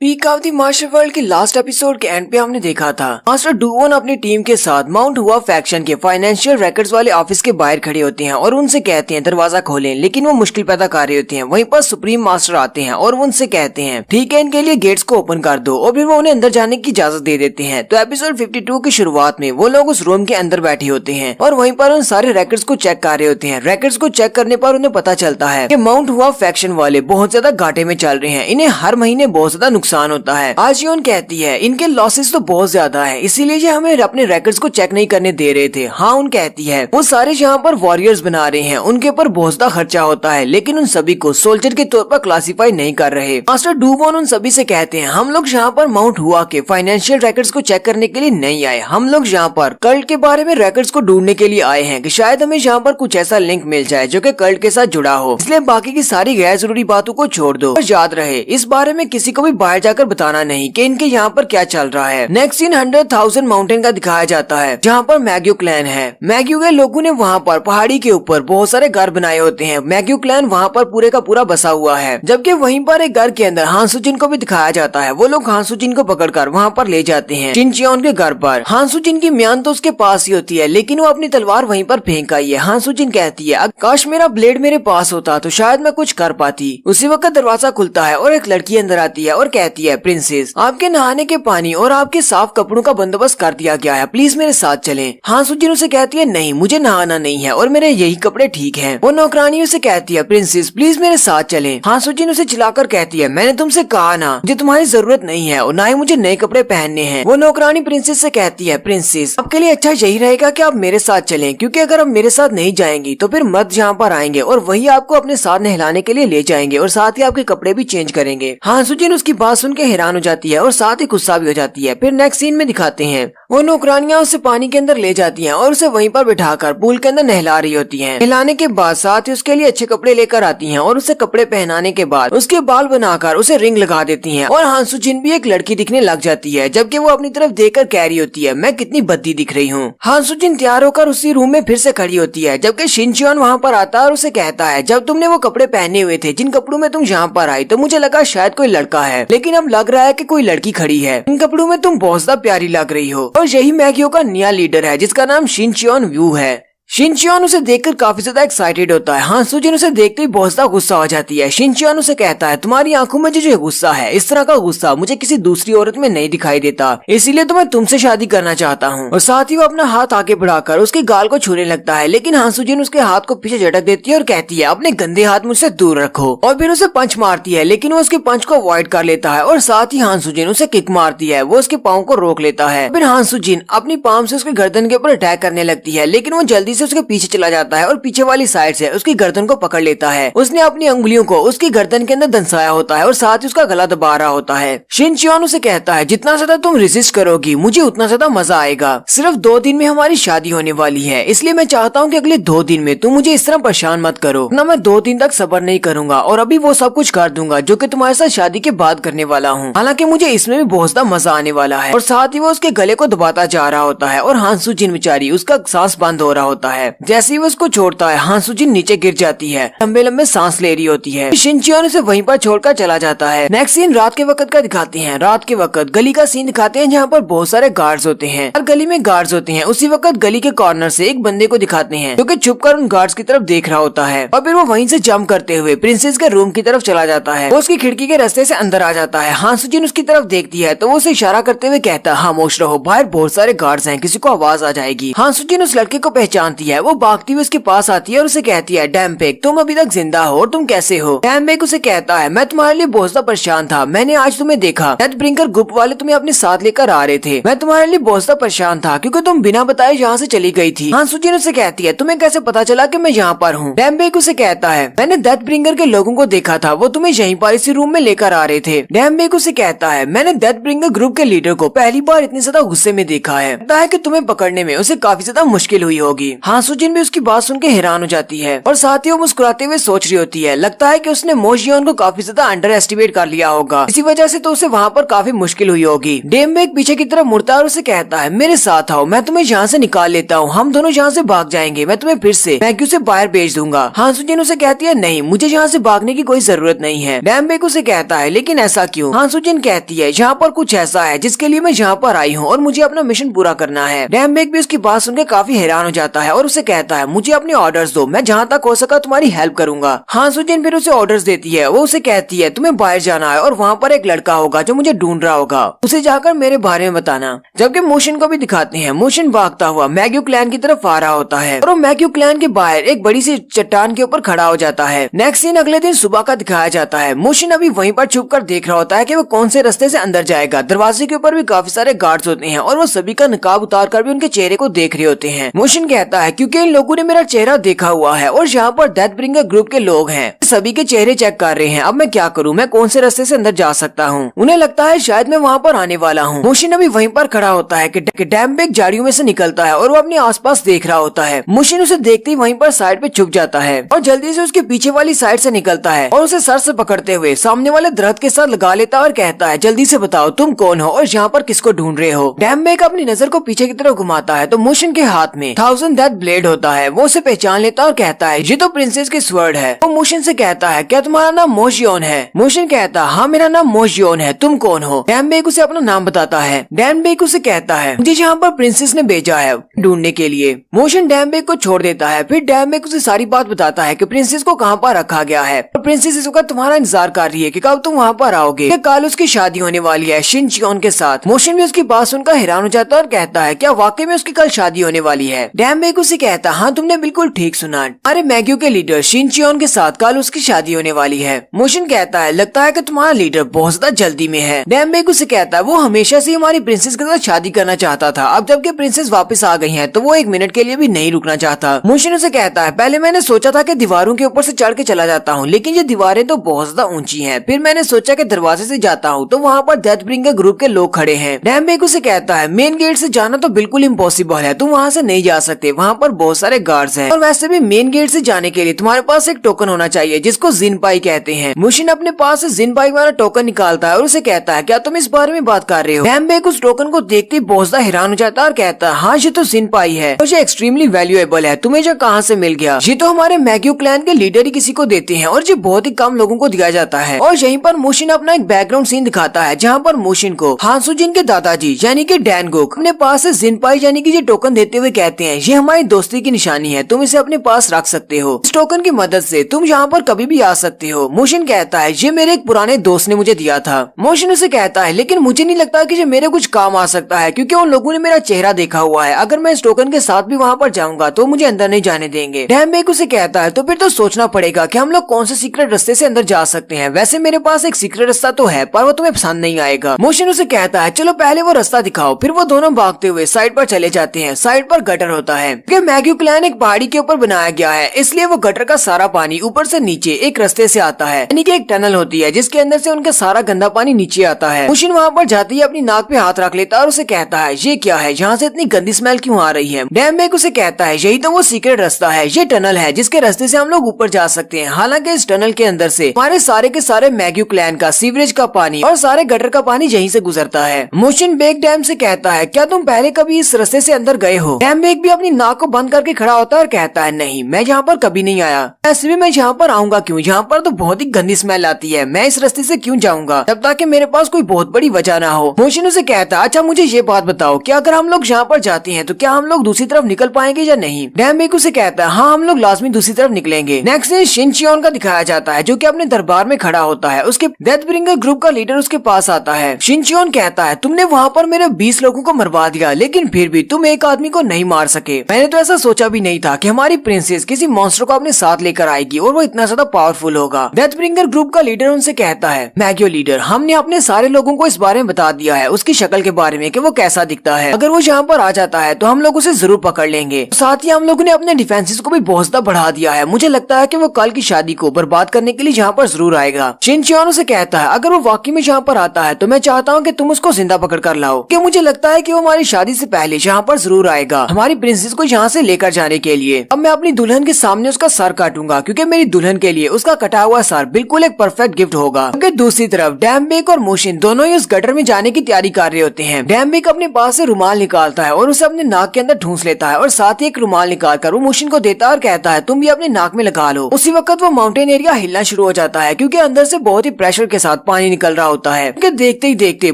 Peak of the master world के लास्ट एपिसोड के एंड पे हमने देखा था मास्टर डूवोन अपनी टीम के साथ माउंट हुआ फैक्शन के फाइनेंशियल रिकॉर्ड्स वाले ऑफिस के बाहर खड़े होते हैं और उनसे कहते हैं दरवाजा खोलें, लेकिन वो मुश्किल पैदा कर रहे होते हैं। वहीं पर सुप्रीम मास्टर आते हैं और उनसे कहते हैं ठीक है इनके लिए गेट्स को ओपन कर दो और फिर वो उन्हें अंदर जाने की इजाजत दे देते हैं। तो एपिसोड 52 की शुरुआत में वो लोग उस रूम के अंदर बैठे होते हैं और वहीं पर उन सारे रिकॉर्ड्स को चेक कर रहे होते हैं। रिकॉर्ड्स को चेक करने पर उन्हें पता चलता है कि माउंट हुआ फैक्शन वाले बहुत ज्यादा घाटे में चल रहे हैं, इन्हें हर महीने बहुत ज्यादा नुकसान होता है। आजियोन कहती है इनके लॉसेस तो बहुत ज्यादा है, इसीलिए ये हमें अपने रिकॉर्ड्स को चेक नहीं करने दे रहे थे। हाँ उन कहती है वो सारे यहाँ पर वॉरियर्स बना रहे हैं, उनके ऊपर बहुत ज्यादा खर्चा होता है, लेकिन उन सभी को सोल्जर के तौर पर क्लासिफाई नहीं कर रहे। मास्टर डूवोन उन सभी से कहते हैं हम लोग यहाँ पर माउंट हुआ के फाइनेंशियल रिकॉर्ड्स को चेक करने के लिए नहीं आए, हम लोग यहाँ पर कल्ट के बारे में रिकॉर्ड्स को ढूंढने के लिए आए हैं कि शायद हमें यहाँ पर कुछ ऐसा लिंक मिल जाए जो कि कल्ट के साथ जुड़ा हो, इसलिए बाकी की सारी गैर जरूरी बातों को छोड़ दो। और याद रहे इस बारे में किसी को भी बाहर जाकर बताना नहीं कि इनके यहाँ पर क्या चल रहा है। नेक्स्ट सीन 100,000 माउंटेन का दिखाया जाता है जहाँ पर मैग्यू क्लैन है। मैग्यू के लोगों ने वहाँ पर पहाड़ी के ऊपर बहुत सारे घर बनाए होते हैं। मैग्यू क्लैन वहाँ पर पूरे का पूरा बसा हुआ है, जबकि वहीं पर एक घर के अंदर हांसुजिन को भी दिखाया जाता है। वो लोग हांसुजिन को पकड़कर वहाँ पर ले जाते हैं चिनचियोन के घर पर। हांसुजिन की म्यान तो उसके पास ही होती है, लेकिन वो अपनी तलवार वहीं पर फेंक आई है। हांसुजिन कहती है काश मेरा ब्लेड मेरे पास होता तो शायद मैं कुछ कर पाती। उसी वक्त दरवाजा खुलता है और एक लड़की अंदर आती है और कहती है प्रिंसेस आपके नहाने के पानी और आपके साफ कपड़ों का बंदोबस्त कर दिया गया है, प्लीज मेरे साथ चलें। हांसुजिन उसे कहती है नहीं मुझे नहाना नहीं है और मेरे यही कपड़े ठीक हैं। वो नौकरानियों से कहती है प्रिंसेस प्लीज मेरे साथ चलें। हांसुजिन उसे चिल्लाकर कहती है मैंने तुमसे कहा ना मुझे तुम्हारी जरूरत नहीं है और ना ही मुझे नए कपड़े पहनने हैं। वो नौकरानी प्रिंसेस से कहती है प्रिंसेस आपके लिए अच्छा यही रहेगा कि आप मेरे साथ चलें, क्योंकि अगर आप मेरे साथ नहीं जाएंगी तो फिर मर्द यहाँ पर आएंगे और वही आपको अपने साथ नहलाने के लिए ले जाएंगे और साथ ही आपके कपड़े भी चेंज करेंगे। हांसुजिन उसकी बात सुन के हैरान हो जाती है और साथ ही गुस्सा भी हो जाती है। फिर नेक्स्ट सीन में दिखाते हैं वो नौकरानियां उसे पानी के अंदर ले जाती हैं और उसे वहीं पर बिठाकर पूल के अंदर नहला रही होती हैं। नहलाने के बाद साथ ही उसके लिए अच्छे कपड़े लेकर आती हैं और उसे कपड़े पहनाने के बाद उसके बाल बनाकर उसे रिंग लगा देती हैं और हांसुजिन भी एक लड़की दिखने लग जाती है, जबकि वो अपनी तरफ देखकर कह रही होती है मैं कितनी भद्दी दिख रही हूँ। हांसुजिन तैयार होकर उसी रूम में फिर से खड़ी होती है, जबकि शिनचियोन वहाँ पर आता है और उसे कहता है जब तुमने वो कपड़े पहने हुए थे जिन कपड़ों में तुम यहाँ पर आई तो मुझे लगा शायद कोई लड़का है, लेकिन अब लग रहा है कि कोई लड़की खड़ी है। इन कपड़ों में तुम बहुत ज्यादा प्यारी लग रही हो। और यही मैग्यू का नया लीडर है जिसका नाम शिनचियोन व्यू है। शिनचियोन उसे देखकर काफी ज्यादा एक्साइटेड होता है। हांसुजिन उसे देखते ही बहुत ज्यादा गुस्सा हो जाती है। शिनचियोन उसे कहता है तुम्हारी आंखों में जो गुस्सा है इस तरह का गुस्सा मुझे किसी दूसरी औरत में नहीं दिखाई देता, इसीलिए तो मैं तुमसे शादी करना चाहता हूँ। और साथ ही वो अपना हाथ आगे बढ़ाकर उसके गाल को छूने लगता है, लेकिन हांसुजिन उसके हाथ को पीछे झटक देती है और कहती है अपने गंदे हाथ मुझसे दूर रखो। और फिर उसे पंच मारती है, लेकिन वो उसके पंच को अवॉइड कर लेता है और साथ ही हांसुजिन उसे किक मारती है, वो उसके पाँव को रोक लेता है। फिर हांसुजिन अपनी पाम से उसके गर्दन के ऊपर अटैक करने लगती है, लेकिन वो जल्दी से उसके पीछे चला जाता है और पीछे वाली साइड से उसकी गर्दन को पकड़ लेता है। उसने अपनी अंगुलियों को उसकी गर्दन के अंदर दंसाया होता है और साथ ही उसका गला दबा रहा होता है। शिन चियोन उसे कहता है जितना ज्यादा तुम रेजिस्ट करोगी मुझे उतना ज्यादा मजा आएगा। सिर्फ 2 दिन में हमारी शादी होने वाली है, इसलिए मैं चाहता हूँ कि अगले 2 दिन में तुम मुझे इस तरह परेशान मत करो, ना मैं 2 दिन तक सब्र नहीं करूंगा और अभी वो सब कुछ कर दूंगा जो कि तुम्हारे साथ शादी के बाद करने वाला हूँ। हालांकि मुझे इसमें भी बहुत ज्यादा मजा आने वाला है। और साथ ही वो उसके गले को दबाता जा रहा होता है और हान सू जिन बेचारी उसका सांस बंद हो रहा होता है। जैसे ही वो उसको छोड़ता है हान सू जिन नीचे गिर जाती है, लंबे लंबे सांस ले रही होती है। शिन चियोन उसे वहीं पर छोड़कर चला जाता है। नेक्स्ट सीन रात के वक्त का दिखाते हैं। रात के वक्त गली का सीन दिखाते हैं जहाँ पर बहुत सारे गार्ड्स होते हैं और गली में गार्ड्स होते हैं। उसी वक्त गली के कॉर्नर से एक बंदे को दिखाते हैं जो कि छुपकर उन गार्ड्स की तरफ देख रहा होता है और फिर वो वहीं से जंप करते हुए प्रिंसेस के रूम की तरफ चला जाता है। वो उसकी खिड़की के रास्ते से अंदर आ जाता है। हान सू जिन उसकी तरफ देखती है तो वो उसे इशारा करते हुए कहता है खामोश रहो, बाहर बहुत सारे गार्ड्स हैं, किसी को आवाज आ जाएगी। हान सू जिन उस लड़के को पहचानती है। वो भागती हुई उसके पास आती है और उसे कहती है डैमपेक तुम अभी तक जिंदा हो और तुम कैसे हो? डैमपेक उसे कहता है मैं तुम्हारे लिए बहुत ज्यादा परेशान था, मैंने आज तुम्हें देखा, डेथब्रिंगर ग्रुप वाले तुम्हें अपने साथ लेकर आ रहे थे, मैं तुम्हारे लिए बहुत ज्यादा परेशान था क्योंकि तुम बिना बताए यहाँ से चली गई थी। हान सू जिन उसे कहती है तुम्हें कैसे पता चला कि मैं यहाँ पर हूँ? डैमपेक उसे कहता है मैंने डेथब्रिंगर के लोगों को देखा था, वो तुम्हें यहीं पर इसी रूम में लेकर आ रहे थे। डैमपेक उसे कहता है मैंने डेथब्रिंगर ग्रुप के लीडर को पहली बार इतनी ज्यादा गुस्से में देखा है, लगता है कि तुम्हें पकड़ने में उसे काफी ज्यादा मुश्किल हुई होगी। हान सू जिन भी उसकी बात सुन के हैरान हो जाती है और साथ ही वो मुस्कुराते हुए सोच रही होती है लगता है कि उसने मो जियोन को काफी ज्यादा अंडर एस्टिमेट कर लिया होगा, इसी वजह से तो उसे वहाँ पर काफी मुश्किल हुई होगी। डैमपेक पीछे की तरफ मुड़ता है और उसे कहता है मेरे साथ आओ, मैं तुम्हें यहाँ से निकाल लेता हूँ, हम दोनों यहाँ से भाग जाएंगे, मैं तुम्हें फिर से मैग्यू से बाहर भेज दूंगा। हान सू जिन उसे कहती है नहीं, मुझे यहाँ से भागने की कोई जरूरत नहीं है। डैमपेक उसे कहता है लेकिन ऐसा क्यों? हान सू जिन कहती है यहाँ पर कुछ ऐसा है जिसके लिए मैं यहाँ पर आई हूँ और मुझे अपना मिशन पूरा करना है। डैमपेक भी उसकी बात सुनकर काफी हैरान हो जाता है और उसे कहता है मुझे अपने ऑर्डर्स दो, मैं जहाँ तक हो सका तुम्हारी हेल्प करूंगा। हान सू जिन फिर उसे ऑर्डर्स देती है। वो उसे कहती है तुम्हें बाहर जाना है और वहाँ पर एक लड़का होगा जो मुझे ढूंढ रहा होगा, उसे जाकर मेरे बारे में बताना। जबकि मोशन को भी दिखाते हैं। मोशन भागता हुआ मैग्यू क्लैन की तरफ आ रहा होता है और वो मैग्यू क्लैन के बाहर एक बड़ी सी चट्टान के ऊपर खड़ा हो जाता है। नेक्स्ट सीन अगले दिन सुबह का दिखाया जाता है। मोशन अभी वहीं पर छुप कर देख रहा होता है कि वो कौन से रास्ते से अंदर जाएगा। दरवाजे के ऊपर भी काफी सारे गार्ड्स होते हैं और वो सभी का नकाब उतार कर भी उनके चेहरे को देख रहे होते हैं। मोशन कहता है क्योंकि इन लोगों ने मेरा चेहरा देखा हुआ है और यहाँ पर डेथब्रिंगर ग्रुप के लोग हैं, सभी के चेहरे चेक कर रहे हैं, अब मैं क्या करूँ, मैं कौन से रास्ते से अंदर जा सकता हूँ? उन्हें लगता है शायद मैं वहाँ पर आने वाला हूँ। मोशन अभी वहीं पर खड़ा होता है कि डैमपेक झाड़ियों में से निकलता है और वो अपने आसपास देख रहा होता है। मोशन उसे देखते ही वहीं पर साइड पे छुप जाता है और जल्दी से उसके पीछे वाली साइड से निकलता है और उसे सर से पकड़ते हुए सामने वाले दरख्त के साथ लगा लेता है और कहता है जल्दी से बताओ तुम कौन हो और यहाँ पर किसको ढूंढ रहे हो? डैमपेक अपनी नजर को पीछे की तरफ घुमाता है तो मोशन के हाथ में 1000 डेथ ब्लेड होता है। वो उसे पहचान लेता है और कहता है ये तो प्रिंसेस की स्वर्ड है। वो मोशन से कहता है क्या तुम्हारा नाम मो जियोन है? मोशन कहता हाँ मेरा नाम मो जियोन है, तुम कौन हो? डैमपेक उसे अपना नाम बताता है। डैमपेक उसे कहता है मुझे यहाँ पर प्रिंसेस ने भेजा है ढूंढने के लिए। मोशन डैमपेक को छोड़ देता है। फिर डैमपेक उसे सारी बात बताता है कि प्रिंसेस को कहाँ पर रखा गया है और प्रिंसेस इस वक्त तुम्हारा इंतजार कर रही है कि कब तुम वहाँ पर आओगे। कल उसकी शादी होने वाली है शिन चियोन के साथ। मोशन भी उसकी बात सुनकर हैरान हो जाता है और कहता है क्या वाकई में उसकी कल शादी होने वाली है? डैमपेक उसे कहता हाँ तुमने बिल्कुल ठीक सुना, अरे मैग्यू के लीडर शिन चियोन के साथ कल उसकी शादी होने वाली है। मोशन कहता है लगता है कि तुम्हारा लीडर बहुत ज्यादा जल्दी में है। डैमपेक उसे कहता है वो हमेशा से हमारी प्रिंसेस के साथ शादी करना चाहता था, अब जबकि प्रिंसेस वापस आ गई है तो वो 1 मिनट के लिए भी नहीं रुकना चाहता। मोशन उसे कहता है पहले मैंने सोचा था कि दीवारों के ऊपर से चढ़ के चला जाता हूँ, लेकिन ये दीवारें तो बहुत ज्यादा ऊंची हैं। फिर मैंने सोचा कि दरवाजे से जाता हूँ तो वहाँ पर डेथब्रिंगर ग्रुप के लोग खड़े हैं। डैमपेक उसे कहता है मेन गेट से जाना तो बिल्कुल इम्पॉसिबल है, तुम वहाँ से नहीं जा सकते, वहाँ पर बहुत सारे गार्ड्स हैं और वैसे भी मेन गेट से जाने के लिए तुम्हारे पास एक टोकन होना चाहिए जिसको जिनपाई कहते हैं। मोशन अपने पास से जिनपाई वाला टोकन निकालता है और उसे कहता है क्या तुम इस बारे में बात कर रहे हो? डैमपेक उस टोकन को देखते ही बहुत ज्यादा हैरान हो जाता है और कहता है हाँ ये तो जिनपाई है, मुझे एक्सट्रीमली वैल्यूएबल है, तुम्हें जो कहाँ से मिल गया? ये तो हमारे मैग्यू क्लैन के लीडर ही किसी को देते हैं और ये बहुत ही कम लोगों को दिया जाता है। और यहीं पर मोशन अपना एक बैकग्राउंड सीन दिखाता है जहाँ पर मोशन को हान सू जिन के दादाजी यानी कि डैनगुक अपने पास से जिनपाई यानी कि ये टोकन देते हुए कहते हैं ये हमारी दोस्ती की निशानी है, तुम इसे अपने पास रख सकते हो, इस टोकन की मदद से तुम यहाँ पर कभी भी आ सकते हो। मोशन कहता है ये मेरे एक पुराने दोस्त ने मुझे दिया था। मोशन उसे कहता है लेकिन मुझे नहीं लगता कि ये मेरे कुछ काम आ सकता है क्योंकि उन लोगों ने मेरा चेहरा देखा हुआ है, अगर मैं इस टोकन के साथ भी वहाँ पर जाऊंगा तो मुझे अंदर नहीं जाने देंगे। डैमपेक उसे कहता है तो फिर तो सोचना पड़ेगा कि हम लोग कौन से सीक्रेट रास्ते से अंदर जा सकते हैं, वैसे मेरे पास एक सीक्रेट रास्ता तो है पर वो तुम्हें पसंद नहीं आएगा। मोशन उसे कहता है चलो पहले वो रास्ता दिखाओ। फिर वो दोनों भागते हुए साइड पर चले जाते हैं। साइड पर गटर होता है, मैग्यू क्लैन एक पहाड़ी के ऊपर बनाया गया है, इसलिए वो गटर का सारा पानी ऊपर से नीचे एक रास्ते से आता है, यानी कि एक टनल होती है जिसके अंदर से उनका सारा गंदा पानी नीचे आता है। मोशिन वहाँ पर जाते ही अपनी नाक पे हाथ रख लेता है और उसे कहता है ये क्या है, यहाँ से इतनी गंदी स्मेल क्यों आ रही है। डैमबेक उसे कहता है यही तो वो सीक्रेट रास्ता है, ये टनल है जिसके रास्ते से हम लोग ऊपर जा सकते हैं। हालांकि इस टनल के अंदर से हमारे सारे के सारे मैग्यू क्लैन का सीवरेज का पानी और सारे गटर का पानी यहीं से गुजरता है। मोशिन बेक डैम से कहता है क्या तुम पहले कभी इस रास्ते से अंदर गए हो। डैमबेक भी अपनी नाक को बंद करके खड़ा होता है और कहता है नहीं, मैं यहाँ पर कभी नहीं आया, ऐसे भी मैं यहाँ पर आऊंगा क्यों, यहाँ पर तो बहुत ही गंदी स्मेल आती है, मैं इस रास्ते से क्यों जाऊंगा जब तक कि मेरे पास कोई बहुत बड़ी वजह ना हो। मोशिन उसे कहता है अच्छा मुझे ये बात बताओ, क्या अगर हम लोग यहाँ पर जाते हैं तो क्या हम लोग दूसरी तरफ निकल पाएंगे या नहीं। डैमबेक उसे कहता है हाँ हम लोग लाजमी दूसरी तरफ निकलेंगे। नेक्स्ट डे शिनचियोन का दिखाया जाता है जो कि अपने दरबार में खड़ा होता है। उसके डेथब्रिंगर ग्रुप का लीडर उसके पास आता है। शिनचियोन कहता है तुमने वहाँ पर मेरे 20 लोगों को मरवा दिया, लेकिन फिर भी तुम एक आदमी को नहीं मार सके। मैंने तो ऐसा सोचा भी नहीं था कि हमारी प्रिंसेस किसी मॉन्स्टर को अपने साथ लेकर आएगी और वो इतना ज्यादा पावरफुल होगा। डेथब्रिंगर ग्रुप का लीडर उनसे कहता है मैग्यू लीडर, हमने अपने सारे लोगों को इस बारे में बता दिया है, उसकी शक्ल के बारे में कि वो कैसा दिखता है। अगर वो यहाँ पर आ जाता है तो हम लोग उसे जरूर पकड़ लेंगे। साथ ही हम लोगों ने अपने डिफेंसेस को भी बहुत ज्यादा बढ़ा दिया है। मुझे लगता है कि वो कल की शादी को बर्बाद करने के लिए यहाँ पर जरूर आएगा। शिनचियोन उसे कहता है अगर वो वाकई में यहाँ पर आता है तो मैं चाहता हूँ कि तुम उसको जिंदा पकड़ कर लाओ, कि मुझे लगता है कि वो हमारी शादी से पहले यहाँ पर जरूर आएगा हमारी प्रिंसेस को यहाँ से लेकर जाने के लिए। अब मैं अपनी दुल्हन के सामने उसका सर काटूंगा क्योंकि मेरी दुल्हन के लिए उसका कटा हुआ सर बिल्कुल एक परफेक्ट गिफ्ट होगा। क्योंकि दूसरी तरफ डैमबेक और मोशिन दोनों ही उस गटर में जाने की तैयारी कर रहे होते हैं। डैमबेक अपने पास से रुमाल निकालता है और उसे अपने नाक के अंदर ठूंस लेता है और साथ ही एक रुमाल निकाल कर वो मोशिन को देता है और कहता है तुम भी अपने नाक में लगा लो। उसी वक्त वो माउंटेन एरिया हिलना शुरू हो जाता है क्योंकि अंदर से बहुत ही प्रेशर के साथ पानी निकल रहा होता है। क्योंकि देखते ही देखते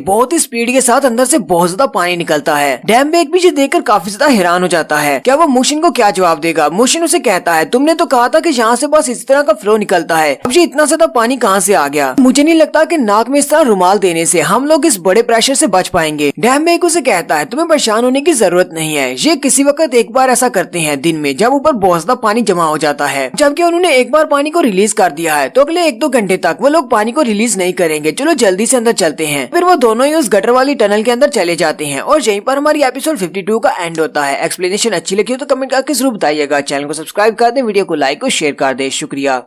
बहुत ही स्पीड के साथ अंदर से बहुत ज्यादा पानी निकलता है। डैमबेक भी ये देखकर काफी ज्यादा हैरान हो जाता है। क्या वो मोशिन को क्या जवाब देगा। मोशिन उसे कहता है तुमने तो कहा था कि यहाँ से बस इस तरह का फ्लो निकलता है, अब ये इतना ज्यादा पानी कहाँ से आ गया। मुझे नहीं लगता कि नाक में इस तरह रुमाल देने से हम लोग इस बड़े प्रेशर से बच पाएंगे। डैमबेक उसे कहता है तुम्हें परेशान होने की जरूरत नहीं है, ये किसी वक्त एक बार ऐसा करते हैं दिन में जब ऊपर बहुत ज्यादा पानी जमा हो जाता है। जबकि उन्होंने एक बार पानी को रिलीज कर दिया है तो अगले 1-2 घंटे तक वो लोग पानी को रिलीज नहीं करेंगे। चलो जल्दी से अंदर चलते हैं। फिर वो दोनों ही उस गटर वाली टनल के अंदर चले जाते हैं और यहीं पर हमारी एपिसोड 52 का एंड होता है। एक्सप्लेनेशन अच्छी लगी हो तो कमेंट करके जरूर बताइएगा। चैनल को सब्सक्राइब कर दें, वीडियो को लाइक और शेयर कर दें। शुक्रिया।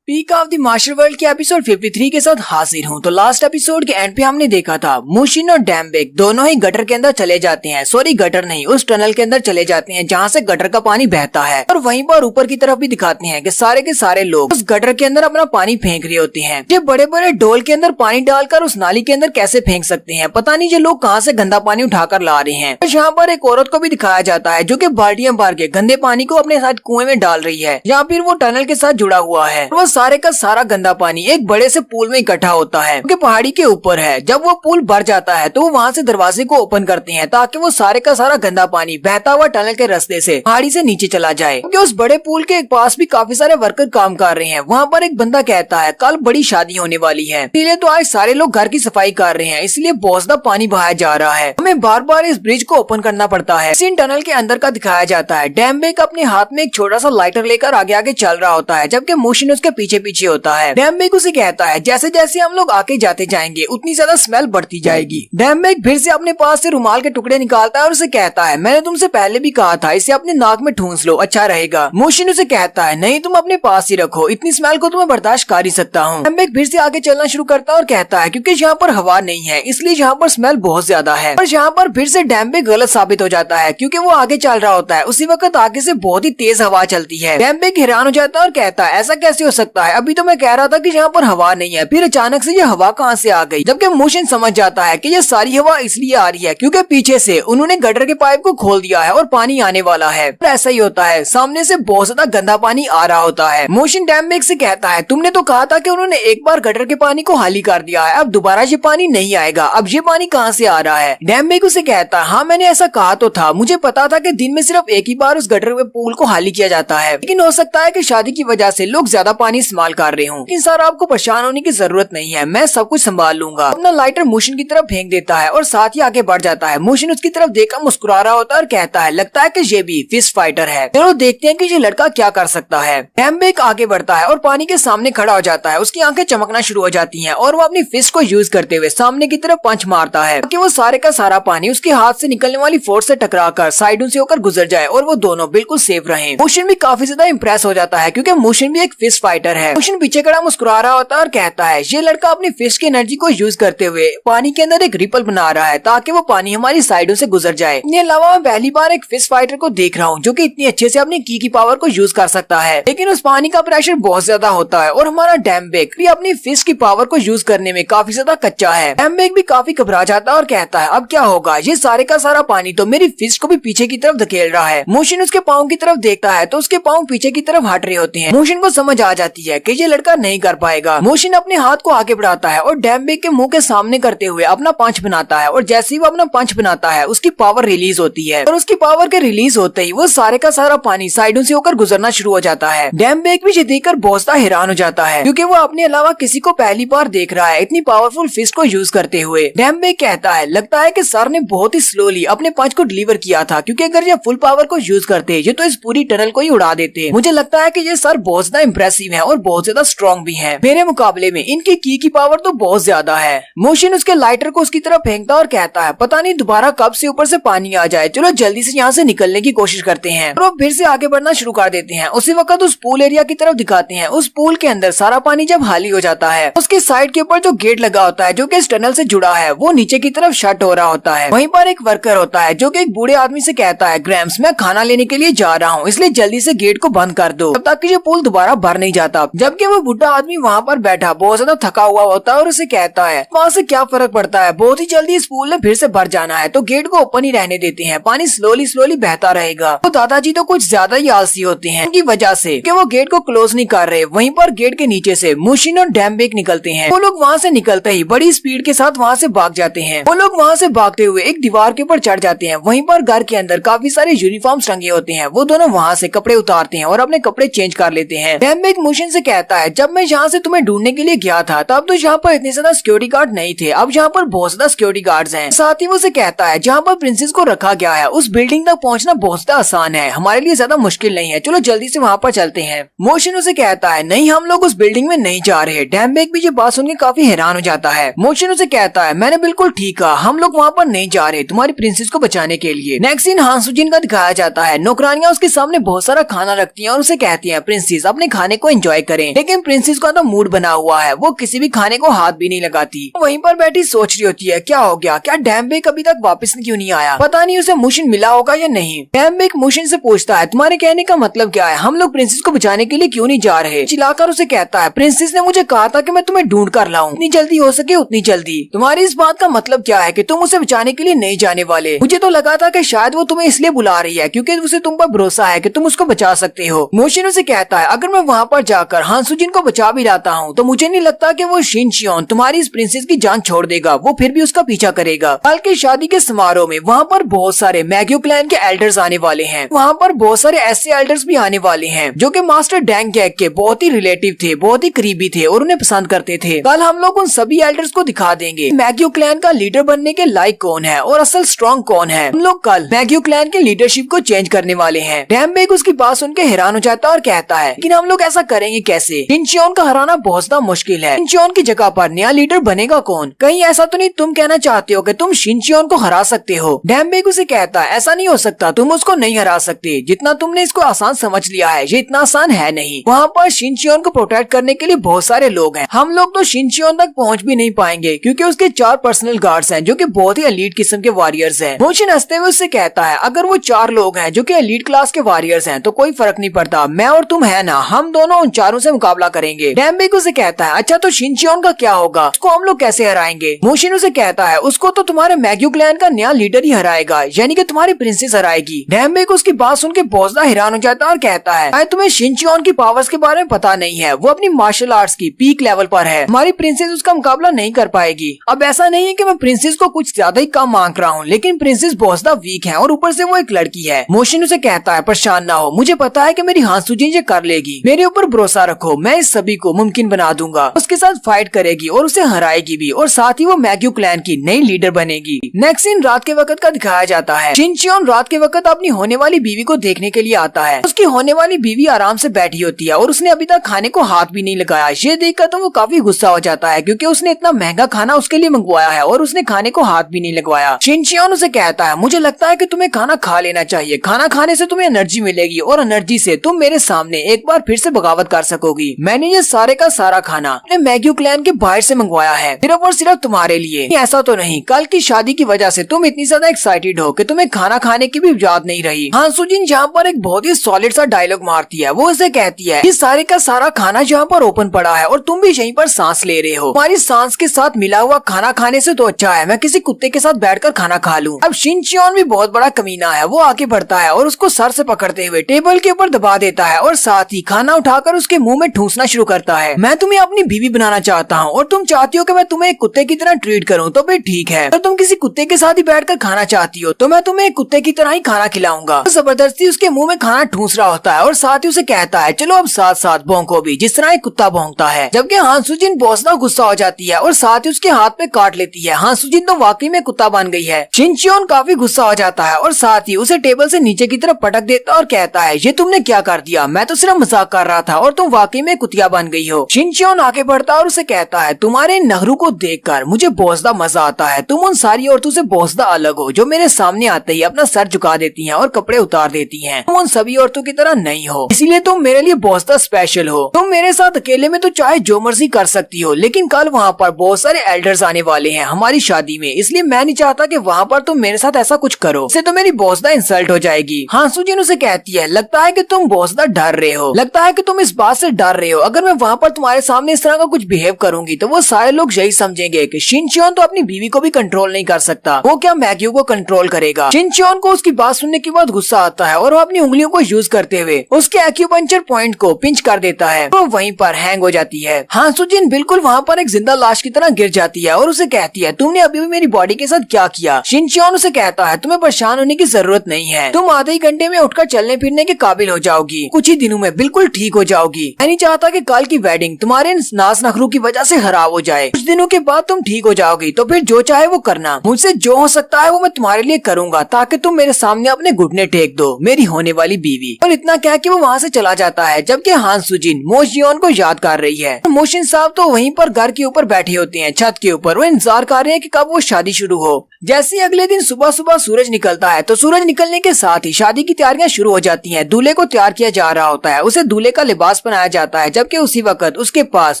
Peak of the master world के एपिसोड 53 के साथ हाजिर हूँ। तो लास्ट एपिसोड के एंड पे हमने देखा था मोशिन और डैमबेक दोनों ही गटर के अंदर चले जाते हैं, सॉरी गटर नहीं उस टनल के अंदर चले जाते हैं जहाँ से गटर का पानी बहता है। और वहीं पर ऊपर की तरफ भी दिखाते हैं कि सारे के सारे लोग उस गटर के अंदर अपना पानी फेंक रहे होते हैं। ये बड़े बड़े डोल के अंदर पानी डालकर उस नाली के अंदर कैसे फेंक सकते हैं, पता नहीं ये लोग कहाँ से गंदा पानी उठाकर ला रहे हैं। तो यहाँ पर एक औरत को भी दिखाया जाता है जो कि बाल्टियां भर के गंदे पानी को अपने साथ कुएं में डाल रही है या फिर वो टनल के साथ जुड़ा हुआ है। वो सारे का सारा गंदा पानी एक बड़े से पूल में इकट्ठा होता है क्योंकि पहाड़ी के ऊपर है। जब वो पूल भर जाता है तो वो वहाँ से दरवाजे को ओपन करते हैं ताकि वो सारे का सारा गंदा पानी बहता हुआ टनल के रास्ते से पहाड़ी से नीचे चला जाए। क्योंकि उस बड़े पूल के पास भी काफी सारे वर्कर काम कर रहे हैं। वहाँ पर एक बंदा कहता है कल बड़ी शादी होने वाली है, इसलिए तो आज सारे लोग घर की सफाई कर रहे हैं, इसलिए बहुत ज्यादा पानी बहाया जा रहा है। हमें बार बार इस ब्रिज को ओपन करना पड़ता है। इस टनल के अंदर का दिखाया जाता है। डैमबेक अपने हाथ में एक छोटा सा लाइटर लेकर आगे आगे चल रहा होता है जबकि मोशिन उसके पीछे पीछे होता है। डैमबेक उसे कहता है जैसे जैसे हम लोग आगे जाते जाएंगे उतनी ज्यादा स्मेल बढ़ती जाएगी। डैमबेक फिर से अपने पास से रुमाल के टुकड़े निकालता है और उसे कहता है मैंने तुमसे पहले भी कहा था इसे अपने नाक में ठूंस लो, अच्छा रहेगा। मोशिन उसे कहता है नहीं तुम अपने पास ही रखो, इतनी स्मेल को तुम्हें बर्दाश्त कर ही सकता हूँ। डैमबेक फिर से आगे चलना शुरू करता है और कहता है क्योंकि यहाँ पर हवा नहीं है इसलिए यहाँ पर स्मेल बहुत ज्यादा है। पर यहाँ पर फिर से डैमबेक गलत साबित हो जाता है क्योंकि वो आगे चल रहा होता है। उसी वक्त आगे से बहुत ही तेज हवा चलती है। डैमबेक हैरान हो जाता है और कहता है ऐसा कैसे हो सकता है, अभी तो मैं कह रहा था कि यहाँ पर हवा नहीं है, फिर अचानक से ये हवा कहाँ से आ गई। जबकि मोशिन समझ जाता है कि ये सारी हवा इसलिए आ रही है क्योंकि पीछे से उन्होंने गटर के पाइप को खोल दिया है और पानी आने वाला है। ऐसा ही होता है, सामने से बहुत ज्यादा गंदा पानी आ रहा होता है। मोशिन डैमबेक से कहता है तुमने तो कहा था कि उन्होंने एक बार गटर के पानी को खाली कर दिया है, अब दोबारा ये पानी नहीं आएगा, अब ये पानी कहाँ से आ रहा है। डैमबेक उसे कहता है हाँ मैंने ऐसा कहा तो था, मुझे पता था कि दिन में सिर्फ एक ही बार उस गटर के पूल को खाली किया जाता है, लेकिन हो सकता है कि शादी की वजह से लोग ज्यादा पानी पानी इस्तेमाल कर रही हूँ, लेकिन सर आपको परेशान होने की जरूरत नहीं है, मैं सब कुछ संभाल लूंगा। अपना लाइटर मोशन की तरफ फेंक देता है और साथ ही आगे बढ़ जाता है। मोशन उसकी तरफ देखकर मुस्कुरा रहा होता है और कहता है लगता है कि ये भी फिस्ट फाइटर है, चलो देखते हैं कि ये लड़का क्या कर सकता है। डैमबेक आगे बढ़ता है और पानी के सामने खड़ा हो जाता है। उसकी आंखें चमकना शुरू हो जाती हैं और वो अपनी फिस्ट को यूज करते हुए सामने की तरफ पंच मारता है ताकि वो सारे का सारा पानी उसके हाथ से निकलने वाली फोर्स से टकराकर साइडों से होकर गुजर जाए और वो दोनों बिल्कुल सेफ रहे। मोशन भी काफी ज्यादा इंप्रेस हो जाता है क्योंकि मोशन भी एक फिस्ट फाइटर है। मोशन पीछे खड़ा मुस्कुरा रहा होता है और कहता है ये लड़का अपनी फिस्ट की एनर्जी को यूज करते हुए पानी के अंदर एक रिपल बना रहा है ताकि वो पानी हमारी साइडों से गुजर जाए। इसके अलावा मैं पहली बार एक फिस्ट फाइटर को देख रहा हूँ जो कि इतनी अच्छे से अपनी की पावर को यूज कर सकता है, लेकिन उस पानी का प्रेशर बहुत ज्यादा होता है और हमारा डैमबेक भी अपनी फिस्ट की पावर को यूज करने में काफी ज्यादा कच्चा है। डैमबेक भी काफी घबरा जाता है और कहता है अब क्या होगा, ये सारे का सारा पानी तो मेरी फिस्ट को भी पीछे की तरफ धकेल रहा है। मोशन उसके पाँव की तरफ देखता है तो उसके पाँव पीछे की तरफ हट रहे होते हैं। मोशन को समझ आ जाती है कि ये लड़का नहीं कर पाएगा। मोशन अपने हाथ को आगे बढ़ाता है और डैमबेक के मुंह के सामने करते हुए अपना पंच बनाता है और जैसे ही वो अपना पंच बनाता है उसकी पावर रिलीज होती है और उसकी पावर के रिलीज होते ही वो सारे का सारा पानी साइडों से होकर गुजरना शुरू हो जाता है। डैमबेक भी ये देखकर बहुत ज्यादा हैरान हो जाता है क्योंकि वो अपने अलावा किसी को पहली बार देख रहा है इतनी पावरफुल फिस्ट को यूज करते हुए। डैमबेक कहता है लगता है कि सर ने बहुत ही स्लोली अपने पंच को डिलीवर किया था क्योंकि अगर ये फुल पावर को यूज करते ये तो इस पूरी टनल को ही उड़ा देते। मुझे लगता है कि ये सर बहुत ज्यादा इम्प्रेसिव है और बहुत ज्यादा स्ट्रॉन्ग भी है, मेरे मुकाबले में इनकी की पावर तो बहुत ज्यादा है। मोशन उसके लाइटर को उसकी तरफ फेंकता और कहता है पता नहीं दोबारा कब से ऊपर से पानी आ जाए, चलो जल्दी से यहाँ से निकलने की कोशिश करते हैं। और वो फिर से आगे बढ़ना शुरू कर देते हैं। उसी वक्त उस पूल एरिया की तरफ दिखाते हैं। उस पूल के अंदर सारा पानी जब खाली हो जाता है उसके साइड के ऊपर जो गेट लगा होता है जो कि इस टनल से जुड़ा है वो नीचे की तरफ शट हो रहा होता है। वहीं पर एक वर्कर होता है जो कि एक बूढ़े आदमी से कहता है ग्रैम्स मैं खाना लेने के लिए जा रहा हूँ इसलिए जल्दी से गेट को बंद कर दो तब तक कि ये पुल दोबारा भर नहीं जाता। जबकि वो बुढ़ा आदमी वहाँ पर बैठा बहुत ज्यादा थका हुआ होता है और उसे कहता है वहाँ से क्या फर्क पड़ता है, बहुत ही जल्दी इस पूल में फिर से भर जाना है तो गेट को ओपन ही रहने देते हैं, पानी स्लोली स्लोली बहता रहेगा। तो दादाजी तो कुछ ज्यादा ही आलसी होते हैं इनकी वजह से कि वो गेट को क्लोज नहीं कर रहे। वहीं पर गेट के नीचे से मोशिन और डैमबेक निकलते हैं। वो लोग वहाँ से निकलते ही बड़ी स्पीड के साथ वहाँ से भाग जाते हैं। वो लोग वहाँ से भागते हुए एक दीवार के ऊपर चढ़ जाते हैं। वहीं पर घर के अंदर काफी सारे यूनिफॉर्म टंगे होते हैं। वो दोनों वहाँ से कपड़े उतारते हैं और अपने कपड़े चेंज कर लेते हैं। डैमबेक मोशिन से कहता है जब मैं यहाँ से तुम्हें ढूंढने के लिए गया था तब तो यहाँ पर इतने ज्यादा सिक्योरिटी गार्ड नहीं थे, अब यहाँ पर बहुत ज्यादा सिक्योरिटी गार्ड्स हैं। साथ ही वो उसे कहता है जहाँ पर प्रिंसेस को रखा गया है उस बिल्डिंग तक पहुँचना बहुत ज्यादा आसान है, हमारे लिए ज्यादा मुश्किल नहीं है, चलो जल्दी से वहाँ पर चलते हैं। मोशिन उसे कहता है नहीं हम लोग उस बिल्डिंग में नहीं जा रहे। डैमबेक भी ये बात सुनकर काफी हैरान हो जाता है। मोशिन उसे कहता है मैंने बिल्कुल ठीक कहा, हम लोग वहाँ पर नहीं जा रहे तुम्हारी प्रिंसेस को बचाने के लिए। नेक्स्ट सीन हान सुजिन का दिखाया जाता है। नौकरानियां उसके सामने बहुत सारा खाना रखती हैं और उसे कहती हैं प्रिंसेस अपने खाने को एंजॉय करें, लेकिन प्रिंसेस का तो मूड बना हुआ है, वो किसी भी खाने को हाथ भी नहीं लगाती। वहीं पर बैठी सोच रही होती है क्या हो गया, क्या डैमबेक अभी तक वापस क्यों नहीं आया, पता नहीं उसे मोशिन मिला होगा या नहीं। डैमबेक मोशिन से पूछता है तुम्हारे कहने का मतलब क्या है, हम लोग प्रिंसेस को बचाने के लिए क्यों नहीं जा रहे। चिल्लाकर उसे कहता है प्रिंसेस ने मुझे कहा था कि मैं तुम्हें ढूंढ कर लाऊं, जितनी जल्दी हो सके उतनी जल्दी। तुम्हारी इस बात का मतलब क्या है कि तुम उसे बचाने के लिए नहीं जाने वाले। मुझे तो लगा था कि शायद वो तुम्हें इसलिए बुला रही है क्योंकि उसे तुम पर भरोसा है कि तुम उसको बचा सकते हो। मोशिन उसे कहता है अगर मैं वहाँ पर जाकर हान सुजिन को बचा भी लाता हूँ तो मुझे नहीं लगता कि वो शिन चियोन तुम्हारी इस प्रिंसेस की जान छोड़ देगा, वो फिर भी उसका पीछा करेगा। कल की शादी के समारोह में वहाँ पर बहुत सारे मैग्यू क्लैन के एल्डर्स आने वाले हैं। वहाँ पर बहुत सारे ऐसे एल्डर्स भी आने वाले हैं जो कि मास्टर डैंग गैग के बहुत ही रिलेटिव थे, बहुत ही करीबी थे और उन्हें पसंद करते थे। कल हम लोग उन सभी एल्डर्स को दिखा देंगे मैग्यू क्लैन का लीडर बनने के लायक कौन है और असल स्ट्रॉन्ग कौन है। हम लोग कल मैग्यू क्लैन के लीडरशिप को चेंज करने वाले हैं। डैमबेक उसकी बात सुनकर हैरान हो जाता है और कहता है लेकिन हम लोग ऐसा करेंगे कैसे, शिन चियोन को हराना बहुत ज्यादा मुश्किल है। शिन चियोन की जगह पर नया लीडर बनेगा कौन, कहीं ऐसा तो नहीं तुम कहना चाहते हो कि तुम शिन चियोन को हरा सकते हो। डैमबेक उसे कहता है ऐसा नहीं हो सकता, तुम उसको नहीं हरा सकते, जितना तुमने इसको आसान समझ लिया है ये इतना आसान है नहीं। वहाँ पर शिन चियोन को प्रोटेक्ट करने के लिए बहुत सारे लोग हैं, हम लोग तो शिन चियोन तक पहुँच भी नहीं पाएंगे क्योंकि उसके 4 पर्सनल गार्ड्स हैं जो कि बहुत ही एलीट किस्म के वॉरियर्स हैं। मोशिन हंसते हुए उससे कहता है अगर वो 4 लोग हैं जो कि एलीट क्लास के वॉरियर्स हैं तो कोई फर्क नहीं पड़ता, मैं और तुम है ना, हम दोनों उन चारों से मुकाबला करेंगे। डैमबेक उसे कहता है अच्छा तो शिन चियोन का क्या होगा, उसको हम लोग कैसे हराएंगे। मोशिन उसे कहता है उसको तो तुम्हारे मैग्यू क्लैन का नया लीडर ही हराएगा, यानी कि तुम्हारी प्रिंसेस हराएगी। डैमबेक उसकी बात सुन के बहुत ज्यादा हैरान हो जाता है और कहता है तुम्हें शिन चियोन की पावर्स के बारे में पता नहीं है, वो अपनी मार्शल आर्ट्स की पीक लेवल पर है, हमारी प्रिंसेस उसका मुकाबला नहीं कर पाएगी। अब ऐसा नहीं है कि मैं प्रिंसेस को कुछ ज्यादा ही कम मांग रहा हूँ, लेकिन प्रिंसेस बहुत ज्यादा वीक है और ऊपर से वो एक लड़की है। मोशिन उसे कहता है परेशान ना हो, मुझे पता है कि मेरी हान सुजिन ये कर लेगी, मेरे ऊपर भरोसा भरोसा रखो, मैं इस सभी को मुमकिन बना दूंगा। उसके साथ फाइट करेगी और उसे हराएगी भी, और साथ ही वो मैग्यू क्लैन की नई लीडर बनेगी। नेक्स्ट सीन रात के वक्त का दिखाया जाता है। शिनचियोन रात के वक्त अपनी होने वाली बीवी को देखने के लिए आता है। उसकी होने वाली बीवी आराम से बैठी होती है और उसने अभी तक खाने को हाथ भी नहीं लगाया। ये देखकर तो वो काफी गुस्सा हो जाता है, क्योंकि उसने इतना महंगा खाना उसके लिए मंगवाया है और उसने खाने को हाथ भी नहीं लगवाया। शिनचियोन उसे कहता है, मुझे लगता है कि तुम्हें खाना खा लेना चाहिए, खाना खाने से तुम्हें एनर्जी मिलेगी और एनर्जी से तुम मेरे सामने एक बार फिर से बगावत कर सकोगी। मैंने ये सारे का सारा खाना अपने मैग्यू क्लैन के बाहर से मंगवाया है, सिर्फ और सिर्फ तुम्हारे लिए। ऐसा तो नहीं कल की शादी की वजह से तुम इतनी ज्यादा एक्साइटेड हो कि तुम्हें खाना खाने की भी याद नहीं रही। हां सुजिन जहाँ पर एक बहुत ही सॉलिड सा डायलॉग मारती है। वो उसे कहती है कि सारे का सारा खाना जहाँ पर ओपन पड़ा है और तुम भी यहीं पर सांस ले रहे हो। तुम्हारी सांस के साथ मिला हुआ खाना खाने से तो अच्छा है मैं किसी कुत्ते के साथ बैठकर खाना खा लूं। अब शिनचियोन भी बहुत बड़ा कमीना है। वो आगे बढ़ता है और उसको सर से पकड़ते हुए टेबल के ऊपर दबा देता है और साथ ही खाना उठाकर उसके मुंह में ठूंसना शुरू करता है। मैं तुम्हें अपनी बीवी बनाना चाहता हूँ और तुम चाहती हो कि मैं तुम्हें एक कुत्ते की तरह ट्रीट करूँ, तो फिर ठीक है। अगर तुम किसी कुत्ते के साथ ही बैठकर खाना चाहती हो तो मैं तुम्हें एक कुत्ते की तरह ही खाना खिलाऊंगा। तो जबरदस्ती उसके मुंह में खाना ठूंस रहा होता है और साथ ही उसे कहता है, चलो अब साथ साथ भौंको भी जिस तरह एक कुत्ता भौंकता है। जबकि हां सुजिन बहुत ज्यादा गुस्सा हो जाती है और साथ ही उसके हाथ पे काट लेती है। हां सुजिन तो वाकई में कुत्ता बन गई है। शिनचियोन काफी गुस्सा हो जाता है और साथ ही उसे टेबल से नीचे की तरफ पटक देता है और कहता है, ये तुमने क्या कर दिया, मैं तो सिर्फ मजाक कर रहा था और तुम वाकई में कुतिया बन गई हो। शिनचियोन आगे बढ़ता है और उसे कहता है, तुम्हारे नखरू को देखकर मुझे बहुत ज्यादा मजा आता है। तुम उन सारी औरतों से बहुत ज्यादा अलग हो जो मेरे सामने आते ही अपना सर झुका देती हैं और कपड़े उतार देती हैं। तुम उन सभी औरतों की तरह नहीं हो, इसीलिए तुम मेरे लिए बहुत ज्यादा स्पेशल हो। तुम मेरे साथ अकेले में तो चाहे जो मर्जी कर सकती हो, लेकिन कल वहाँ पर बहुत सारे एल्डर्स आने वाले हैं हमारी शादी में, इसलिए मैं नहीं चाहता कि वहाँ पर तुम मेरे साथ ऐसा कुछ करो, इससे तो मेरी बहुत ज्यादा इंसल्ट हो जाएगी। हां सुजिन उसे कहती है, लगता है कि तुम बहुत ज्यादा डर रहे हो, लगता है कि तुम इस बात से डर रहे हो अगर मैं वहाँ पर तुम्हारे सामने इस तरह का कुछ बिहेव करूंगी तो वो सारे लोग यही समझेंगे कि शिनचियोन तो अपनी बीवी को भी कंट्रोल नहीं कर सकता, वो क्या मैग्यू को कंट्रोल करेगा। शिनचियोन को उसकी बात सुनने के बाद गुस्सा आता है और वो अपनी उंगलियों को यूज करते हुए उसके एक्यूपंक्चर पॉइंट को पिंच कर देता है, तो वहीं पर हैंग हो जाती है। हां सुजिन बिल्कुल वहाँ पर एक जिंदा लाश की तरह गिर जाती है और उसे कहती है, तुमने अभी भी मेरी बॉडी के साथ क्या किया। शिनचियोन उसे कहता है, तुम्हें परेशान होने की जरूरत नहीं है, तुम आधे ही घंटे में उठकर चलने फिरने के काबिल हो जाओगी, कुछ ही दिनों में बिल्कुल ठीक हो जाओगी। मैं नहीं चाहता कि कल की वेडिंग तुम्हारे नाज नखरू की वजह से खराब हो जाए। कुछ दिनों के बाद तुम ठीक हो जाओगी तो फिर जो चाहे वो करना, मुझसे जो हो सकता है वो मैं तुम्हारे लिए करूंगा ताकि तुम मेरे सामने अपने घुटने टेक दो, मेरी होने वाली बीवी। और इतना कह के वो वहाँ से चला जाता है, जबकि हां सुजिन मोशियोन को याद कर रही है। मोशिन साहब तो वहीं पर घर के ऊपर बैठे होते हैं छत के ऊपर, वो इंतजार कर रहे हैं कि कब वो शादी शुरू हो। जैसे ही अगले दिन सुबह सुबह सूरज निकलता है तो सूरज निकलने के साथ ही शादी की तैयारियां शुरू हो जाती हैं। दूल्हे को तैयार किया जा रहा होता है, उसे दूल्हे का लिबास पहनाया जाता है, जबकि उसी वक्त उसके पास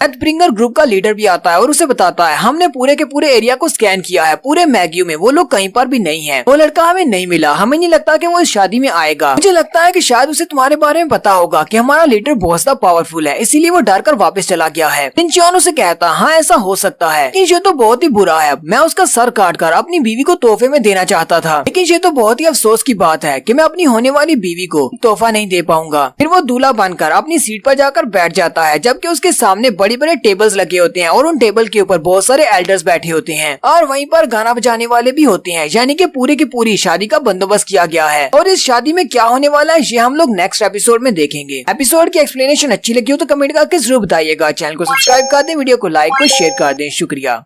डेथब्रिंगर ग्रुप का लीडर भी आता है और उसे बताता है, हमने पूरे के पूरे एरिया को स्कैन किया है, पूरे मैग्यू में वो लोग कहीं पर भी नहीं है, वो लड़का हमें नहीं मिला, हमें नहीं लगता कि वो इस शादी में आएगा। मुझे लगता है कि शायद उसे तुम्हारे बारे में पता होगा कि हमारा लीडर बहुत ज्यादा पावरफुल है, इसीलिए वो डर कर वापस चला गया है। शिनचियोन उसे कहता, हाँ ऐसा हो सकता है, लेकिन ये तो बहुत ही बुरा है, मैं उसका सर काट कर अपनी बीवी को तोहफे में देना चाहता था, लेकिन ये तो बहुत ही अफसोस की बात है कि मैं अपनी होने वाली बीवी को तोहफा नहीं दे पाऊंगा। फिर वो दूल्हा बनकर अपनी सीट पर जाकर बैठ जाता है, जबकि उसके सामने बड़े बड़े टेबल्स लगे होते हैं और उन टेबल के ऊपर बहुत सारे एल्डर्स बैठे होते हैं और वहीं पर गाना बजाने वाले भी होते हैं, यानी कि पूरी की पूरी शादी का बंदोबस्त किया गया है। और इस शादी में क्या होने वाला है ये हम लोग नेक्स्ट एपिसोड में देखेंगे। एपिसोड की एक्सप्लेनेशन अच्छी लगी हो तो कमेंट करके जरूर बताइएगा। चैनल को सब्सक्राइब कर दें, वीडियो को लाइक और शेयर कर दें। शुक्रिया।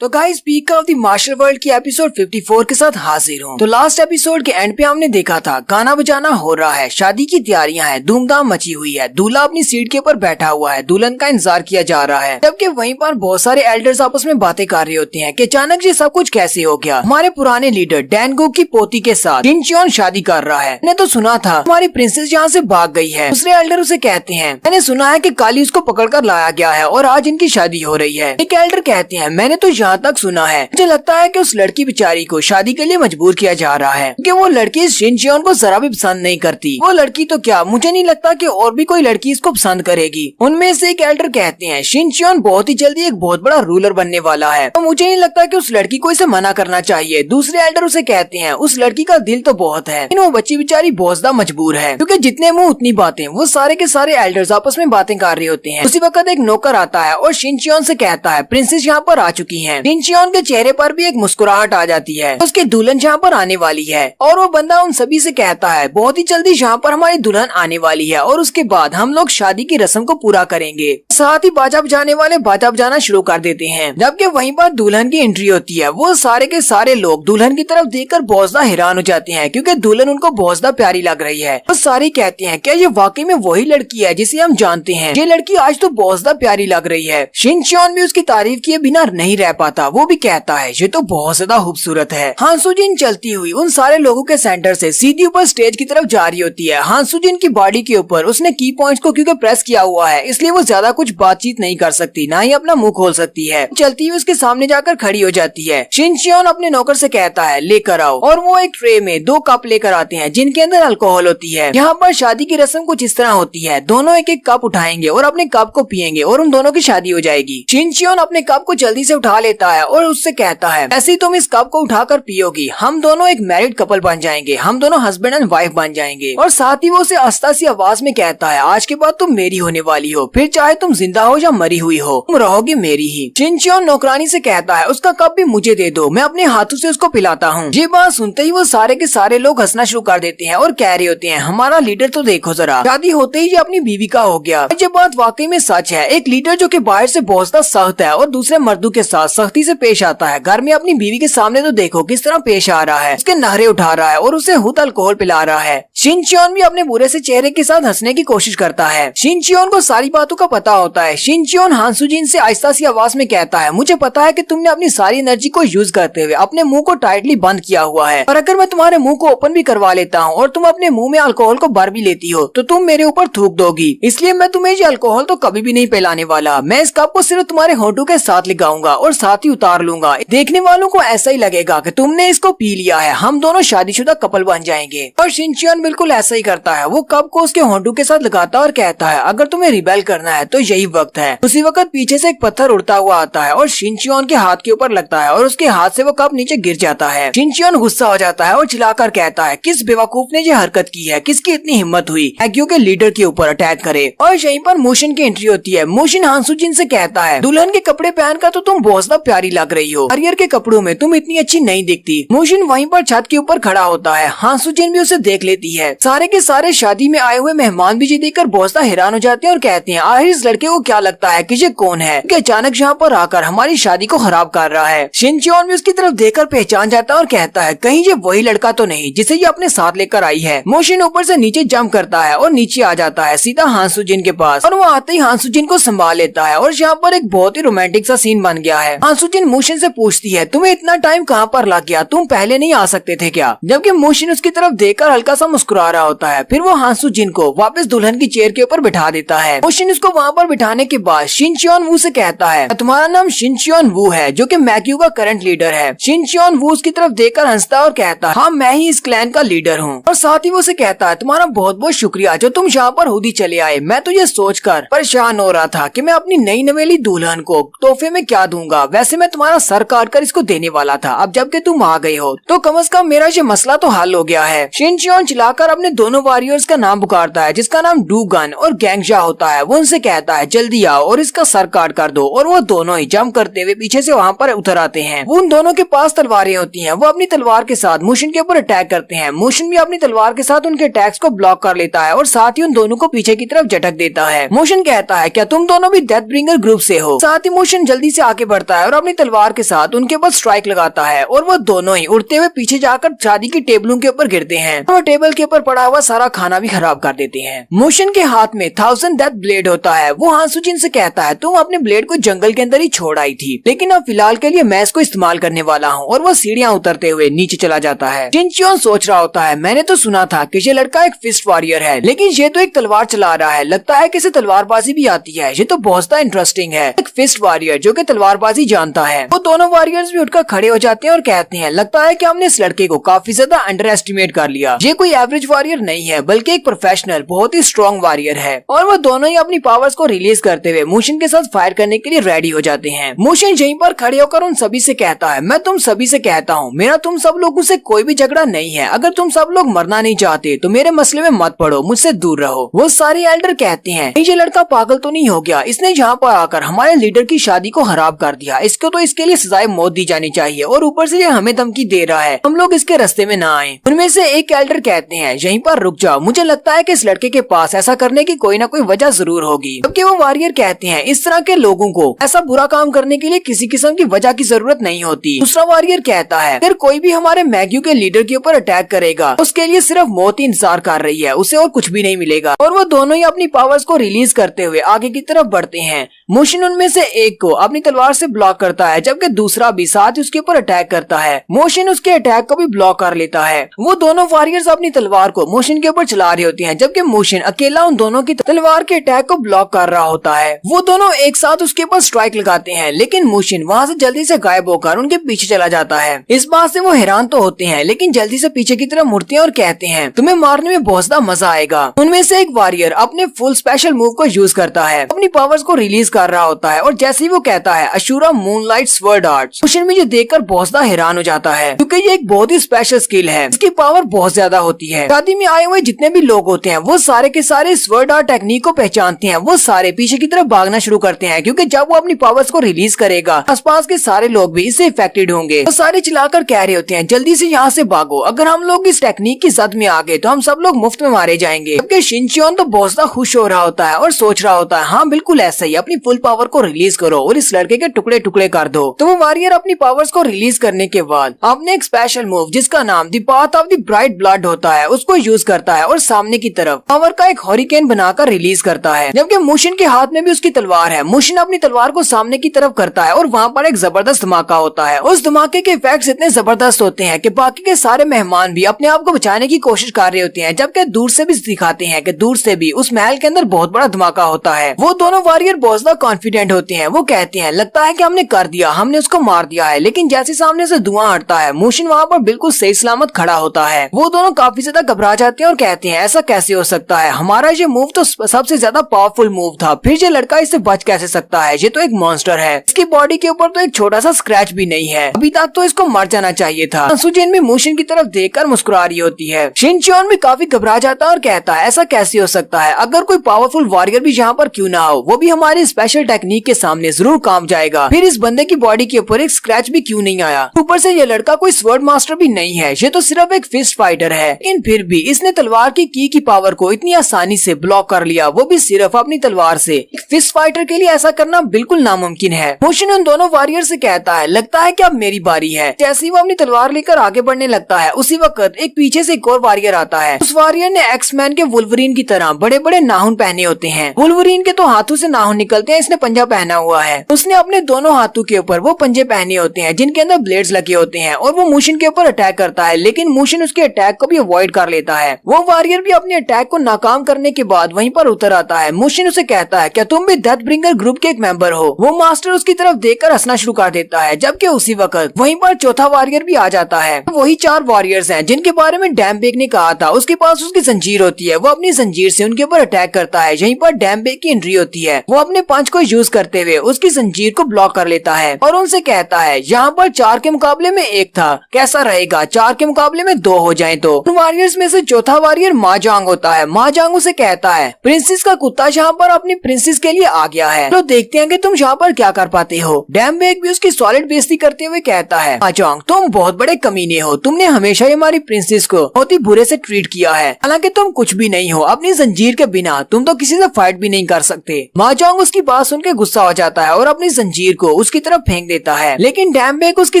तो guys Peak of the Martial World की एपिसोड 54 के साथ हाजिर हूँ। तो लास्ट एपिसोड के एंड पे हमने देखा था गाना बजाना हो रहा है, शादी की तैयारियां हैं, धूमधाम मची हुई है, दूल्हा अपनी सीट के ऊपर बैठा हुआ है, दुल्हन का इंतजार किया जा रहा है, जबकि वहीं पर बहुत सारे एल्डर्स आपस में बातें कर रहे होते हैं कि अचानक ये सब कुछ कैसे हो गया। हमारे पुराने लीडर डैनगो की पोती के साथ शिनचियोन शादी कर रहा है। मैंने तो सुना था हमारी प्रिंसेस यहाँ से भाग गई है। दूसरे एल्डर उसे कहते हैं, मैंने सुना है कि काली उसको पकड़ कर लाया गया है और आज इनकी शादी हो रही है। एक एल्डर कहते हैं, मैंने तो यहाँ तक सुना है, मुझे लगता है कि उस लड़की बेचारी को शादी के लिए मजबूर किया जा रहा है क्योंकि वो लड़की शिनचियोन को जरा भी पसंद नहीं करती। वो लड़की तो क्या, मुझे नहीं लगता कि और भी कोई लड़की इसको पसंद करेगी। उनमें से एक एल्डर कहते हैं, शिनचियोन बहुत ही जल्दी एक बहुत बड़ा रूलर बनने वाला है, तो मुझे नहीं लगता कि उस लड़की को इसे मना करना चाहिए। दूसरे एल्डर उसे कहते हैं, उस लड़की का दिल तो बहुत है, लेकिन वो बच्ची बेचारी बहुत ज्यादा मजबूर है, क्योंकि जितने मुंह उतनी बातें। वो सारे के सारे एल्डर्स आपस में बातें कर रहे होते हैं। उसी वक्त एक नौकर आता है और शिनचियोन से कहता है, प्रिंसेस यहाँ पर आ चुकी है। शिनचियोन के चेहरे पर भी एक मुस्कुराहट आ जाती है। उसकी दुल्हन जहाँ पर आने वाली है और वो बंदा उन सभी से कहता है बहुत ही जल्दी यहाँ पर हमारी दुल्हन आने वाली है और उसके बाद हम लोग शादी की रस्म को पूरा करेंगे। साथ ही बाजा बजाने वाले बाजा बजाना शुरू कर देते हैं। जबकि वहीं पर दुल्हन की एंट्री होती है। वो सारे के सारे लोग दुल्हन की तरफ देखकर बहुत ज्यादा हैरान हो जाते हैं क्योंकि दुल्हन उनको बहुत ज्यादा प्यारी लग रही है। वो सारे कहते हैं क्या ये वाकई में वही लड़की है जिसे हम जानते हैं? ये लड़की आज तो बहुत ज्यादा प्यारी लग रही है। शिनचियोन भी उसकी तारीफ किए बिना नहीं रह पाता। वो भी कहता है ये तो बहुत ज्यादा खूबसूरत है। हान सुजिन चलती हुई उन सारे लोगों के सेंटर से सीधी ऊपर स्टेज की तरफ जा रही होती है। हान सुजिन की बॉडी के ऊपर उसने की पॉइंट्स को क्योंकि प्रेस किया हुआ है इसलिए वो ज्यादा कुछ बातचीत नहीं कर सकती, ना ही अपना मुंह खोल सकती है। चलती हुई उसके सामने जाकर खड़ी हो जाती है। शिनचियोन अपने नौकर से कहता है लेकर आओ और वो एक ट्रे में 2 कप लेकर आते हैं जिनके अंदर अल्कोहल होती है। यहाँ पर शादी की रस्म कुछ इस तरह होती है, दोनों एक एक कप उठाएंगे और अपने कप को पिएंगे और उन दोनों की शादी हो जाएगी। शिनचियोन अपने कप को जल्दी से उठा लेता है और उससे कहता है ऐसे ही तुम इस कप को उठाकर पियोगी, हम दोनों एक मैरिड कपल बन जाएंगे, हम दोनों हस्बैंड एंड वाइफ बन जाएंगे। और साथ ही वो उसे आस्था सी आवाज में कहता है आज के बाद तुम मेरी होने वाली हो, फिर चाहे तुम जिंदा हो या मरी हुई हो तुम रहोगी मेरी ही। शिनचियोन नौकरानी से कहता है उसका कप भी मुझे दे दो, मैं अपने हाथों से उसको पिलाता हूँ। ये बात सुनते ही वो सारे के सारे लोग हंसना शुरू कर देते हैं और कह रहे होते हैं हमारा लीडर तो देखो जरा, शादी होते ही ये अपनी बीवी का हो गया। ये बात वाकई में सच है। एक लीडर जो कि बाहर से बहुत ज्यादा सख्त है और दूसरे मर्दों के साथ सख्ती से पेश आता है, घर में अपनी बीवी के सामने तो देखो किस तरह पेश आ रहा है, उसके नहरे उठा रहा है और उसे खुद अल्कोहल पिला रहा है। शिनचियोन भी अपने बुरे से चेहरे के साथ हंसने की कोशिश करता है। शिनचियोन को सारी बातों का पता होता है। शिनचियोन हान सुजिन से आहिस्ता सी आवाज में कहता है मुझे पता है कि तुमने अपनी सारी एनर्जी को यूज करते हुए अपने मुंह को टाइटली बंद किया हुआ है, और अगर मैं तुम्हारे मुंह को ओपन भी करवा लेता हूँ और तुम अपने मुंह में अल्कोहल को भर भी लेती हो तो तुम मेरे ऊपर थूक दोगी, इसलिए मैं तुम्हें ये अल्कोहल तो कभी भी नहीं पिलाने वाला। मैं इस कप को सिर्फ तुम्हारे होंठों के साथ लगाऊंगा और साथ ही उतार लूंगा। देखने वालों को ऐसा ही लगेगा कि तुमने इसको पी लिया है, हम दोनों शादीशुदा कपल बन जाएंगे। और शिनचियोन बिल्कुल ऐसा ही करता है। वो कप को उसके होंठों के साथ लगाता है और कहता है अगर तुम्हें रिबेल करना है तो यही वक्त है। उसी वक्त पीछे से एक पत्थर उड़ता हुआ आता है और शिनचियोन के हाथ के ऊपर लगता है और उसके हाथ से वो कप नीचे गिर जाता है। शिनचियोन गुस्सा हो जाता है और चिल्लाकर कहता है किस बेवकूफ ने ये हरकत की है, किसकी इतनी हिम्मत हुई एक्यों के लीडर के ऊपर अटैक करे। और यहीं पर मोशन की एंट्री होती है। मोशन हान सुजिन से कहता है दुल्हन के कपड़े पहनकर तो तुम बहुत ज्यादा प्यारी लग रही हो, हरियर के कपड़ों में तुम इतनी अच्छी नहीं दिखती। मोशन वहीं पर छत के ऊपर खड़ा होता है। हान सुजिन भी उसे देख लेती है। सारे के सारे शादी में आए हुए मेहमान भी ये देखकर बहुत ज्यादा हैरान हो जाते हैं और कहते हैं आखिर इस लड़के को क्या लगता है कि ये कौन है कि अचानक यहाँ पर आकर हमारी शादी को खराब कर रहा है। शिनचियोन भी उसकी तरफ देखकर पहचान जाता है और कहता है कहीं ये वही लड़का तो नहीं जिसे ये अपने साथ लेकर आई है। मोशन ऊपर से नीचे जंप करता है और नीचे आ जाता है सीधा हान सुजिन के पास, और वो आते ही हान सुजिन को संभाल लेता है और यहाँ पर एक बहुत ही रोमांटिक सा सीन बन गया है। हान सुजिन मोशन से पूछती है तुम्हें इतना टाइम कहाँ पर लग गया, तुम पहले नहीं आ सकते थे क्या? जबकि मोशन उसकी तरफ देखकर हल्का सा मुस्कुरा रहा होता है। फिर वो हान सुजिन को वापस दुल्हन की चेयर के ऊपर बिठा देता है। मोशन उसको वहाँ पर बिठाने के बाद शिनचियोन वू से कहता है तुम्हारा नाम शिनचियोन वू है जो कि मैक्यू का करंट लीडर है। शिनचियोन वू उसकी तरफ देखकर हंसता है और कहता है हाँ मैं ही इस क्लैन का लीडर हूँ। और साथ ही वो उसे कहता है तुम्हारा बहुत बहुत शुक्रिया जो तुम यहाँ पर खुद ही चले आए। मैं तो ये सोचकर परेशान हो रहा था कि मैं अपनी नई नवेली दुल्हन को तोहफे में क्या दूंगा, वैसे मैं तुम्हारा सर काट कर इसको देने वाला था। अब जबकि तुम आ गए हो तो कम से कम मेरा ये मसला तो हल हो गया है। शिनचियोन चिल्लाकर अपने दोनों वॉरियर्स का नाम पुकारता है जिसका नाम डूगन और गैंगजा होता है। वो उनसे कहता है जल्दी आओ और इसका सर काट कर दो, और वो दोनों ही जंप करते हुए पीछे से वहाँ पर उतर आते हैं। वो उन दोनों के पास तलवारें होती हैं। वो अपनी तलवार के साथ मोशन के ऊपर अटैक करते हैं। मोशन भी अपनी तलवार के साथ उनके अटैक्स को ब्लॉक कर लेता है और साथ ही उन दोनों को पीछे की तरफ झटक देता है। मोशन कहता है क्या तुम दोनों भी डेथ ब्रिंगर ग्रुप से हो? साथ ही मोशन जल्दी से आगे बढ़ता है और अपनी तलवार के साथ उनके ऊपर स्ट्राइक लगाता है और वो दोनों ही उड़ते हुए पीछे जाकर शादी की टेबलों के ऊपर गिरते हैं और टेबल के ऊपर पड़ा हुआ सारा खाना भी खराब कर देते हैं। मोशन के हाथ में 1000 डेथ ब्लेड होता है। वो हान सुजिन से कहता है तुम अपने ब्लेड को जंगल के अंदर ही छोड़ आई थी, लेकिन अब फिलहाल के लिए मैं इसको इस्तेमाल करने वाला हूँ। और वो सीढ़ियाँ उतरते हुए नीचे चला जाता है। शिनचियोन सोच रहा होता है मैंने तो सुना था कि ये लड़का एक फिस्ट वॉरियर है, लेकिन ये तो एक तलवार चला रहा है, लगता है कि इसे तलवारबाजी भी आती है। ये तो बहुत ज्यादा इंटरेस्टिंग है, एक फिस्ट वॉरियर जो कि तलवारबाजी जानता है। वो दोनों वॉरियर्स भी उठकर खड़े हो जाते हैं और कहते हैं लगता है कि हमने इस लड़के को काफी ज्यादा अंडर एस्टिमेट कर लिया। ये कोई एवरेज एवरेज वॉरियर नहीं है बल्कि एक प्रोफेशनल बहुत ही स्ट्रॉन्ग वॉरियर है और वो दोनों ही अपनी पावर्स को रिलीज करते हुए मोशन के साथ फायर करने के लिए रेडी हो जाते हैं। मोशन यहीं पर खड़े होकर उन सभी से कहता है, मैं तुम सभी से कहता हूँ मेरा तुम सब लोगों से कोई भी झगड़ा नहीं है। अगर तुम सब लोग मरना नहीं चाहते तो मेरे मसले में मत पड़ो, मुझसे दूर रहो। वो सारे एल्डर कहते हैं ये लड़का पागल तो नहीं हो गया, इसने यहाँ पर आकर हमारे लीडर की शादी को खराब कर दिया, इसको तो इसके लिए सजाए मौत दी जानी चाहिए और ऊपर से ये हमें धमकी दे रहा है हम लोग इसके रास्ते में ना आए। उनमें से एक एल्डर कहते हैं यहीं पर रुक जाओ, मुझे लगता है कि इस लड़के के पास ऐसा करने की कोई ना कोई वजह जरूर होगी। जबकि वो वॉरियर कहते हैं इस तरह के लोगों को ऐसा बुरा काम करने के लिए किसी किस्म की वजह की जरूरत नहीं होती। दूसरा वॉरियर कहता है अगर कोई भी हमारे मैग्यू के लीडर के ऊपर अटैक करेगा उसके लिए सिर्फ मौत ही इंतजार कर रही है, उसे और कुछ भी नहीं मिलेगा। और वो दोनों ही अपनी पावर्स को रिलीज करते हुए आगे की तरफ बढ़ते हैं। मोशन उनमें से एक को अपनी तलवार से ब्लॉक करता है जबकि दूसरा भी साथ ही उसके ऊपर अटैक करता है। मोशन उसके अटैक को भी ब्लॉक कर लेता है। वो दोनों वॉरियर्स अपनी तलवार को मोशन के ऊपर चला रहे होते हैं जबकि मोशन अकेला उन दोनों की तलवार के अटैक को ब्लॉक कर रहा होता है। वो दोनों एक साथ उसके ऊपर स्ट्राइक लगाते हैं लेकिन मोशन वहाँ से जल्दी से गायब होकर उनके पीछे चला जाता है। इस बात से वो हैरान तो होते हैं लेकिन जल्दी से पीछे की तरफ मुड़ते हैं और कहते हैं तुम्हें मारने में बहुत ज्यादा मजा आएगा। उनमें से एक वॉरियर अपने फुल स्पेशल मूव को यूज करता है, अपनी पावर्स को रिलीज कर रहा होता है और जैसे ही वो कहता है Ashura moonlight sword arts, motion मुझे देखकर बहुत ज्यादा हैरान हो जाता है क्योंकि ये एक बहुत ही स्पेशल स्किल है, इसकी पावर बहुत ज्यादा होती है। शादी में आए हुए जितने भी लोग होते हैं वो सारे के सारे स्वर्ड आर्ट टेक्निक को पहचानते हैं। वो सारे पीछे की तरफ भागना शुरू करते हैं क्योंकि जब वो अपनी पावर्स को रिलीज करेगा आसपास के सारे लोग भी इससे इफेक्टेड होंगे। वो सारे चिल्लाकर कह रहे होते हैं जल्दी से यहाँ से भागो, अगर हम लोग इस टेक्निक की जद में आ गए तो हम सब लोग मुफ्त में मारे जाएंगे। जबकि शिनचियोन तो बहुत ज्यादा खुश हो रहा होता है और सोच रहा होता है हाँ बिल्कुल ऐसा ही, अपनी फुल पावर को रिलीज करो और इस लड़के के टुकड़े टुकड़े कर दो। तो वो वॉरियर अपनी पावर्स को रिलीज करने के बाद अपने एक स्पेशल मूव जिसका नाम the path of the bright blood होता है उसको यूज करता है और सामने की तरफ पावर का एक हॉरिकेन बनाकर रिलीज करता है। जबकि मोशन के हाथ में भी उसकी तलवार है। मोशन अपनी तलवार को सामने की तरफ करता है और वहाँ पर एक जबरदस्त धमाका होता है। उस धमाके के इफेक्ट्स इतने जबरदस्त होते हैं कि बाकी के सारे मेहमान भी अपने आप को बचाने की कोशिश कर रहे होते हैं। जबकि दूर से भी दिखाते हैं कि दूर से भी उस महल के अंदर बहुत बड़ा धमाका होता है। वो दोनों वॉरियर बहुत ज्यादा कॉन्फिडेंट होते हैं। वो कहते हैं लगता है कि हमने कर दिया, हमने उसको मार दिया है। लेकिन जैसे सामने से धुआं हटता है मोशन वहाँ पर बिल्कुल सही सलामत खड़ा होता है। वो दोनों काफी ज्यादा घबरा जाते हैं और कहते हैं ऐसा कैसे हो सकता है, हमारा ये मूव तो सबसे ज्यादा पावरफुल मूव था, फिर ये लड़का इससे बच कैसे सकता है, ये तो एक मॉन्स्टर है, इसकी बॉडी के ऊपर तो एक छोटा सा स्क्रैच भी नहीं है, अभी तक तो इसको मर जाना चाहिए था। सुजिन भी मोशन की तरफ देखकर मुस्कुरा रही होती है। शिनचियोन भी काफी घबरा जाता है और कहता है ऐसा कैसे हो सकता है, अगर कोई पावरफुल वॉरियर भी यहाँ पर क्यों ना हो, वो भी हमारी स्पेशल टेक्निक के सामने जरूर काम जाएगा। फिर इस बंदे की बॉडी के ऊपर एक स्क्रैच भी क्यों नहीं आया, ऊपर से ये लड़का कोई स्वर्ड मास्टर भी नहीं है, ये तो सिर्फ एक फिस्ट फाइटर है। लेकिन फिर भी इसने तलवार की पावर को इतनी आसानी से ब्लॉक कर लिया, वो भी सिर्फ अपनी तलवार से। एक फिस्ट फाइटर के लिए ऐसा करना बिल्कुल नामुमकिन है। मोशन उन दोनों वॉरियर से कहता है लगता है कि अब मेरी बारी है। जैसे ही वो अपनी तलवार लेकर आगे बढ़ने लगता है उसी वक्त एक पीछे से एक और वॉरियर आता है। उस वॉरियर ने एक्समैन के वुल्वरीन की तरह बड़े बड़े नाखून पहने होते हैं। वुल्वरीन के तो हाथों से नाखून निकलते हैं, इसने पंजा पहना हुआ है। उसने अपने दोनों हाथों के ऊपर वो पंजे पहने होते हैं जिनके अंदर ब्लेड्स लगे होते हैं और वो मोशन के ऊपर अटैक करता है। लेकिन मोशन उसके अटैक को भी अवॉइड कर लेता है। वो वॉरियर भी अपने अटैक को नाकाम करने के बाद वहीं पर उतर आता है। मोशन उसे कहता है क्या तुम भी डेथ ब्रिंगर ग्रुप के एक मेंबर हो। वो मास्टर उसकी तरफ देखकर हंसना शुरू कर देता है। जबकि उसी वक्त वहीं पर चौथा वॉरियर भी आ जाता है। वही 4 वॉरियर्स हैं जिनके बारे में डैमबेग ने कहा था। उसके पास उसकी जंजीर होती है, वो अपनी जंजीर से उनके ऊपर अटैक करता है। यहीं पर डैमबेग की एंट्री होती है। वो अपने पंच को यूज करते हुए उसकी जंजीर को ब्लॉक कर लेता है और उनसे कहता है यहाँ पर 4 के मुकाबले में 1 था, कैसा रहेगा 4 के मुकाबले में 2 हो जाए। तो वॉरियर्स में से चौथा वॉरियर माजांग होता है। माजांग उसे कहता है प्रिंसेस का कुत्ता यहाँ पर अपनी प्रिंसेस के लिए आ गया है, तो देखते हैं कि तुम यहाँ पर क्या कर पाते हो। डैमबेग भी उसकी सॉलिड बेइज्जती करते हुए कहता है माजांग तुम बहुत बड़े कमीने हो, तुमने हमेशा ही हमारी प्रिंसेस को बहुत ही बुरे से ट्रीट किया है, हालांकि तुम कुछ भी नहीं हो, अपनी जंजीर के बिना तुम तो किसी से फाइट भी नहीं कर सकते। माजांग उसकी बात सुनकर गुस्सा हो जाता है और अपनी जंजीर को उसकी तरफ फेंक देता है। लेकिन डैमबेग उसकी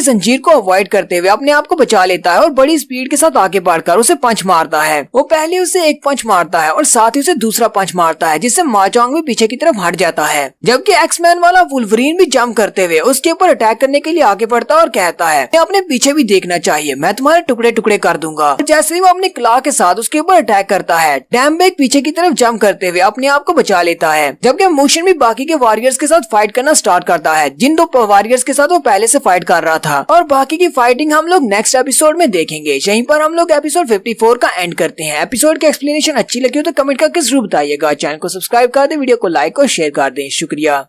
जंजीर को अवॉइड करते हुए अपने आप को बचा लेता है और बड़ी स्पीड के साथ आगे बढ़कर उसे पंच मारता है। वो पहले उसे एक पंच मारता है और साथ ही उसे दूसरा पंच मारता है जिससे माजांग भी पीछे की तरफ हट जाता है। जबकि एक्समैन वाला वुल्वरीन भी जंप करते हुए उसके ऊपर अटैक करने के लिए आगे बढ़ता है और कहता है अपने पीछे भी देखना चाहिए, मैं तुम्हारे टुकड़े टुकड़े कर दूंगा। जैसे ही वो अपने क्ला के साथ उसके ऊपर अटैक करता है, डैमबेग पीछे की तरफ जंप करते हुए अपने आप को बचा लेता है। जबकि मोशन भी बाकी बाकी के वॉरियर्स के साथ फाइट करना स्टार्ट करता है, जिन दो वॉरियर्स के साथ वो पहले से फाइट कर रहा था। और बाकी की फाइटिंग हम लोग नेक्स्ट एपिसोड में देखेंगे। यहीं पर हम लोग एपिसोड 54 का एंड करते हैं। एपिसोड की एक्सप्लेनेशन अच्छी लगी हो तो कमेंट करके जरूर बताइएगा। चैनल को सब्सक्राइब कर दे, वीडियो को लाइक और शेयर कर दें। शुक्रिया।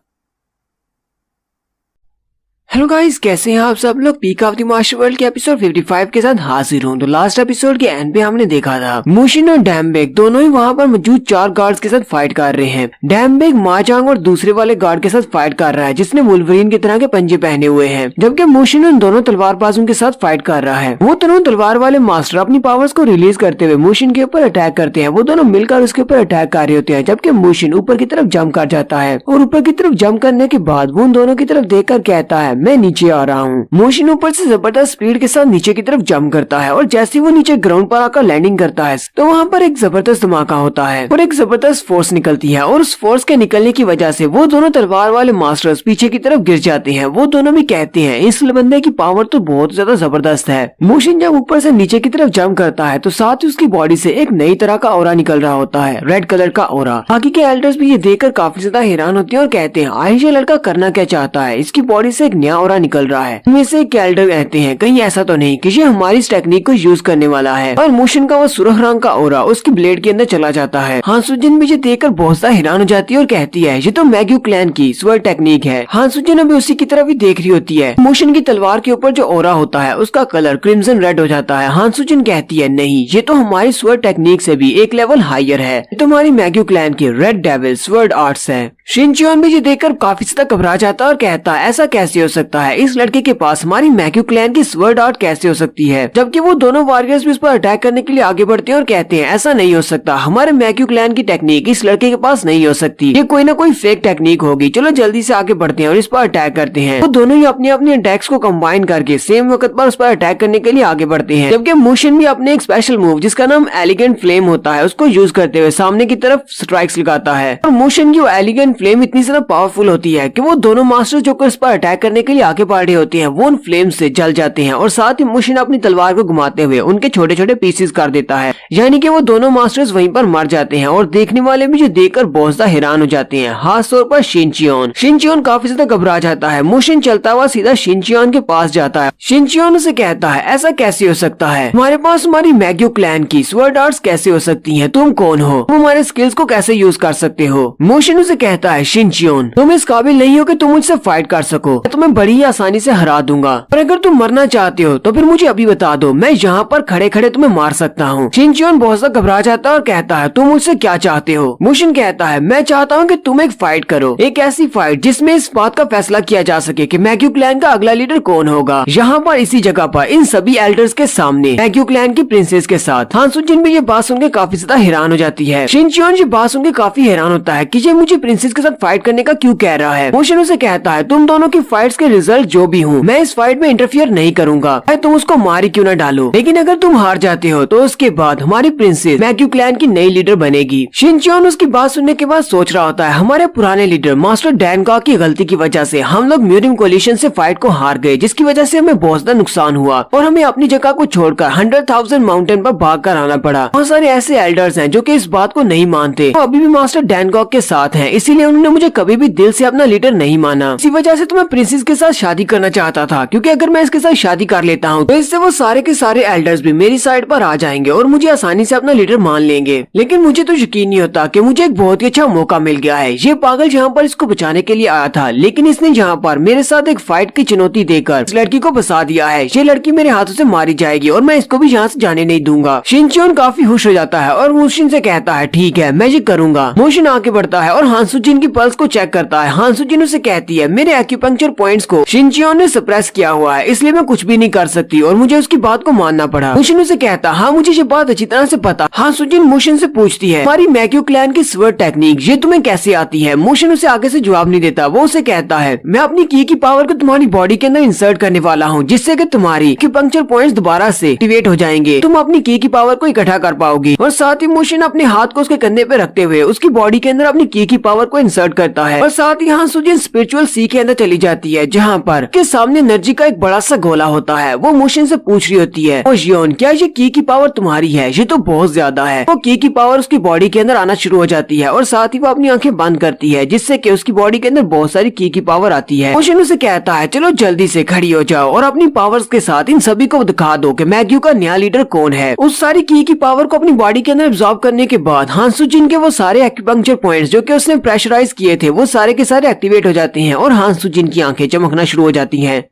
हेलो गाइस, कैसे हैं आप सब लोग। Peak of the master world के एपिसोड 55 के साथ हाजिर हूँ। तो लास्ट एपिसोड के एंड पे हमने देखा था मुशिन और डैमबेग दोनों ही वहाँ पर मौजूद 4 गार्ड्स के साथ फाइट कर रहे हैं। डैमबेग माचांग और दूसरे वाले गार्ड के साथ फाइट कर रहा है जिसने वुल्वरीन की तरह के पंजे पहने हुए हैं, जबकि मुशिन उन दोनों तलवारबाजों के साथ फाइट कर रहा है। वो दोनों तलवार वाले मास्टर अपनी पावर्स को रिलीज करते हुए मुशिन के ऊपर अटैक करते हैं। वो दोनों मिलकर उसके ऊपर अटैक कर रहे होते हैं, जबकि मुशिन ऊपर की तरफ जंप कर जाता है और ऊपर की तरफ जंप करने के बाद वो उन दोनों की तरफ देखकर कहता है मैं नीचे आ रहा हूँ। मुशिन ऊपर से जबरदस्त स्पीड के साथ नीचे की तरफ जंप करता है और जैसे वो नीचे ग्राउंड पर आकर लैंडिंग करता है तो वहाँ पर एक जबरदस्त धमाका होता है और एक जबरदस्त फोर्स निकलती है और उस फोर्स के निकलने की वजह से वो दोनों तलवार वाले मास्टर्स पीछे की तरफ गिर जाते हैं। वो दोनों भी कहते हैं इस बंदे की पावर तो बहुत ज्यादा जबरदस्त है। मुशिन जब ऊपर से नीचे की तरफ जंप करता है तो साथ ही उसकी बॉडी से एक नई तरह का ऑरा निकल रहा होता है, रेड कलर का ऑरा। बाकी के एल्डर्स भी ये देखकर काफी ज्यादा हैरान होते हैं और कहते हैं आखिर ये लड़का करना क्या चाहता है, इसकी बॉडी से एक नया ऑरा निकल रहा है। इनमें से एक एल्डर कहते हैं कहीं ऐसा तो नहीं कि ये हमारी इस टेक्निक को यूज करने वाला है। और मुशिन का वो सुरख रंग का ऑरा उसकी ब्लेड के अंदर चला जाता है। हांसुजिन भी ये देखकर बहुत सा हैरान हो जाती है और कहती है ये तो मैग्यू क्लैन की स्वर्ड टेक्निक है। हांसुजिन अभी उसी की तरफ ही देख रही होती है। मुशिन की तलवार के ऊपर जो ऑरा होता है उसका कलर क्रिम्सन रेड हो जाता है। हांसुजिन कहती है नहीं, ये तो हमारी स्वर्ड टेक्निक से भी एक लेवल हायर है, ये तुम्हारी मैग्यू क्लैन की रेड डेविल स्वर्ड आर्ट्स है। शिनचियोन भी ये देखकर काफी ज्यादा घबरा जाता है और कहता है ऐसा कैसे हो सकता है, इस लड़के के पास हमारी मैग्यू क्लैन की स्वर्ड आर्ट कैसे हो सकती है। जबकि वो दोनों वॉरियर्स भी उस पर अटैक करने के लिए आगे बढ़ते हैं और कहते हैं ऐसा नहीं हो सकता, हमारे मैग्यू क्लैन की टेक्निक इस लड़के के पास नहीं हो सकती, ये कोई ना कोई फेक टेक्निक होगी। चलो जल्दी से आगे बढ़ते हैं और इस पर अटैक करते हैं। वो दोनों ही अपने अपने अटैक्स को कंबाइन करके सेम वक्त पर उस पर अटैक करने के लिए आगे बढ़ते हैं। जबकि मुशिन भी अपने एक स्पेशल मूव जिसका नाम एलिगेंट फ्लेम होता है उसको यूज करते हुए सामने की तरफ स्ट्राइक्स लगाता है। और मुशिन की वो एलिगेंट फ्लेम इतनी ज्यादा पावरफुल होती है कि वो दोनों मास्टर जो इस पर अटैक करने के लिए आगे बढ़ रहे होते हैं वो उन फ्लेम से जल जाते हैं और साथ ही मुशिन अपनी तलवार को घुमाते हुए उनके छोटे छोटे पीसेस कर देता है, यानी कि वो दोनों मास्टर्स वहीं पर मर जाते हैं। और देखने वाले भी जो देखकर बहुत ज्यादा हैरान हो जाते हैं, खास तौर पर शिनचियोन काफी ज्यादा घबरा जाता है। मुशिन चलता हुआ सीधा शिनचियोन के पास जाता है। शिनचियोन उसे कहता है ऐसा कैसे हो सकता है, हमारे पास हमारी मैग्यू क्लैन की स्वर्ड आर्ट्स कैसे हो सकती है, तुम कौन हो, तुम हमारे स्किल्स को कैसे यूज कर सकते हो। मुशिन उसे कहता है शिनचियोन तुम इस काबिल नहीं हो कि तुम मुझसे फाइट कर सको, मैं तुम्हें बड़ी ही आसानी से हरा दूंगा, और अगर तुम मरना चाहते हो तो फिर मुझे अभी बता दो, मैं यहाँ पर खड़े खड़े तुम्हें मार सकता हूँ। शिनचियोन बहुत ज्यादा घबरा जाता है और कहता है तुम मुझसे क्या चाहते हो। मुशिन कहता है मैं चाहता हूँ कि तुम एक फाइट करो, एक ऐसी फाइट जिसमें इस बात का फैसला किया जा सके कि मैग्यू क्लैन का अगला लीडर कौन होगा, यहाँ पर इसी जगह पर इन सभी एल्डर्स के सामने मैग्यू क्लैन की प्रिंसेस के साथ। हांसुजिन भी ये बात सुनकर काफी ज्यादा हैरान हो जाती है। शिनचियोन ये बात सुनकर काफी हैरान होता है कि ये मुझे प्रिंसेस के साथ फाइट करने का क्यों कह रहा है। मुशिन उसे कहता है तुम दोनों की फाइट्स के रिजल्ट जो भी हूँ मैं इस फाइट में इंटरफियर नहीं करूंगा, तुम उसको मार ही क्यों न डालो, लेकिन अगर तुम हार जाते हो तो उसके बाद हमारी प्रिंसेस मैग्यू क्लैन की नई लीडर बनेगी। शिनचियोन उसकी बात सुनने के बाद सोच रहा होता है हमारे पुराने लीडर मास्टर डैनगॉक की गलती की वजह से हम लोग म्यूरिम कोलिशन से फाइट को हार गए, जिसकी वजह से हमें बहुत ज्यादा नुकसान हुआ और हमें अपनी जगह को छोड़कर 100,000 माउंटेन पर भाग कर आना पड़ा। बहुत सारे ऐसे एल्डर्स हैं जो कि इस बात को नहीं मानते, वो अभी भी मास्टर डैनगॉक के साथ हैं, इसीलिए उन्होंने मुझे कभी भी दिल से अपना लीडर नहीं माना। इसी वजह से तो मैं प्रिंसेस के साथ शादी करना चाहता था, क्योंकि अगर मैं इसके साथ शादी कर लेता हूँ तो इससे वो सारे के सारे एल्डर्स भी मेरी साइड पर आ जाएंगे और मुझे आसानी से अपना लीडर मान लेंगे। लेकिन मुझे तो यकीन नहीं होता कि मुझे एक बहुत ही अच्छा मौका मिल गया है। ये पागल यहाँ पर इसको बचाने के लिए आया था, लेकिन इसने यहाँ पर मेरे साथ एक फाइट की चुनौती देकर इस लड़की को फंसा दिया है। ये लड़की मेरे हाथों से मारी जाएगी और मैं इसको भी यहाँ से जाने नहीं दूंगा। शिनचियोन काफी खुश हो जाता है और मुशिन से कहता है ठीक है मैं ये करूंगा। मुशिन आगे बढ़ता है और हांसुजिन की पल्स को चेक करता है। हांसुजिन उसे कहती है मेरे एक्यूपंक्चर पॉइंट्स को शिनचियोन ने सप्रेस किया हुआ है, इसलिए मैं कुछ भी नहीं कर सकती और मुझे उसकी बात को मानना पड़ा। मुशिन उसे कहता हाँ मुझे ये बात अच्छी तरह से पता। हांसुजिन मुशिन से पूछती है हमारी मैग्यू क्लैन की स्वर्ड टेक्निक ये तुम्हें कैसे आती है। मुशिन उसे आगे से जवाब नहीं देता। वो उसे कहता है मैं अपनी की पावर को तुम्हारी बॉडी के अंदर इंसर्ट करने वाला हूँ, जिससे कि तुम्हारी एक्यूपंक्चर पॉइंट्स दोबारा से एक्टिवेट हो जाएंगे, तुम अपनी की पावर को इकट्ठा कर पाओगी। और साथ ही मुशिन अपने हाथ को उसके कंधे पे रखते हुए उसकी बॉडी के अंदर अपनी की पावर को इंसर्ट करता है और साथ ही हांसुजिन स्पिरिचुअल सी के अंदर चली जाती है, जहाँ पर के सामने एनर्जी का एक बड़ा सा गोला होता है। वो मुशिन से पूछ रही होती है ओशियोन क्या ये की पावर तुम्हारी है, ये तो बहुत ज्यादा है। वो की पावर उसकी बॉडी के अंदर आना शुरू हो जाती है और साथ ही वो अपनी आंखें बंद करती है, जिससे कि उसकी बॉडी के अंदर बहुत सारी की पावर आती है। मोशन उसे कहता है चलो जल्दी से खड़ी हो जाओ और अपनी पावर्स के साथ इन सभी को दिखा दो कि मैग्यू का नया लीडर कौन है। उस सारी की पावर को अपनी बॉडी के अंदर एब्जॉर्ब करने के बाद हान सुजिन के वो सारे एक्यूपंक्चर पॉइंट्स जो कि उसने प्रेशराइज किए थे वो सारे के सारे एक्टिवेट हो जाते हैं और हान सुजिन की आंखें चमकना शुरू हो जाती हैं।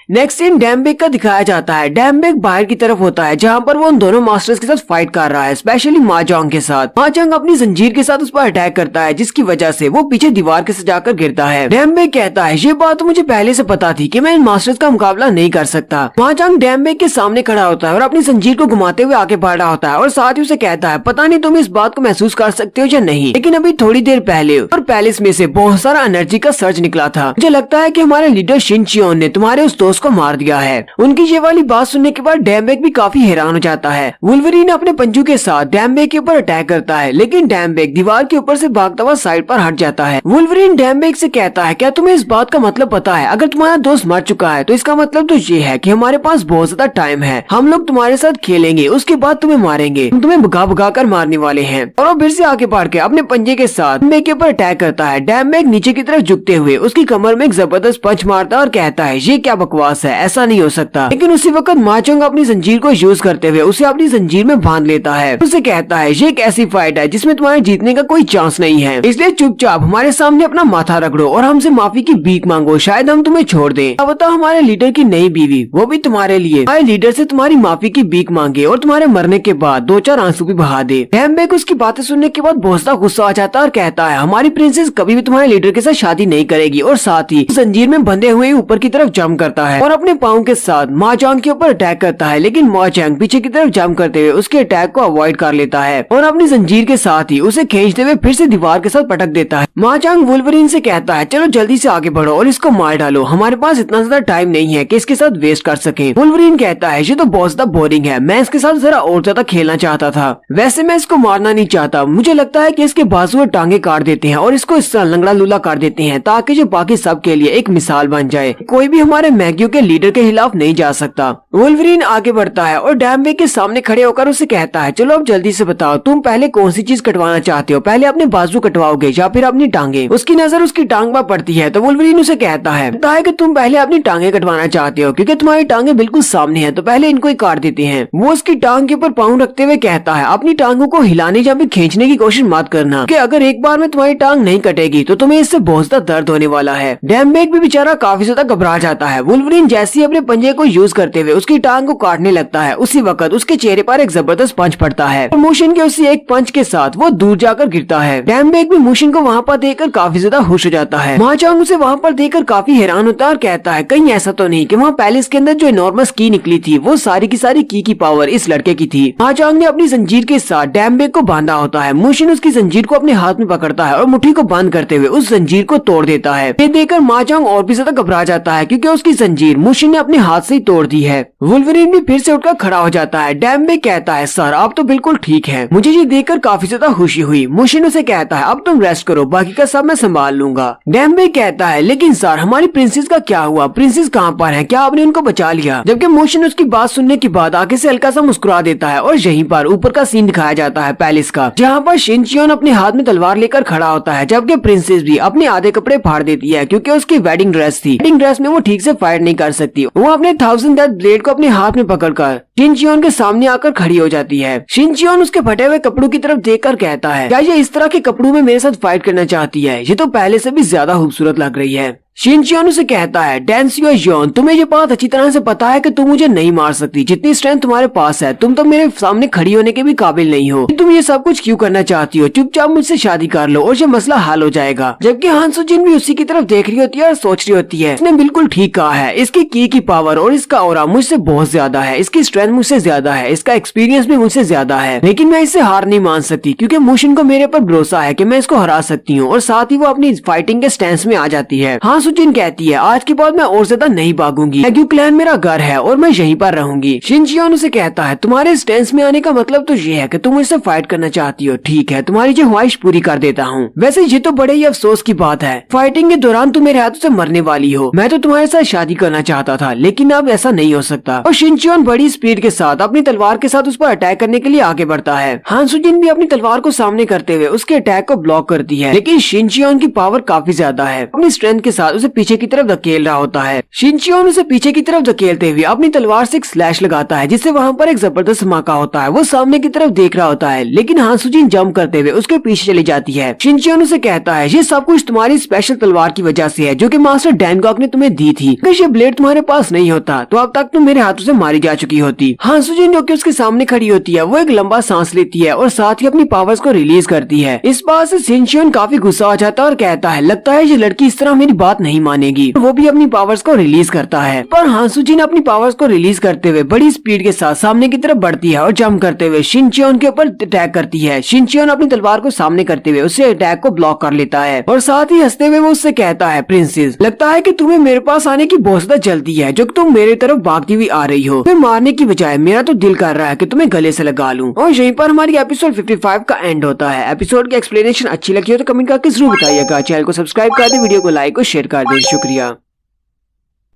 नेक्स्ट सीन डैमबेग का दिखाया जाता है। डैमबेग बाहर की तरफ होता है जहाँ पर वो उन दोनों मास्टर्स के साथ फाइट कर रहा है, स्पेशली माजोंग के साथ। माजोंग अपनी जंजीर के साथ उस पर अटैक करता है, जिसकी वजह से वो पीछे दीवार के सजाकर गिरता है। डैमबेग कहता है ये बात तो मुझे पहले से पता थी कि मैं इन मास्टर्स का मुकाबला नहीं कर सकता। माजोंग डैमबेग के सामने खड़ा होता है और अपनी जंजीर को घुमाते हुए आगे बढ़ रहा होता है और साथ ही उसे कहता है पता नहीं तुम इस बात को महसूस कर सकते हो या नहीं, लेकिन अभी थोड़ी देर पहले और पैलेस में से बहुत सारा एनर्जी का सर्ज निकला था। मुझे लगता है कि हमारे लीडर शिन चियोन ने तुम्हारे उस दोस्त को मार दिया है। उनकी ये वाली बात सुनने के बाद डैमबेग भी काफी हैरान हो जाता है। वुल्वरीन अपने पंजों के साथ डैमबेग के ऊपर अटैक करता है, लेकिन डैमबेग दीवार के ऊपर से भागता हुआ साइड पर हट जाता है। वुल्वरीन डैमबेग से कहता है क्या तुम्हें इस बात का मतलब पता है, अगर तुम्हारा दोस्त मर चुका है तो इसका मतलब तो ये है कि हमारे पास बहुत ज्यादा टाइम है, हम लोग तुम्हारे साथ खेलेंगे, उसके बाद तुम्हें मारेंगे, हम तुम्हें भगा भगा कर मारने वाले हैं। और वो फिर से आगे बढ़ के अपने पंजे के साथ डैमबेग के ऊपर अटैक करता है। डैमबेग नीचे की तरफ झुकते हुए उसकी कमर में एक जबरदस्त पंच मारता है और कहता है ये क्या बकवास है, ऐसा नहीं हो सकता। लेकिन उसी वक्त माचोंग अपनी जंजीर को यूज करते हुए उसे अपनी जंजीर में बांध लेता है। उसे कहता है ये एक ऐसी फाइट है जिसमें तुम्हारे जीतने का कोई चांस नहीं है, इसलिए चुपचाप हमारे सामने अपना माथा रगड़ो और हमसे माफी की भीख मांगो, शायद हम तुम्हें छोड़ दें। अब बताओ हमारे लीडर की नई बीवी, वो भी तुम्हारे लिए हमारे लीडर से तुम्हारी माफी की भीख मांगे और तुम्हारे मरने के बाद 2-4 आंसू भी बहा दे। डैमबेग उसकी बातें सुनने के बाद बहुत सा गुस्सा आ जाता है और कहता है हमारी प्रिंसेस कभी भी तुम्हारे लीडर के साथ शादी नहीं करेगी, और साथ ही जंजीर में बंधे हुए ऊपर की तरफ जंप करता है और अपने पाँव के साथ माचोंग के ऊपर अटैक करता है। लेकिन माचोंग पीछे की तरफ जंप करते हुए उसके अटैक को अवॉइड कर लेता है और अपनी जंजीर के साथ ही उसे खींचते हुए फिर से दीवार के साथ पटक देता है। माचोंग वुल्वरीन से कहता है चलो जल्दी से आगे बढ़ो और इसको मार डालो, हमारे पास इतना ज्यादा टाइम नहीं है कि इसके साथ वेस्ट कर सके। वुल्वरीन कहता है ये तो बहुत ज्यादा बोरिंग है, मैं इसके साथ जरा और ज्यादा खेलना चाहता था, वैसे मैं इसको मारना नहीं चाहता, मुझे लगता है कि इसके बाजू और टांगे काट देते हैं और इसको इस तरह लंगड़ा लूला कर देते हैं ताकि जो बाकी सब के लिए एक मिसाल बन जाए, कोई भी हमारे मैग्यू के लीडर के खिलाफ नहीं जा सकता। वुल्वरीन आगे बढ़ता है और डैमबेग के सामने खड़े होकर उसे कहता है चलो अब जल्दी से बताओ तुम पहले कौन सी चीज कटवाना चाहते हो, पहले अपने बाजू कटवाओगे या फिर अपनी टांगे। उसकी नजर उसकी टांग पर पड़ती है तो वुल्वरीन उसे कहता है कि तुम पहले अपनी टांगे कटवाना चाहते हो क्योंकि तुम्हारी टांगे बिल्कुल सामने है, तो पहले इनको ही काट देते हैं। वो उसकी टांग के ऊपर पाँव रखते हुए कहता है अपनी टांगों को हिलाने या फिर खींचने की कोशिश मत करना, कि अगर एक बार में तुम्हारी टांग नहीं कटेगी तो तुम्हें इससे बहुत ज्यादा दर्द होने वाला है। डैमबेग भी बेचारा काफी ज्यादा घबरा जाता है। वुल्वरीन जैसे ही अपने पंजे को यूज करते हुए उसकी टांग को काटने लगता है, उसी वक्त उसके चेहरे पर एक जबरदस्त पंच पड़ता है और मोशन के उसी एक पंच के साथ वो दूर जाकर गिरता है। डैमबेग भी मोशन को वहाँ पर देखकर काफी ज्यादा खुश हो जाता है। माचोंग उसे वहाँ पर देखकर काफी हैरान होता है और कहता है कहीं ऐसा तो नहीं कि वहाँ पैलेस के अंदर जो इनॉर्मस की निकली थी वो सारी की सारी की पावर इस लड़के की थी। माचोंग ने अपनी जंजीर के साथ डैमबेग को बांधा होता है। मोशन उसकी जंजीर को अपने हाथ में पकड़ता है और मुट्ठी को बंद करते हुए उस जंजीर को तोड़ देता है। ये देखकर माचोंग और भी ज्यादा घबरा जाता है क्योंकि उसकी जंजीर मोशन ने अपने हाथ से ही तोड़ दी है। वुल्वरीन भी फिर से उठकर खड़ा हो जाता है। डैमबेग कहता है सर आप तो बिल्कुल ठीक है, मुझे ये देखकर काफी ज्यादा खुशी हुई। मोशन उसे कहता है अब तुम रेस्ट करो, बाकी का सब मैं संभाल लूंगा। डैमबेग कहता है लेकिन सर हमारी प्रिंसेस का क्या हुआ, प्रिंसेस कहाँ पर है, क्या आपने उनको बचा लिया? जबकि मोशन उसकी बात सुनने के बाद आगे से हल्का सा मुस्कुरा देता है और यहीं पर ऊपर का सीन दिखाया जाता है पैलेस का, जहाँ पर शिन चियोन अपने हाथ में तलवार लेकर खड़ा होता है, जबकि प्रिंसेस भी अपने आधे कपड़े फाड़ देती है क्योंकि उसकी वेडिंग ड्रेस थी। वेडिंग ड्रेस में वो ठीक से फाइट नहीं कर सकती। वो अपने 1000 डेथ ब्लेड को अपने हाथ में पकड़कर शिन चियोन के सामने आकर खड़ी हो जाती है। शिन चियोन उसके फटे हुए कपड़ों की तरफ देखकर कहता है क्या ये इस तरह के कपड़ों में मेरे साथ फाइट करना चाहती है? ये तो पहले से भी ज्यादा खूबसूरत लग रही है। शिन चियोन उसे कहता है डेंसियो योन तुम्हें ये बात अच्छी तरह से पता है कि तुम मुझे नहीं मार सकती, जितनी स्ट्रेंथ तुम्हारे पास है तुम तो मेरे सामने खड़ी होने के भी काबिल नहीं हो। तुम ये सब कुछ क्यों करना चाहती हो? चुपचाप मुझसे शादी कर लो और ये मसला हल हो जाएगा। जबकि हान सुजिन भी उसी की तरफ देख रही होती है और सोच रही होती है इसने बिल्कुल ठीक कहा है, इसकी की पावर और इसका ऑरा मुझसे बहुत ज्यादा है, इसकी स्ट्रेंथ मुझसे ज्यादा है, इसका एक्सपीरियंस भी मुझसे ज्यादा है, लेकिन मैं इससे हार नहीं मान सकती क्योंकि मोशन को मेरे पर भरोसा है कि मैं इसको हरा सकती हूँ। और साथ ही वो अपनी फाइटिंग के स्टैंस में आ जाती है। हान सुजिन कहती है आज के बाद मैं और ज्यादा नहीं भागूंगी, मैग्यू क्लैन मेरा घर है और मैं यहीं पर रहूंगी। शिन चियोन उसे कहता है तुम्हारे स्टैंस में आने का मतलब तो ये है कि तुम मुझसे फाइट करना चाहती हो, ठीक है तुम्हारी ये ख्वाहिश पूरी कर देता हूँ। वैसे ये तो बड़े ही अफसोस की बात है, फाइटिंग के दौरान तुम मेरे हाथों से मरने वाली हो। मैं तो तुम्हारे साथ शादी करना चाहता था लेकिन अब ऐसा नहीं हो सकता। और शिन चियोन बड़ी स्पीड स्पीड के साथ अपनी तलवार के साथ उस पर अटैक करने के लिए आगे बढ़ता है। हान सुजिन भी अपनी तलवार को सामने करते हुए उसके अटैक को ब्लॉक करती है, लेकिन शिनचियोन की पावर काफी ज्यादा है। अपनी स्ट्रेंथ के साथ उसे पीछे की तरफ धकेल रहा होता है। शिनचियोन उसे पीछे की तरफ धकेलते हुए अपनी तलवार से एक स्लैश लगाता है, जिससे वहाँ पर एक जबरदस्त धमाका होता है। वो सामने की तरफ देख रहा होता है, लेकिन हान सुजिन जंप करते हुए उसके पीछे चली जाती है। शिनचियोन उसे कहता है, ये सब कुछ तुम्हारी स्पेशल तलवार की वजह से है, जो कि मास्टर डैनगॉक ने तुम्हें दी थी। अगर ये ब्लेड तुम्हारे पास नहीं होता तो अब तक तुम मेरे हाथों से मारी जा चुकी होती। हान सुजिन जो कि उसके सामने खड़ी होती है, वो एक लंबा सांस लेती है और साथ ही अपनी पावर्स को रिलीज करती है। इस बात से शिनचियोन काफी गुस्सा हो जाता है और कहता है, लगता है ये लड़की इस तरह मेरी बात नहीं मानेगी। वो भी अपनी पावर्स को रिलीज करता है, पर हान सुजिन अपनी पावर्स को रिलीज करते हुए बड़ी स्पीड के साथ सामने की तरफ बढ़ती है और जंप करते हुए शिनचियोन के ऊपर अटैक करती है। शिनचियोन अपनी तलवार को सामने करते हुए उससे अटैक को ब्लॉक कर लेता है और साथ ही हंसते हुए वो उससे कहता है, प्रिंसेस, लगता है कि तुम्हें मेरे पास आने की बहुत ज्यादा जल्दी है, जो कि तुम मेरे तरफ भागती हुई आ रही हो। तुम्हें मारने की बजाय मेरा तो दिल कर रहा है कि तुम्हें गले से लगा लूं। और यहीं पर हमारी एपिसोड 55 का एंड होता है। एपिसोड की एक्सप्लेनेशन अच्छी लगी हो तो कमेंट करके जरूर बताइएगा। चैनल को सब्सक्राइब कर दे, वीडियो को लाइक और शेयर कर दे। शुक्रिया।